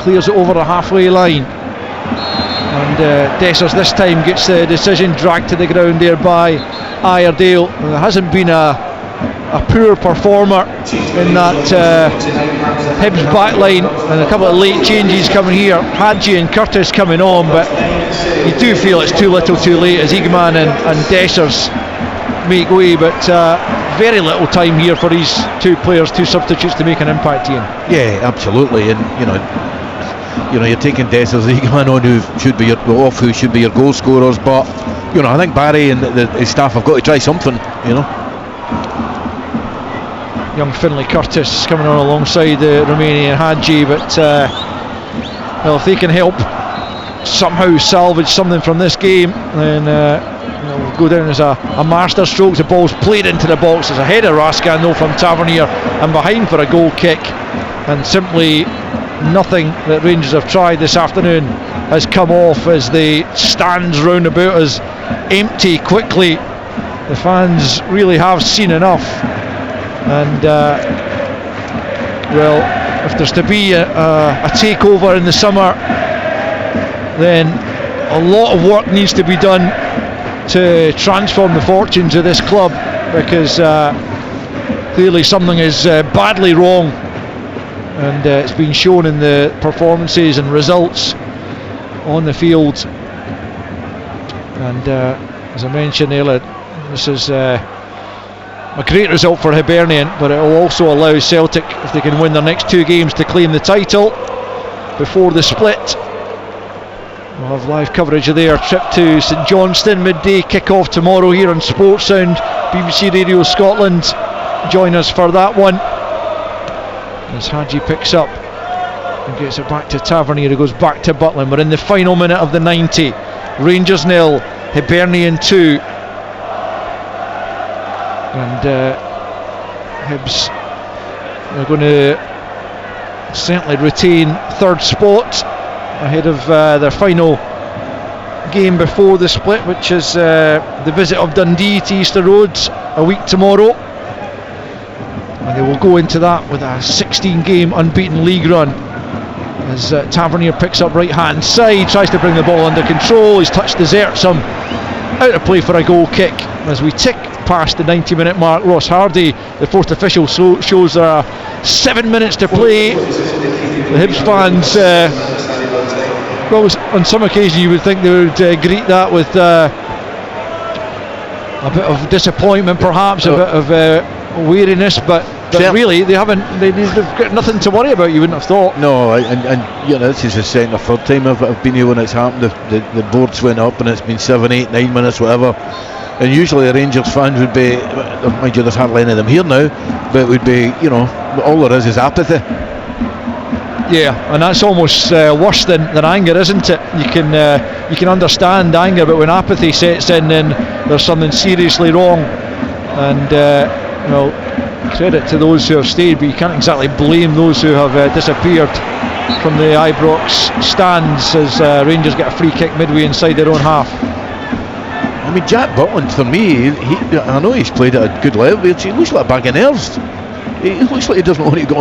Clears it over the halfway line, and Dessers this time gets the decision, dragged to the ground there by Iredale. There hasn't been a poor performer in that Hibs backline, and a couple of late changes coming here. Hadji and Curtis coming on, but you do feel it's too little too late as Eagman and Dessers make way, but very little time here for these two players, two substitutes, to make an impact, Ian. Yeah, absolutely. And you know you're taking Dessers, Eagman on, who should be your goal scorers, but you know, I think Barry and his staff have got to try something, you know. Young Finlay Curtis coming on alongside the Romanian Hadji, but well, if they can help somehow salvage something from this game, then will go down as a master stroke. The ball's played into the box. There's a header Rascan though from Tavernier, and behind for a goal kick, and simply nothing that Rangers have tried this afternoon has come off, as the stands round about us empty quickly. The fans really have seen enough, and well, if there's to be a takeover in the summer, then a lot of work needs to be done to transform the fortunes of this club, because clearly something is badly wrong, and it's been shown in the performances and results on the field. And as I mentioned earlier, this is a great result for Hibernian, but it will also allow Celtic, if they can win their next two games, to claim the title before the split. We'll have live coverage of their trip to St Johnstone, midday kick-off tomorrow here on Sports Sound. BBC Radio Scotland join us for that one, as Hadji picks up and gets it back to Tavernier, who goes back to Butland. We're in the final minute of the 90. Rangers 0, Hibernian 2, and Hibs are going to certainly retain third spot ahead of their final game before the split, which is the visit of Dundee to Easter Road a week tomorrow, and they will go into that with a 16-game unbeaten league run, as Tavernier picks up right hand side, tries to bring the ball under control. His touch deserts him, out of play for a goal kick. As we tick past the 90-minute mark, Ross Hardy, the fourth official, shows there are 7 minutes to play. The Hibs fans, well, on some occasion you would think they would greet that with a bit of disappointment, perhaps a bit of weariness, but really they've got nothing to worry about, you wouldn't have thought. No, and you know, this is the second or third time I've been here when it's happened. The boards went up and it's been 7, 8, 9 minutes, whatever. And usually the Rangers fans would be, mind you, there's hardly any of them here now, but would be, you know, all there is apathy. Yeah, and that's almost worse than anger, isn't it? You can understand anger, but when apathy sets in, then there's something seriously wrong. And well, credit to those who have stayed, but you can't exactly blame those who have disappeared from the Ibrox stands, as Rangers get a free kick midway inside their own half. I mean, Jack Butland, for me, I know he's played at a good level, but he looks like a bag of nerves. He looks like he doesn't want to go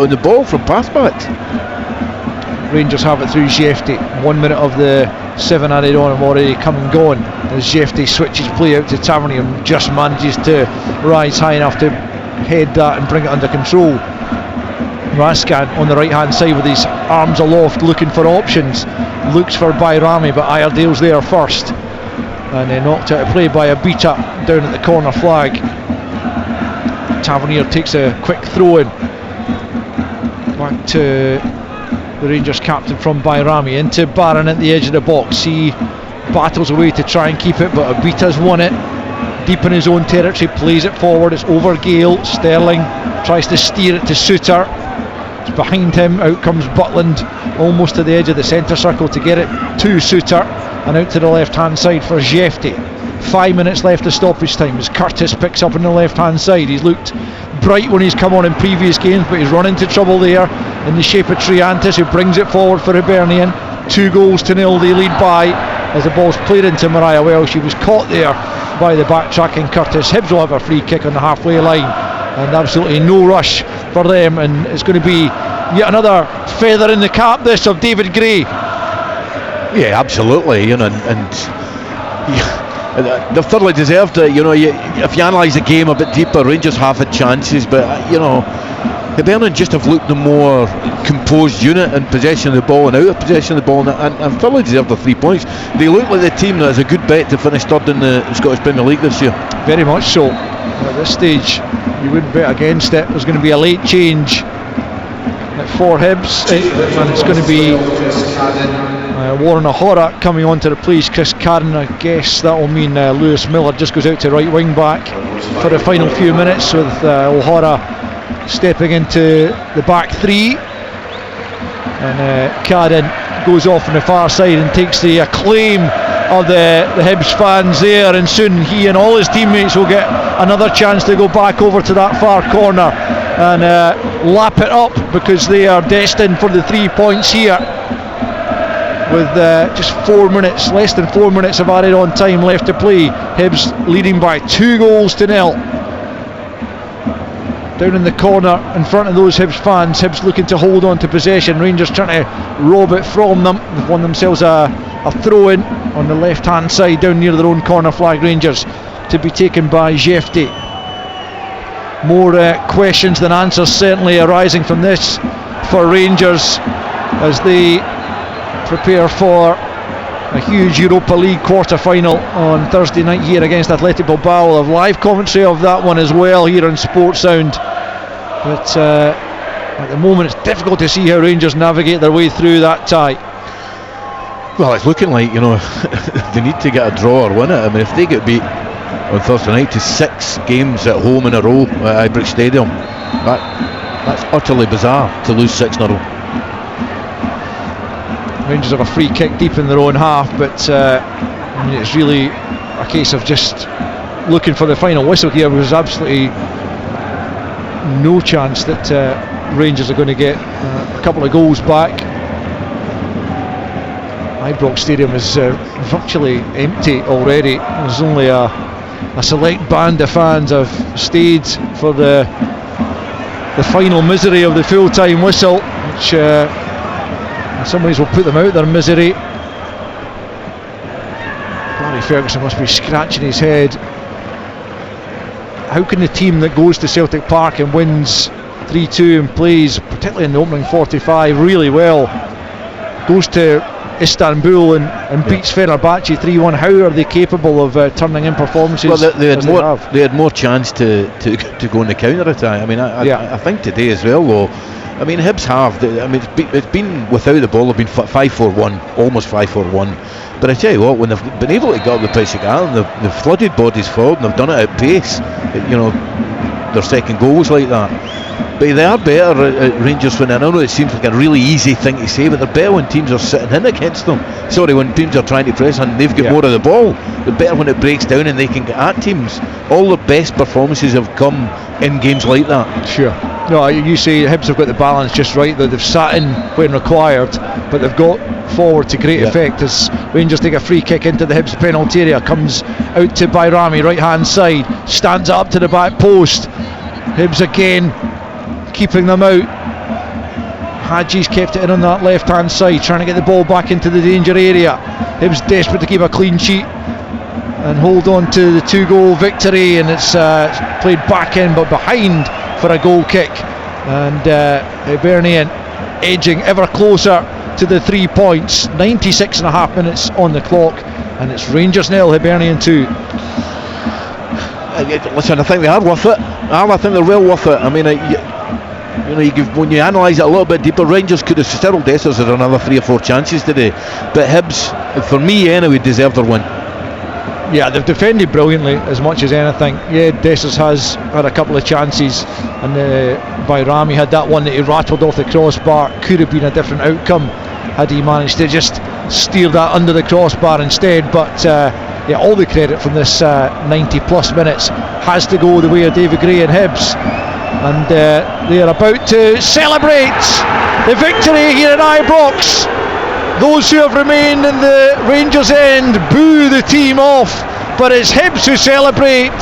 on the ball from pass backs. Rangers have it through Jefty. 1 minute of the 7 added on have already come and gone, as Jefty switches play out to Tavernier and just manages to rise high enough to head that and bring it under control. Rascan on the right hand side with his arms aloft looking for options, looks for Bayrami, but Iredale's there first, and then knocked out of play by Abita down at the corner flag. Tavernier takes a quick throw in back to the Rangers captain from Bayrami into Barron at the edge of the box. He battles away to try and keep it, but Abita's won it deep in his own territory, plays it forward. It's over Gale. Sterling tries to steer it to Suter. It's behind him. Out comes Butland almost to the edge of the centre circle to get it to Suter, and out to the left hand side for Jefty. 5 minutes left of stoppage time as Curtis picks up on the left hand side. He's looked bright when he's come on in previous games, but he's run into trouble there in the shape of Triantis, who brings it forward for Hibernian. 2-0 they lead by, as the ball's played into Mariah Welsh. She was caught there by the backtracking Curtis. Hibs will have a free kick on the halfway line, and absolutely no rush for them, and it's going to be yet another feather in the cap, this, of David Gray. Yeah, absolutely, you know, and they've thoroughly deserved it. You know, if you analyse the game a bit deeper, Rangers have had chances, but you know, Hibernian just have looked the more composed unit in possession of the ball and out of possession of the ball, and thoroughly deserved the 3 points. They look like the team that is a good bet to finish third in the Scottish Premier League this year. Very much so. At this stage, you wouldn't bet against it. There's going to be a late change for Hibs, and it's going to be Warren O'Hara coming on to replace Chris Carden. I guess that will mean Lewis Miller just goes out to right wing back for the final few minutes, with O'Hara stepping into the back three, and Carden goes off on the far side and takes the acclaim of the Hibs fans there, and soon he and all his teammates will get another chance to go back over to that far corner and lap it up, because they are destined for the 3 points here, with just 4 minutes, less than 4 minutes of added on time left to play. Hibs leading by 2-0. Down in the corner in front of those Hibs fans, Hibs looking to hold on to possession, Rangers trying to rob it from them. They've won themselves a throw-in on the left hand side down near their own corner flag, Rangers, to be taken by Jefte. More questions than answers certainly arising from this for Rangers as they prepare for a huge Europa League quarter-final on Thursday night here against Athletic Bilbao. We'll have live commentary of that one as well here on Sports Sound, but at the moment it's difficult to see how Rangers navigate their way through that tie. Well, it's looking like, you know, they need to get a draw or win it. I mean, if they get beat on Thursday night to 6 games at home in a row at Ibrox Stadium, that's utterly bizarre to lose 6-0. Rangers have a free kick deep in their own half, but I mean, it's really a case of just looking for the final whistle here. There's absolutely no chance that Rangers are going to get a couple of goals back. Ibrox Stadium is virtually empty already. There's only a select band of fans have stayed for the final misery of the full-time whistle, which in some ways will put them out their misery. Barry Ferguson must be scratching his head. How can the team that goes to Celtic Park and wins 3-2 and plays, particularly in the opening 45, really well, goes to Istanbul and beats Fenerbahce 3-1, how are they capable of turning in performances? Well, they had more chance to go in the counter-attack. I mean, I think today as well, though. I mean, Hibs have. I mean, it's been without the ball. They've been 5-4-1, almost 5-4-1. But I tell you what, when they've been able to get up the pitch again, they've flooded bodies forward and they've done it at pace. You know, their second goal was like that. But they are better at Rangers when I know it seems like a really easy thing to say, but they're better when teams are sitting in against them. Sorry, when teams are trying to press and they've got more of the ball. They're better when it breaks down and they can get at teams. All the best performances have come in games like that. Sure. No, you say Hibs have got the balance just right, though. They've sat in when required, but they've got forward to great effect as Rangers take a free kick into the Hibs penalty area. Comes out to Bayrami, right hand side, stands up to the back post. Hibs again keeping them out. Hadji's kept it in on that left hand side, trying to get the ball back into the danger area. Hibs desperate to keep a clean sheet and hold on to the 2-goal victory, and it's played back in but behind for a goal kick, and Hibernian edging ever closer to the 3 points. 96.5 minutes on the clock, and it's Rangers 0, Hibernian 2. Listen, I think they are worth it. I think they're well worth it. I mean, when you analyse it a little bit deeper, Rangers could have, Cyril Dessers had another 3 or 4 chances today, but Hibs, for me anyway, deserved their win. Yeah, they've defended brilliantly as much as anything. Yeah, Dessers has had a couple of chances, and Bayrami had that one that he rattled off the crossbar. Could have been a different outcome had he managed to just steer that under the crossbar instead. But yeah, all the credit from this 90 plus minutes has to go the way of David Gray and Hibs, and they are about to celebrate the victory here in Ibrox. Those who have remained in the Rangers end boo the team off, but it's Hibs who celebrate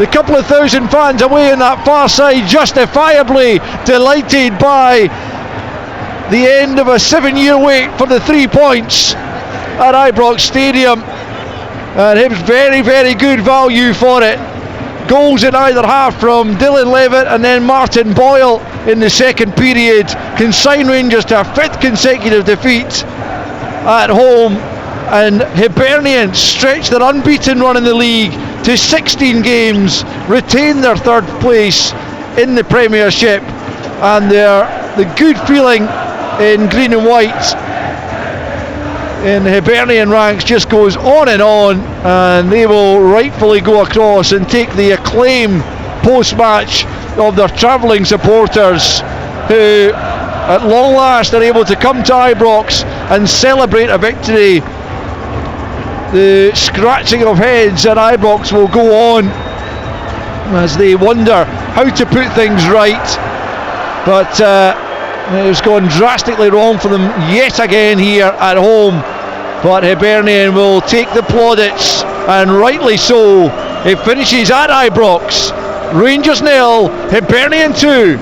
the couple of thousand fans away on that far side justifiably delighted by the end of a 7-year wait for the 3 points at Ibrox Stadium, and it was very, very good value for it. Goals in either half from Dylan Levitt and then Martin Boyle in the second period consign Rangers to a 5th consecutive defeat at home, and Hibernian stretched their unbeaten run in the league to 16 games, retain their 3rd place in the Premiership, and the good feeling in green and white in the Hibernian ranks just goes on, and they will rightfully go across and take the acclaim post-match of their travelling supporters, who at long last are able to come to Ibrox and celebrate a victory. The scratching of heads at Ibrox will go on as they wonder how to put things right, but it has gone drastically wrong for them yet again here at home. But Hibernian will take the plaudits, and rightly so. It finishes at Ibrox. Rangers 0, Hibernian 2.